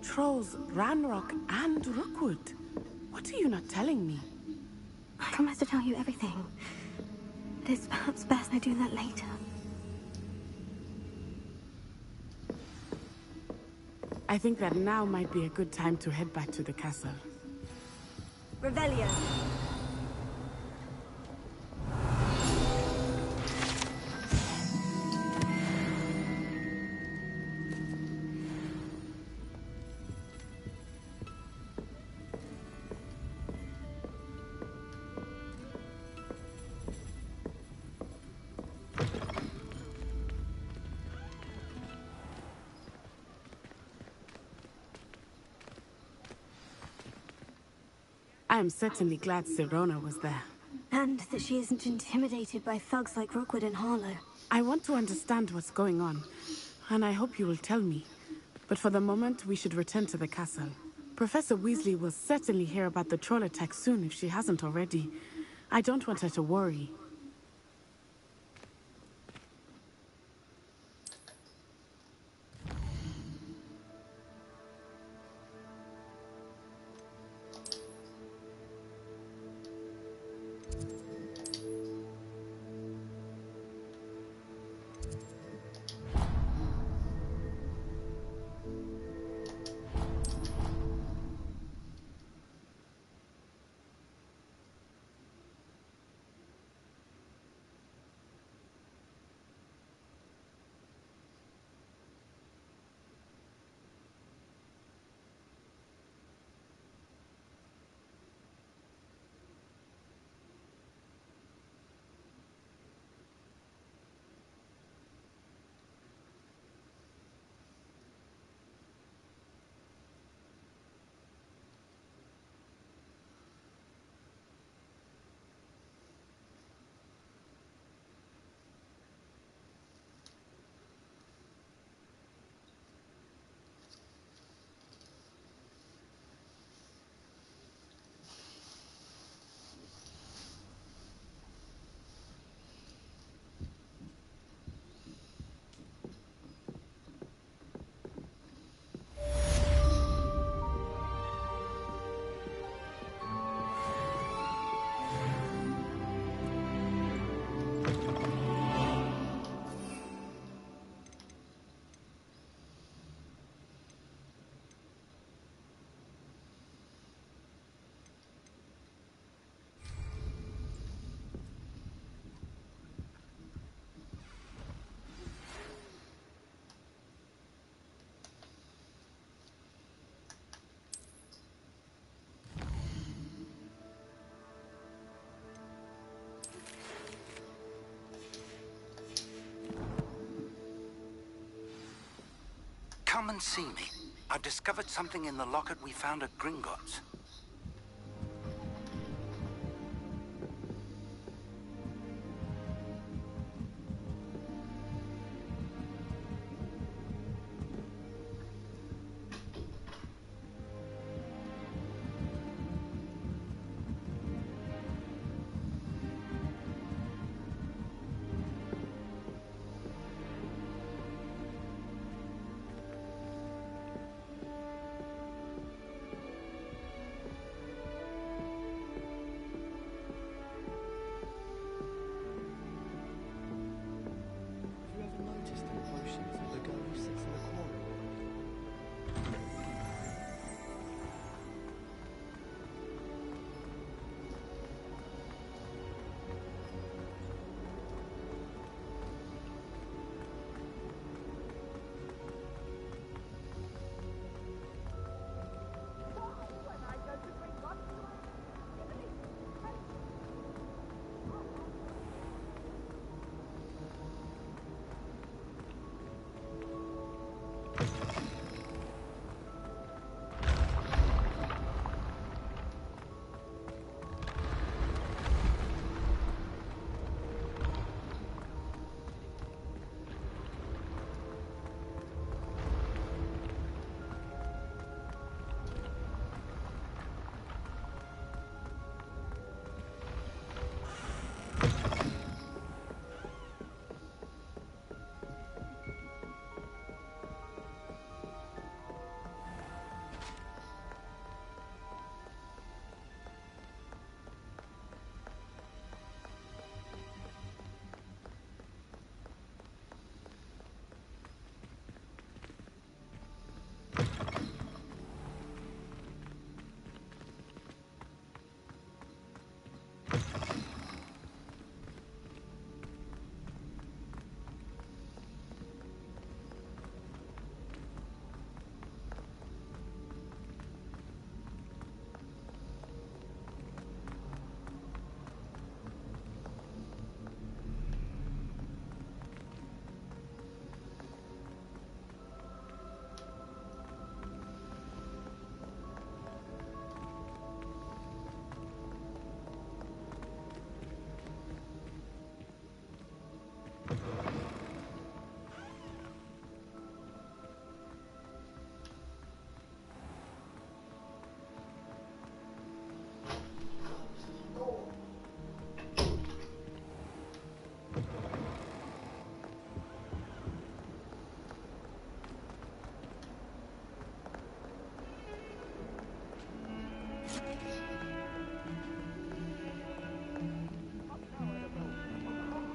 Trolls, Ranrock, and Rookwood. What are you not telling me? I promised to tell you everything. But it's perhaps best I do that later. I think that now might be a good time to head back to the castle. Revelio. I am certainly glad Sirona was there. And that she isn't intimidated by thugs like Rookwood and Harlow. I want to understand what's going on, and I hope you will tell me. But for the moment, we should return to the castle. Professor Weasley will certainly hear about the troll attack soon if she hasn't already. I don't want her to worry. Come and see me. I've discovered something in the locket we found at Gringotts.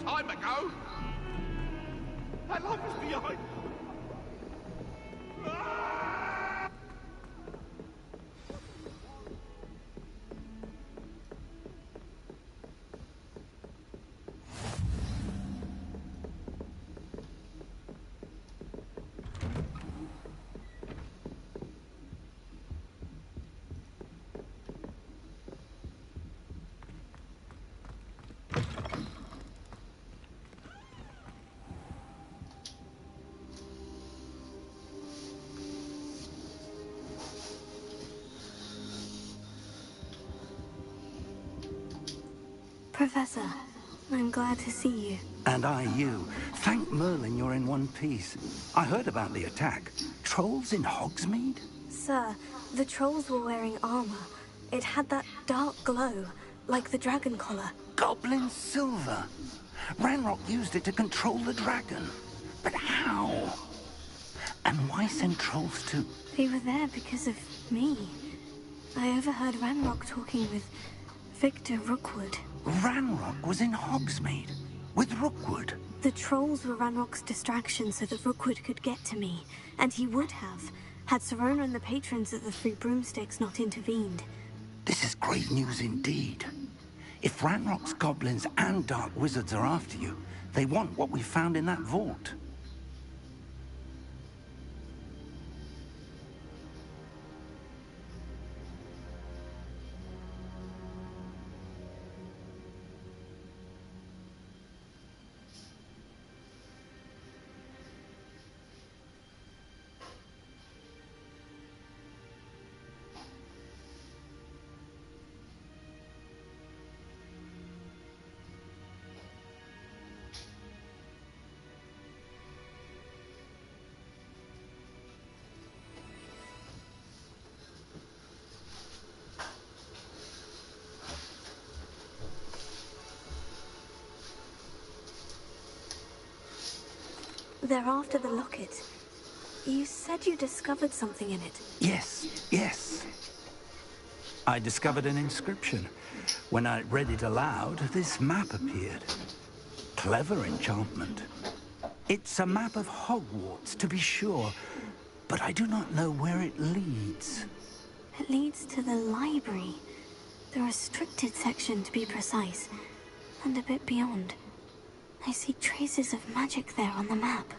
time ago. That life is behind. Professor, I'm glad to see you. And I you. Thank Merlin you're in one piece. I heard about the attack. Trolls in Hogsmeade? Sir, the trolls were wearing armor. It had that dark glow, like the dragon collar. Goblin silver. Ranrock used it to control the dragon. But how? And why send trolls too? They were there because of me. I overheard Ranrock talking with Victor Rookwood. Ranrock was in Hogsmeade with Rookwood. The trolls were Ranrock's distraction so that Rookwood could get to me. And he would have, had Serona and the patrons at the Three Broomsticks not intervened. This is great news indeed. If Ranrock's goblins and dark wizards are after you, they want what we found in that vault. They're after the locket. You said you discovered something in it. Yes. I discovered an inscription. When I read it aloud, this map appeared. Clever enchantment. It's a map of Hogwarts, to be sure, but I do not know where it leads. It leads to the library. The restricted section, to be precise. And a bit beyond. I see traces of magic there on the map.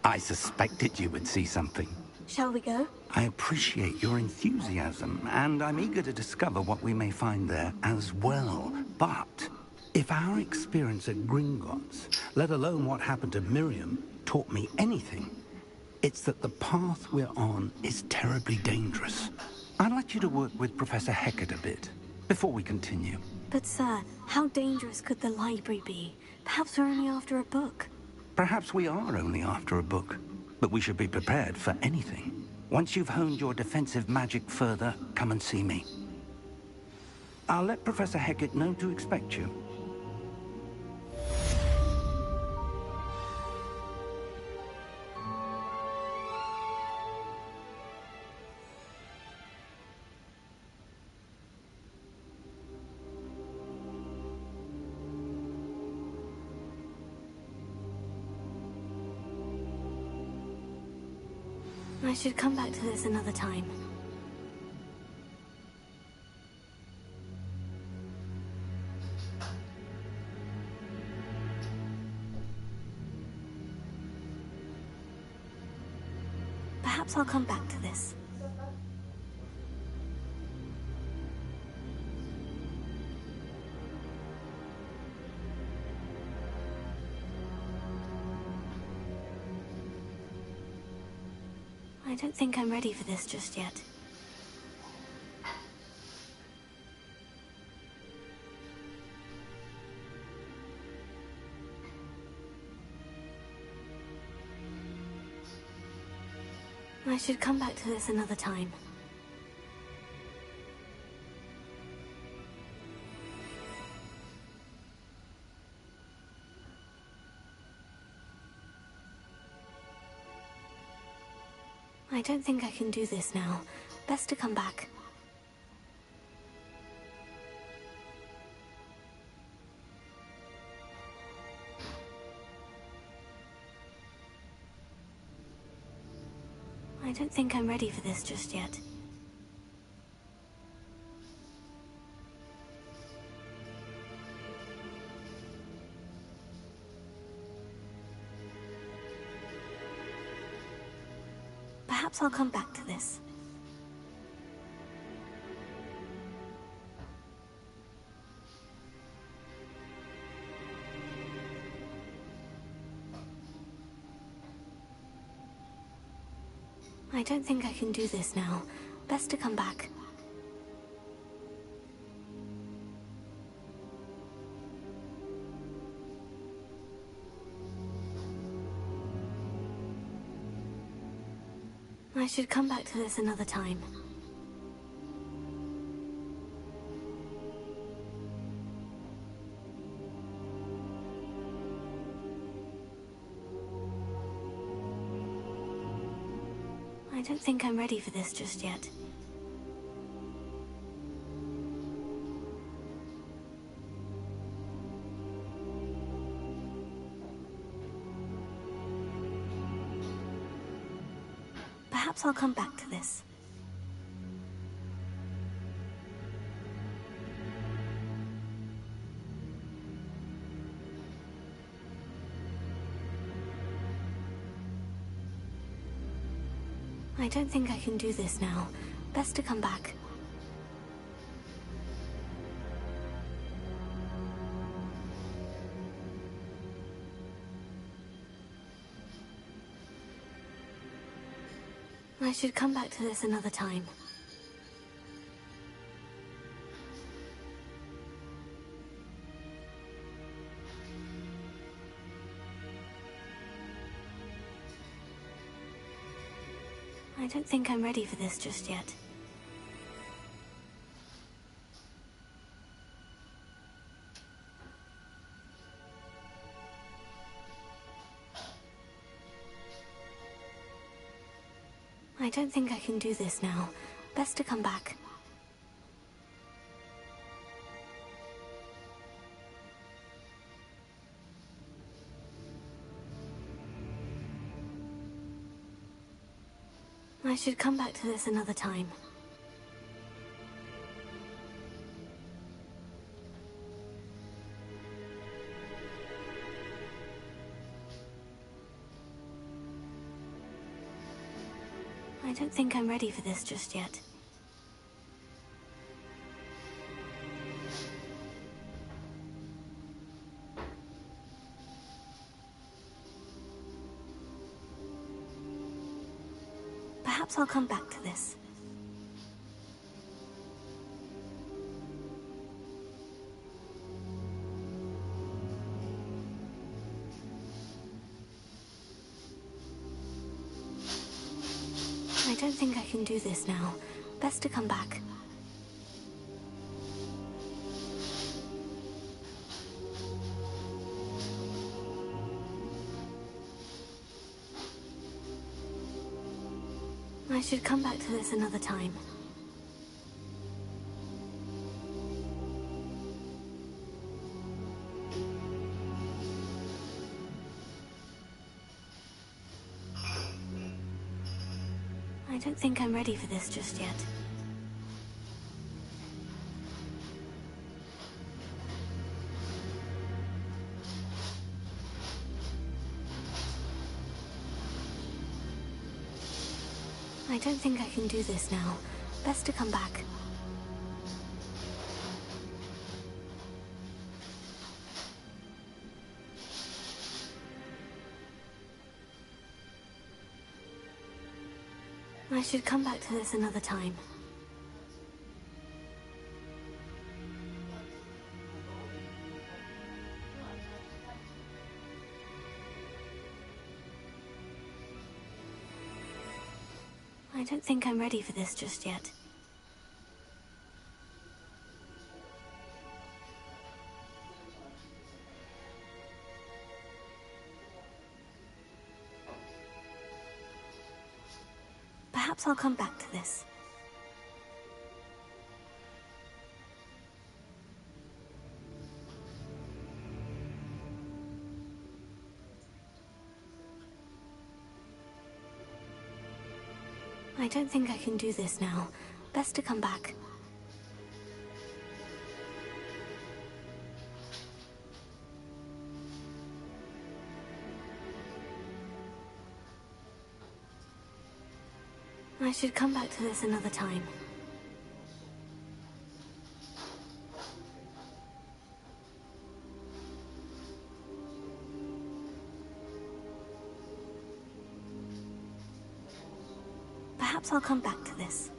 I suspected you would see something. Shall we go? I appreciate your enthusiasm, and I'm eager to discover what we may find there as well. But if our experience at Gringotts, let alone what happened to Miriam, taught me anything, it's that the path we're on is terribly dangerous. I'd like you to work with Professor Hecat a bit, before we continue. But sir, how dangerous could the library be? Perhaps we're only after a book. Perhaps we are only after a book, but we should be prepared for anything. Once you've honed your defensive magic further, come and see me. I'll let Professor Hecat know to expect you. I should come back to this another time. Perhaps I'll come back to this. I don't think I'm ready for this just yet. I should come back to this another time. I don't think I can do this now. Best to come back. I don't think I'm ready for this just yet. Perhaps I'll come back to this. I don't think I can do this now. Best to come back. I should come back to this another time. I don't think I'm ready for this just yet. Perhaps I'll come back to this. I don't think I can do this now. Best to come back. I should come back to this another time. I don't think I'm ready for this just yet. I don't think I can do this now. Best to come back. I should come back to this another time. I don't think I'm ready for this just yet. Perhaps I'll come back to this. I don't think I can do this now. Best to come back. I should come back to this another time. I don't think I'm ready for this just yet. I don't think I can do this now. Best to come back. I should come back to this another time. I don't think I'm ready for this just yet. Perhaps I'll come back to this. I don't think I can do this now. Best to come back. I should come back to this another time. Perhaps I'll come back to this.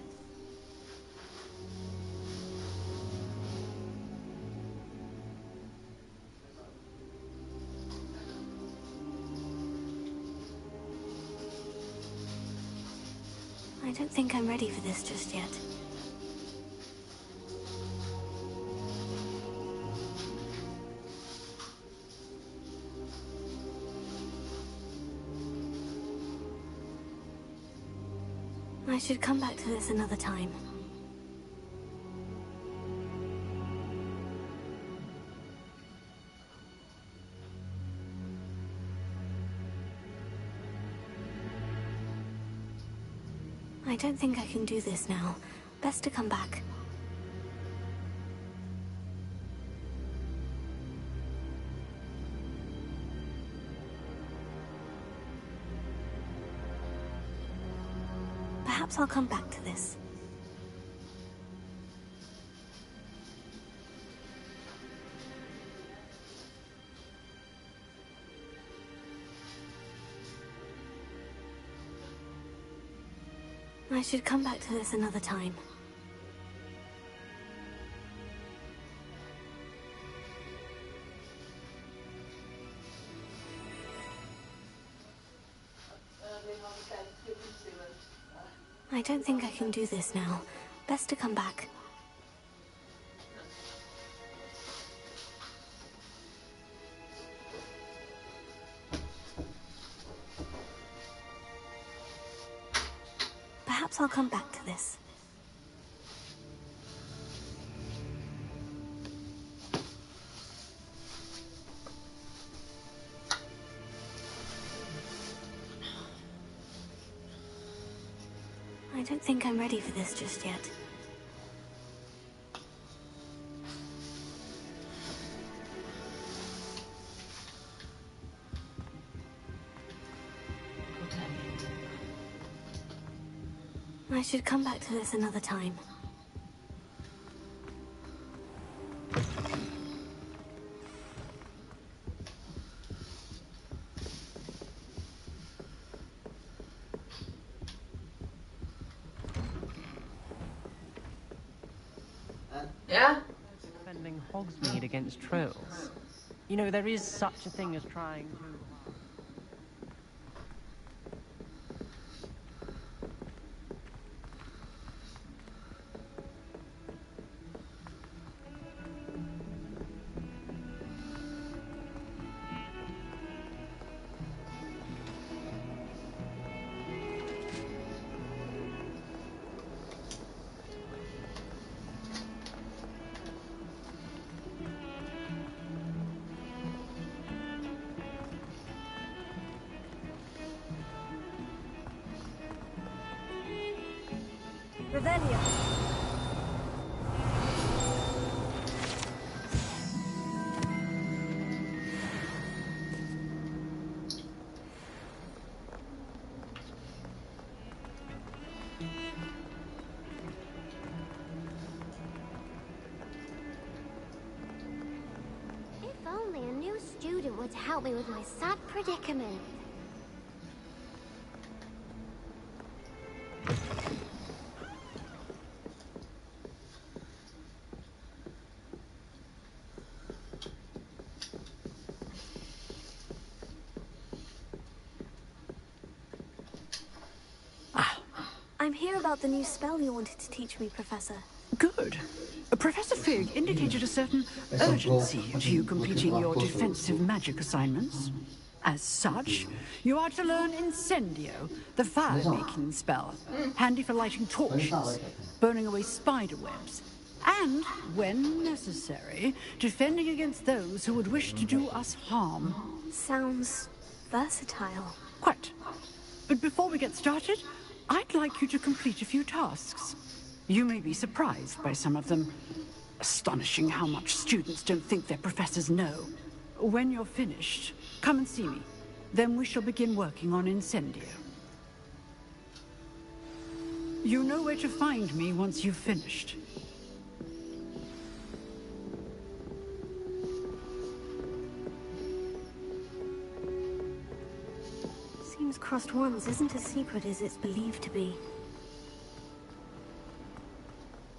I don't think I'm ready for this just yet. I should come back to this another time. I don't think I can do this now. Best to come back. Perhaps I'll come back to this. I should come back to this another time. I don't think I can do this now. Best to come back. Perhaps I'll come back to this. I don't think I'm ready for this just yet. I should come back to this another time. Yeah? Defending Hogsmeade against trolls. You know, there is such a thing as trying to... Revelio. If only a new student would help me with my sad predicament. I'm here about the new spell you wanted to teach me, Professor. Good. Professor Fig indicated a certain urgency to you completing your defensive magic assignments. As such, you are to learn Incendio, the fire-making spell, handy for lighting torches, burning away spider webs, and, when necessary, defending against those who would wish to do us harm. Sounds versatile. Quite. But before we get started, I'd like you to complete a few tasks. You may be surprised by some of them. Astonishing how much students don't think their professors know. When you're finished, come and see me. Then we shall begin working on Incendio. You know where to find me once you've finished. Seems crossed once isn't as secret as it's believed to be.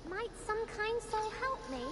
Might some kind soul help me?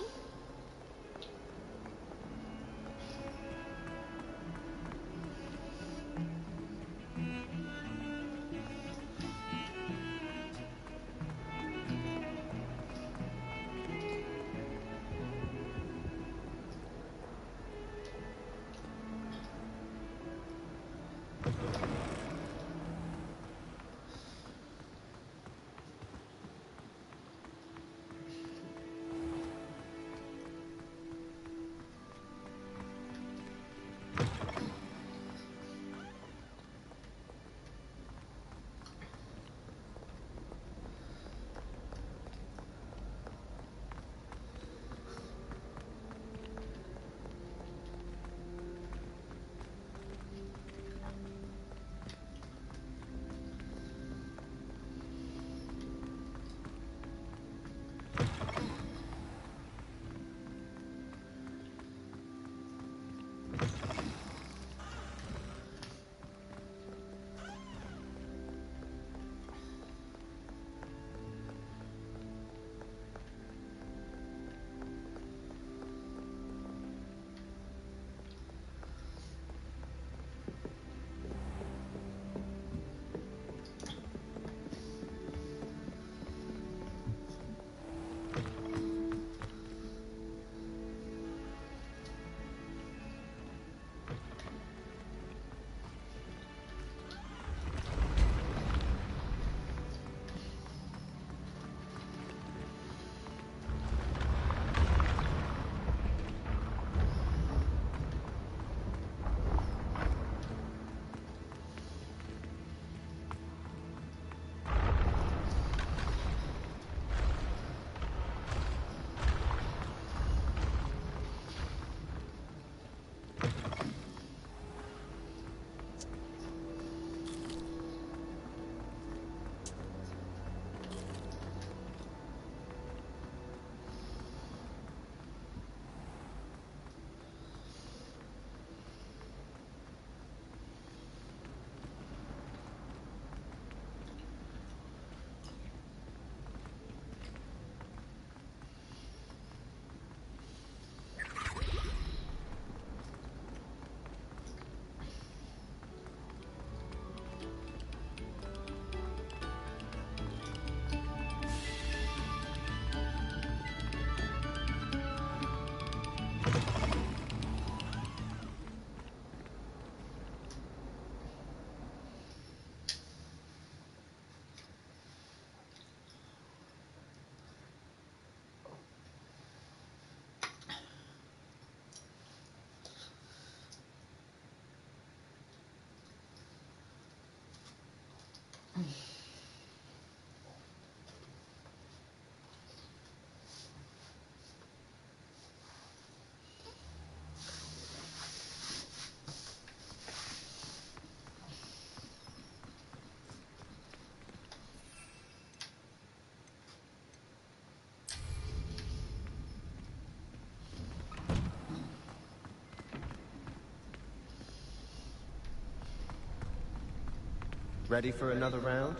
Ready for another round?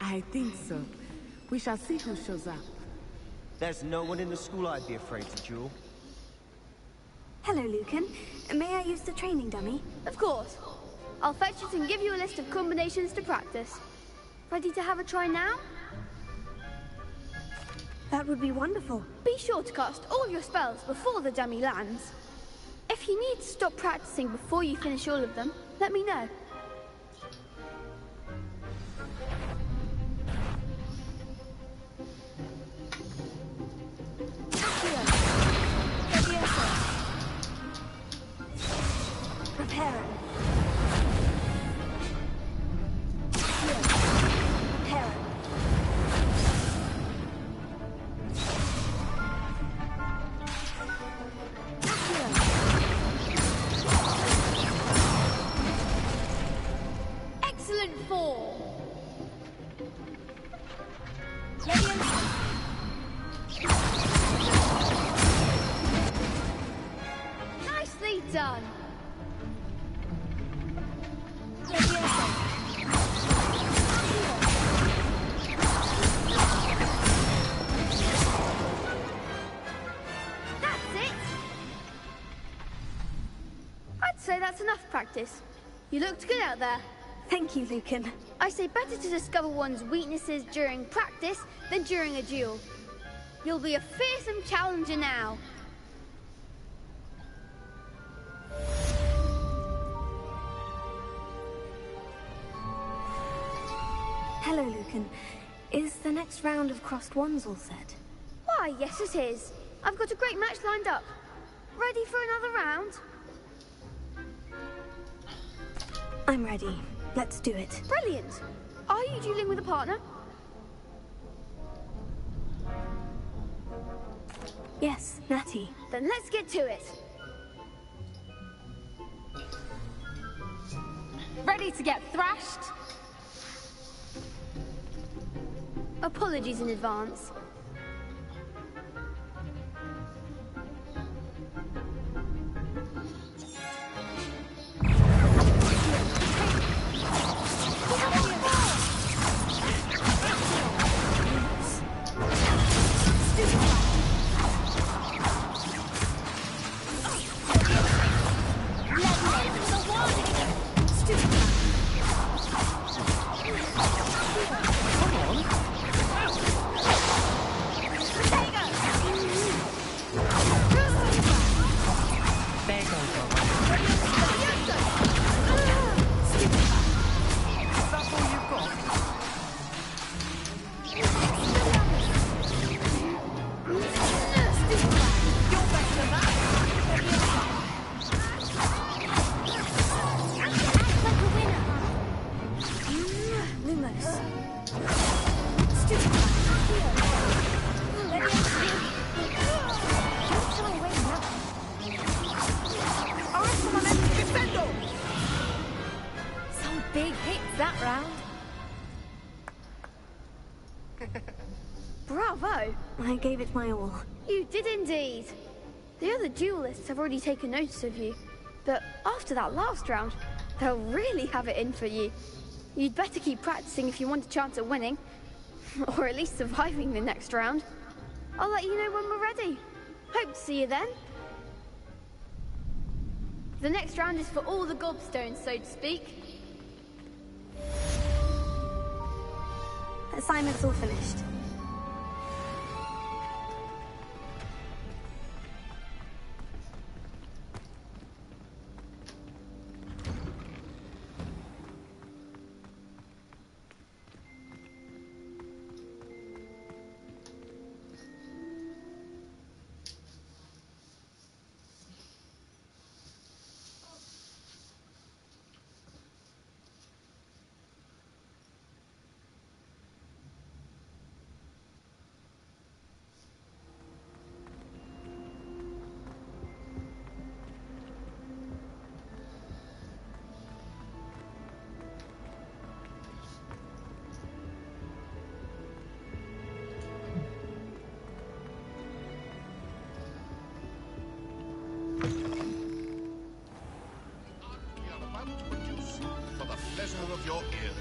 I think so. We shall see who shows up. There's no one in the school I'd be afraid to duel. Hello, Lucan. May I use the training dummy? Of course. I'll fetch it and give you a list of combinations to practice. Ready to have a try now? That would be wonderful. Be sure to cast all your spells before the dummy lands. If you need to stop practicing before you finish all of them, let me know. Prepare. say that's enough practice. You looked good out there. Thank you, Lucan. I say better to discover one's weaknesses during practice than during a duel. You'll be a fearsome challenger now. Hello, Lucan. Is the next round of crossed wands all set? Why, yes it is. I've got a great match lined up. Ready for another round? I'm ready. Let's do it. Brilliant. Are you dueling with a partner? Yes, Natty. Then let's get to it. Ready to get thrashed? Apologies in advance. Bravo! I gave it my all. You did indeed. The other duelists have already taken notice of you, but after that last round, they'll really have it in for you. You'd better keep practicing if you want a chance at winning, or at least surviving the next round. I'll let you know when we're ready. Hope to see you then. The next round is for all the gobstones, so to speak. Assignment's all finished. For the pleasure of your ears.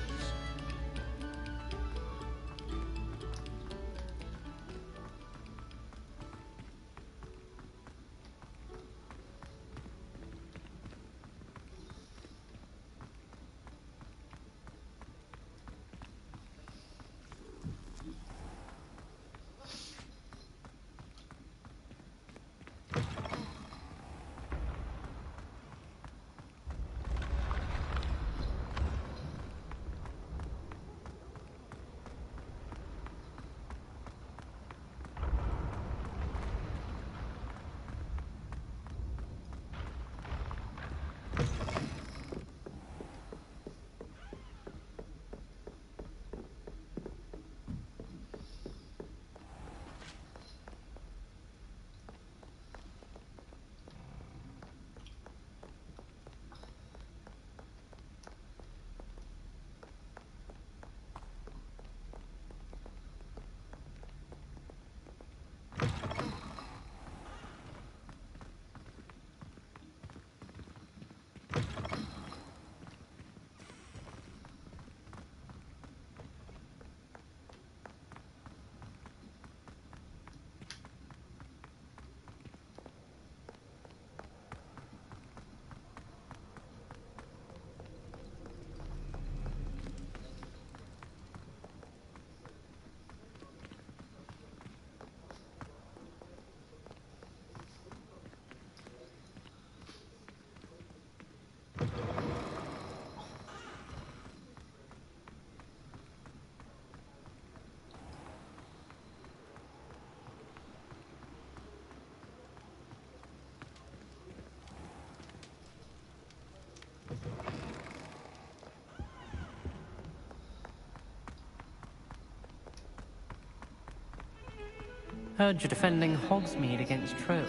Heard you're defending Hogsmeade against trolls.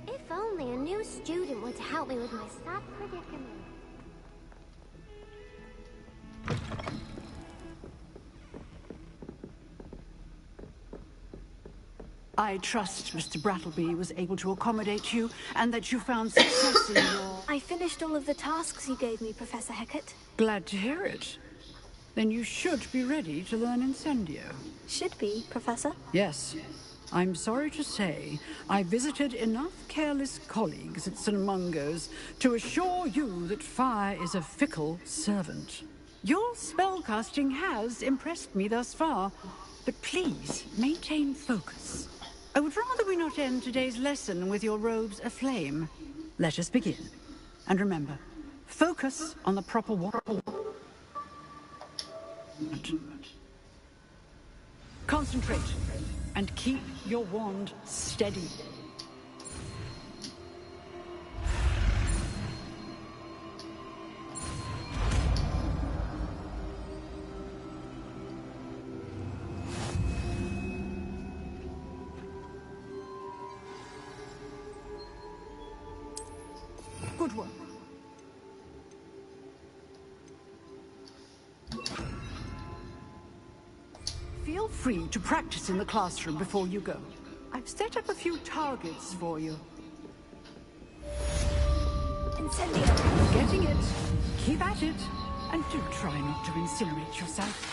If only a new student were to help me with my sad predicament. I trust Mr. Brattleby was able to accommodate you, and that you found success in your... I finished all of the tasks you gave me, Professor Hecat. Glad to hear it. Then you should be ready to learn Incendio. Should be, Professor. Yes. I'm sorry to say, I visited enough careless colleagues at St. Mungo's to assure you that fire is a fickle servant. Your spellcasting has impressed me thus far, but please maintain focus. I would rather we not end today's lesson with your robes aflame. Let us begin. And remember, focus on the proper wand. Concentrate, and keep your wand steady. Good work. Feel free to practice in the classroom before you go. I've set up a few targets for you. Incendio. Getting it. Keep at it. And do try not to incinerate yourself.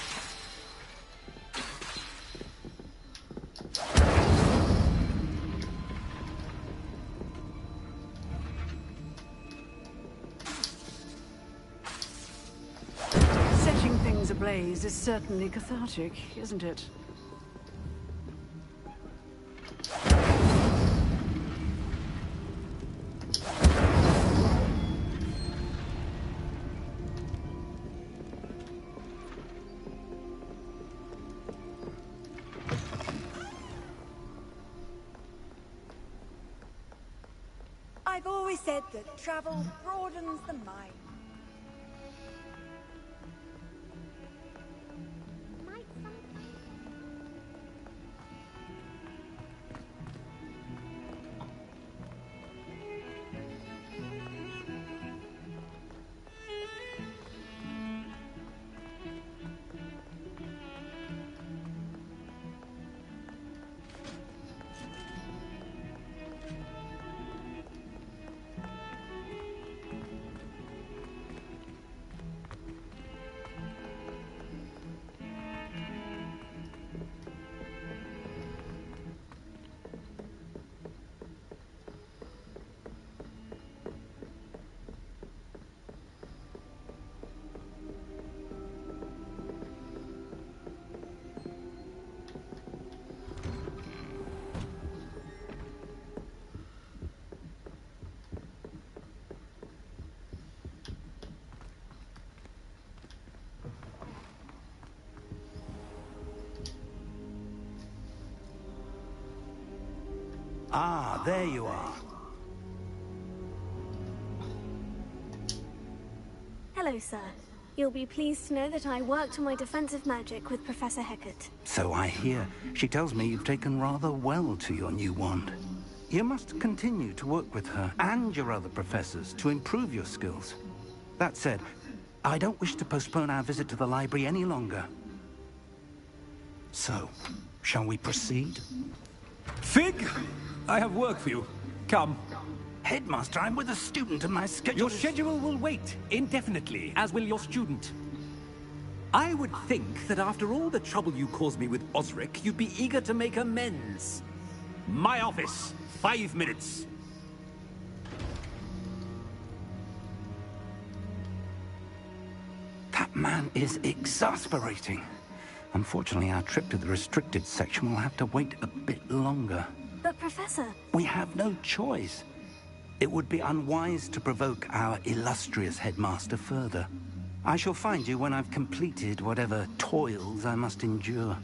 Setting things ablaze is certainly cathartic, isn't it? I've always said that travel broadens the mind. Ah, there you are. Hello, sir. You'll be pleased to know that I worked on my defensive magic with Professor Hecat. So I hear. She tells me you've taken rather well to your new wand. You must continue to work with her and your other professors to improve your skills. That said, I don't wish to postpone our visit to the library any longer. So, shall we proceed? Fig! I have work for you. Come. Headmaster, I'm with a student and my schedule Your schedule will wait indefinitely, as will your student. I would think that after all the trouble you caused me with Osric, you'd be eager to make amends. My office, 5 minutes. That man is exasperating. Unfortunately, our trip to the restricted section will have to wait a bit longer. But, Professor... We have no choice. It would be unwise to provoke our illustrious headmaster further. I shall find you when I've completed whatever toils I must endure.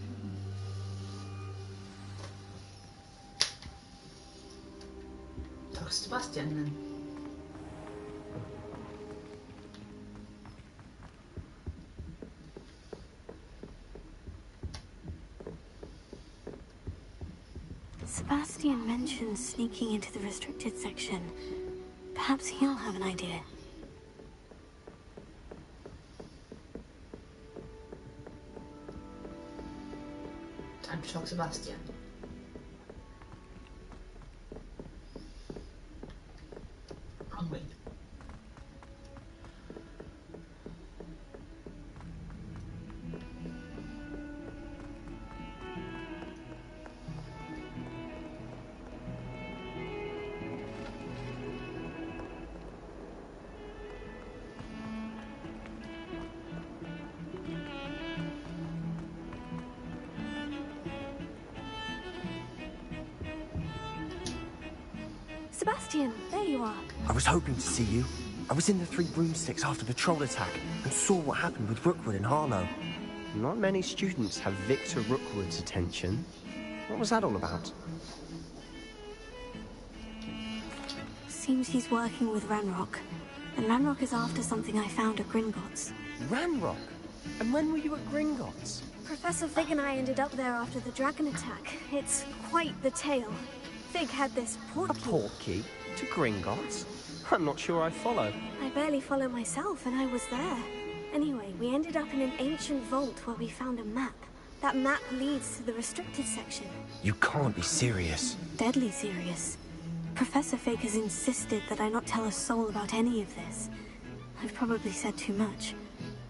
Tak, Sebastian. Sebastian mentioned sneaking into the restricted section. Perhaps he'll have an idea. Time to talk to Sebastian. Wrong way. Sebastian, there you are. I was hoping to see you. I was in the Three Broomsticks after the troll attack and saw what happened with Rookwood and Harlow. Not many students have Victor Rookwood's attention. What was that all about? Seems he's working with Ranrock. And Ranrock is after something I found at Gringotts. Ranrock? And when were you at Gringotts? Professor Fig and I ended up there after the dragon attack. It's quite the tale. Fig had this portkey. A portkey? To Gringotts? I'm not sure I follow. I barely follow myself, and I was there. Anyway, we ended up in an ancient vault where we found a map. That map leads to the restricted section. You can't be serious. Deadly serious. Professor Fig has insisted that I not tell a soul about any of this. I've probably said too much.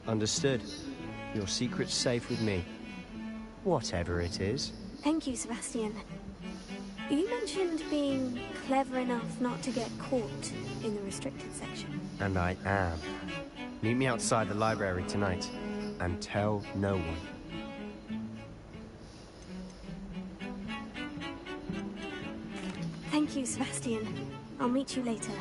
Understood. Your secret's safe with me. Whatever it is. Thank you, Sebastian. You mentioned being clever enough not to get caught in the restricted section. And I am. Meet me outside the library tonight, and tell no one. Thank you, Sebastian. I'll meet you later.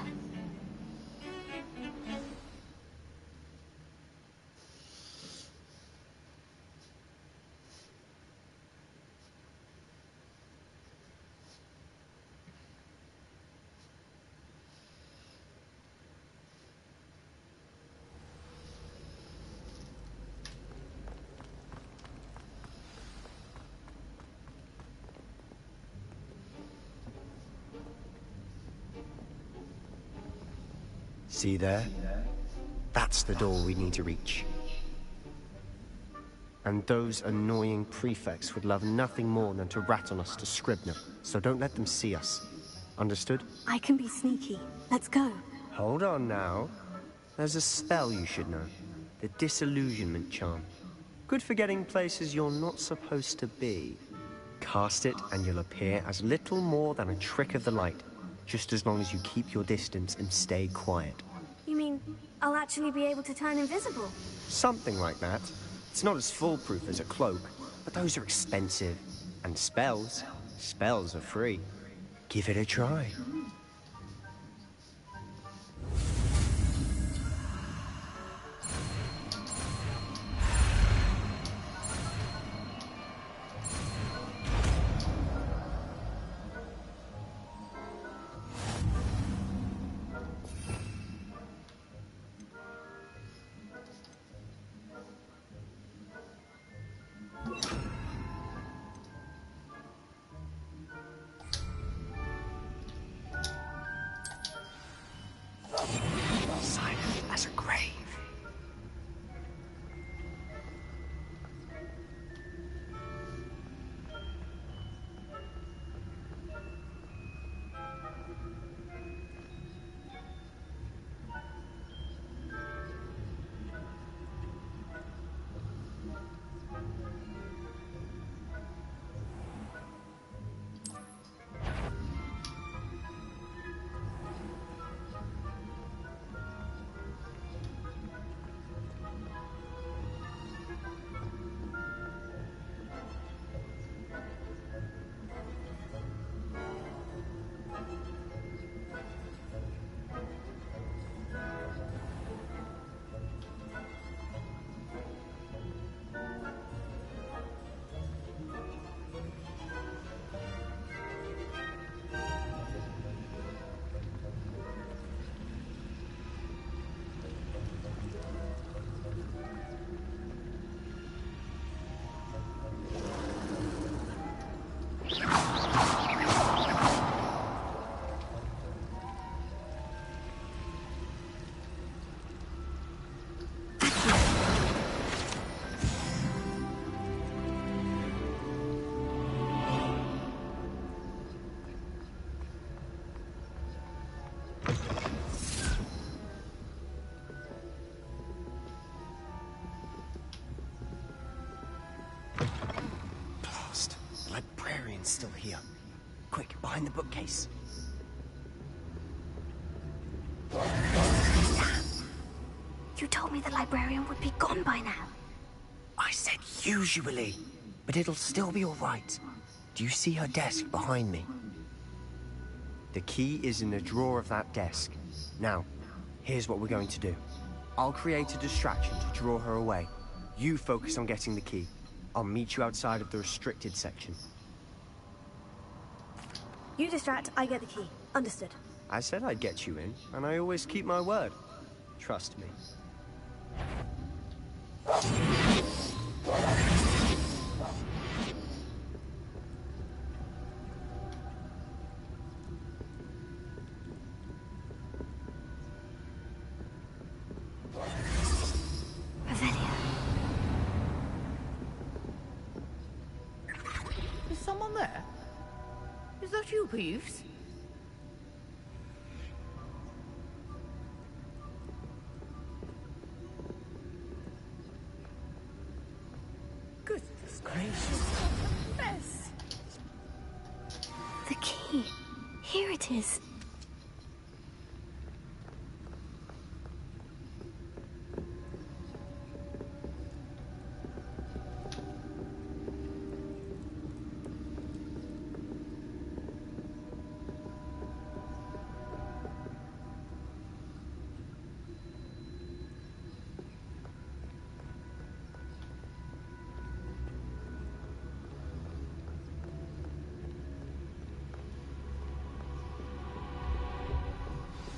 See there? That's the door we need to reach. And those annoying prefects would love nothing more than to rat on us to Scribner, so don't let them see us. Understood? I can be sneaky. Let's go. Hold on now. There's a spell you should know. The Disillusionment Charm. Good for getting places you're not supposed to be. Cast it and you'll appear as little more than a trick of the light, just as long as you keep your distance and stay quiet. You mean I'll actually be able to turn invisible? Something like that. It's not as foolproof as a cloak, but those are expensive. And spells are free. Give it a try. It's still here. Quick, behind the bookcase. You told me the librarian would be gone by now. I said usually, but it'll still be all right. Do you see her desk behind me? The key is in the drawer of that desk. Now, here's what we're going to do. I'll create a distraction to draw her away. You focus on getting the key. I'll meet you outside of the restricted section. You distract, I get the key. Understood. I said I'd get you in, and I always keep my word. Trust me. Is someone there? Is that you, Peeves? Goodness gracious, what a mess! The key. Here it is.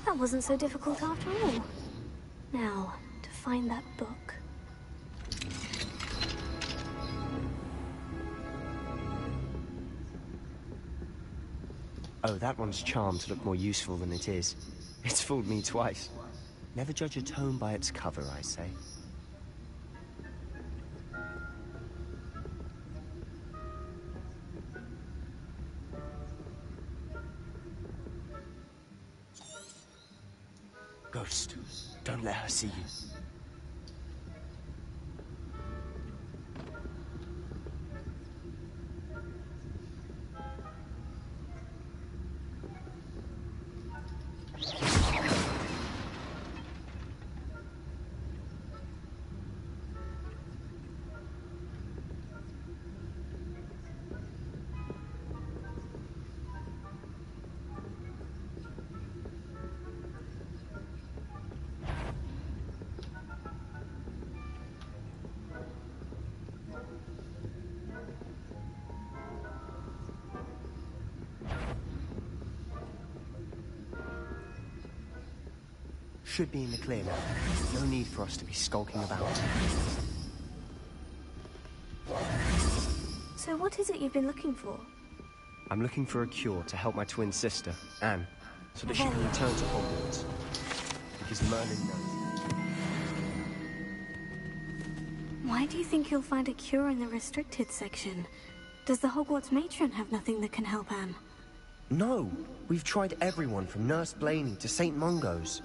That wasn't so difficult after all. Now, to find that book. Oh, that one's charmed to look more useful than it is. It's fooled me twice. Never judge a tome by its cover, I say. Ghost, don't let her see you. Should be in the clear now. No need for us to be skulking about. So what is it you've been looking for? I'm looking for a cure to help my twin sister, Anne, so that she can return to Hogwarts. Because Merlin knows. Why do you think you'll find a cure in the restricted section? Does the Hogwarts matron have nothing that can help Anne? No! We've tried everyone from Nurse Blaney to St. Mungo's.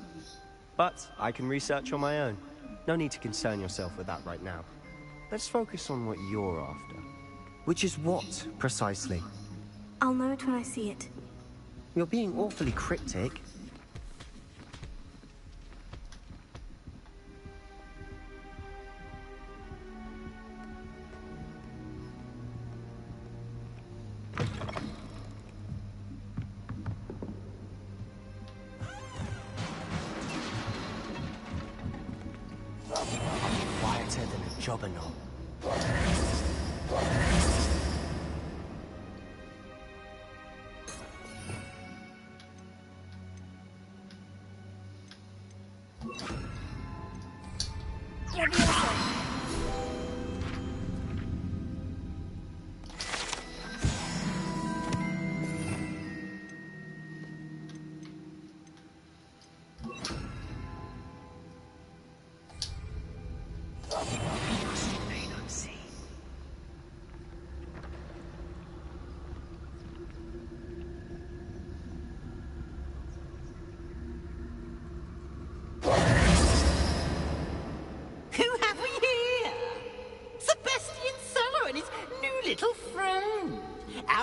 But I can research on my own. No need to concern yourself with that right now. Let's focus on what you're after. Which is what, precisely? I'll know it when I see it. You're being awfully cryptic. Quieter than a jobber knob.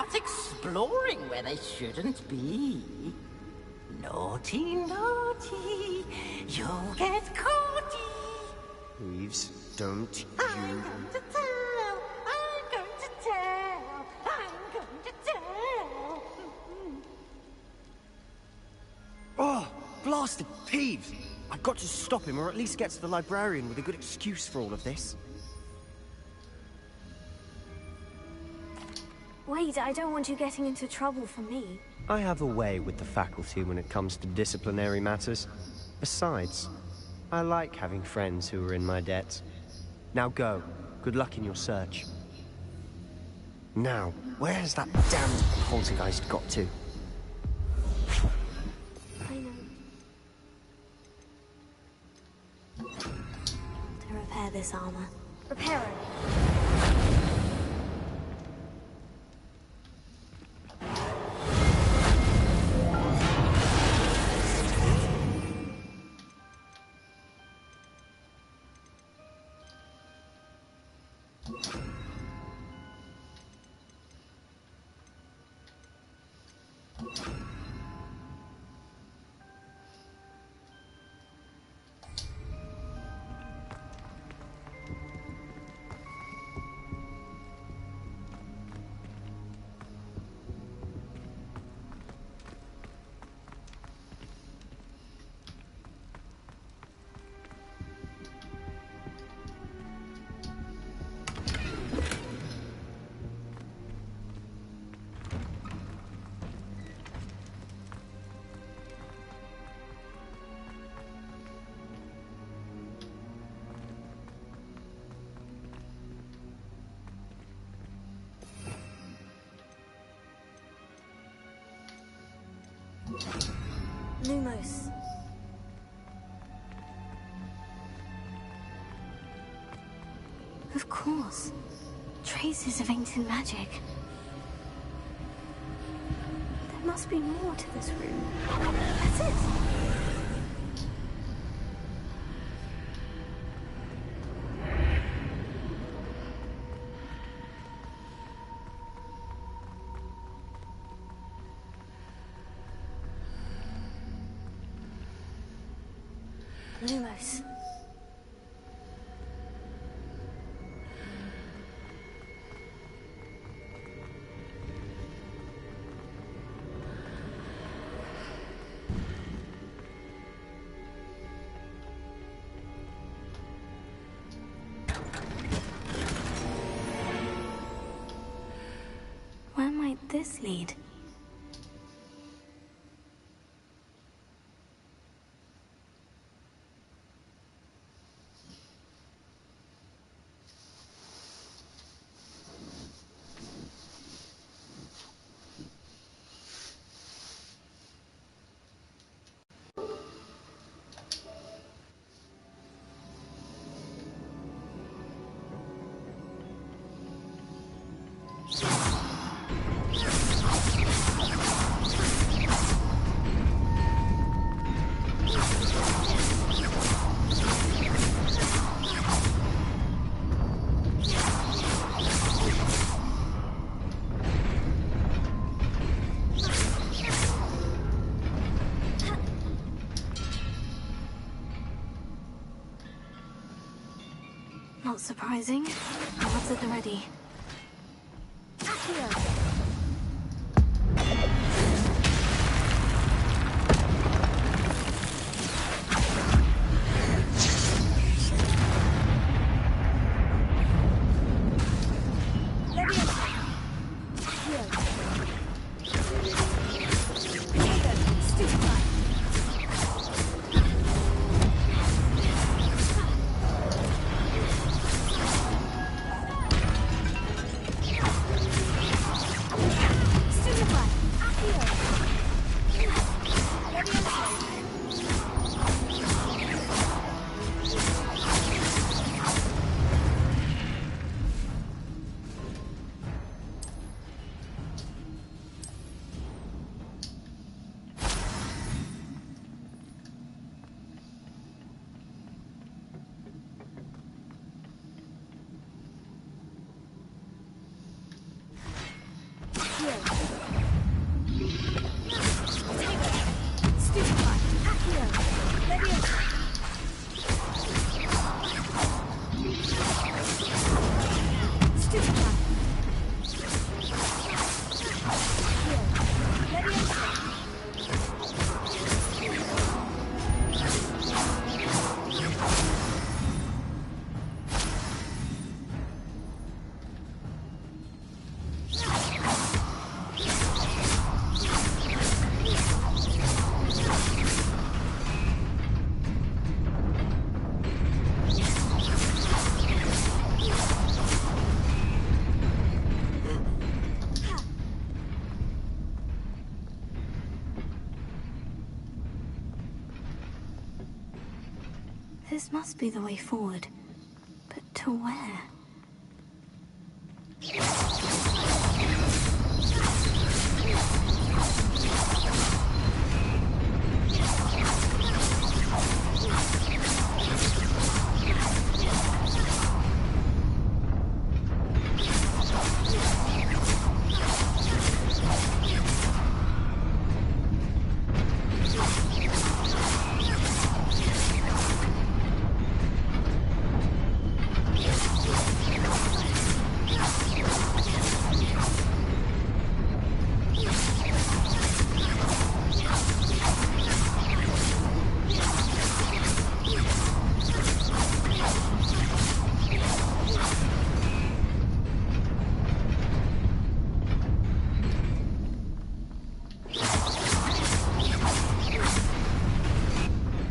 out exploring where they shouldn't be. Naughty, naughty, you'll get caught. Peeves, don't you... I'm going to tell, I'm going to tell, I'm going to tell. Oh, blasted Peeves! I've got to stop him, or at least get to the librarian with a good excuse for all of this. Wait, I don't want you getting into trouble for me. I have a way with the faculty when it comes to disciplinary matters. Besides, I like having friends who are in my debt. Now go. Good luck in your search. Now, where has that damned poltergeist got to? I know. To repair this armor. Repair it. Lumos. Of course. Traces of ancient magic. There must be more to this room. That's it! Lumos. Where might this lead? Not surprising. What's at the ready? Accio! This must be the way forward. But to where?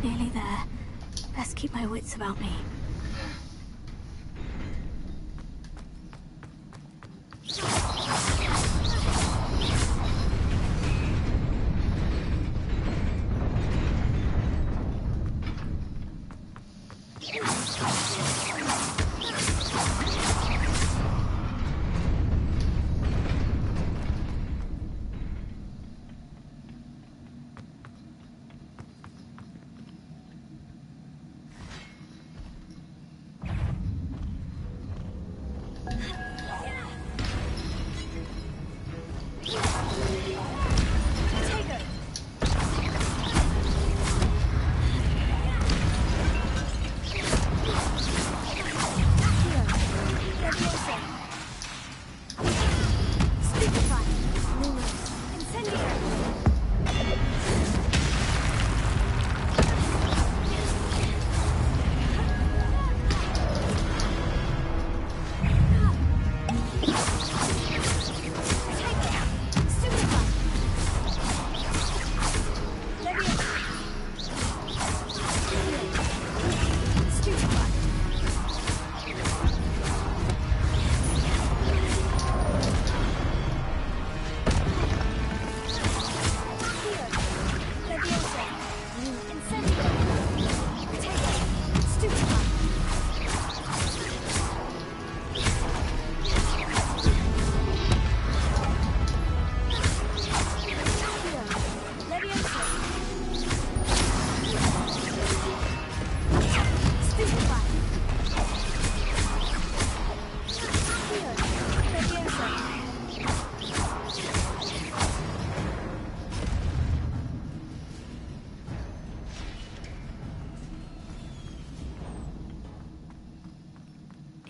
Nearly there. Best keep my wits about me.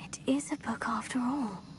It is a book after all.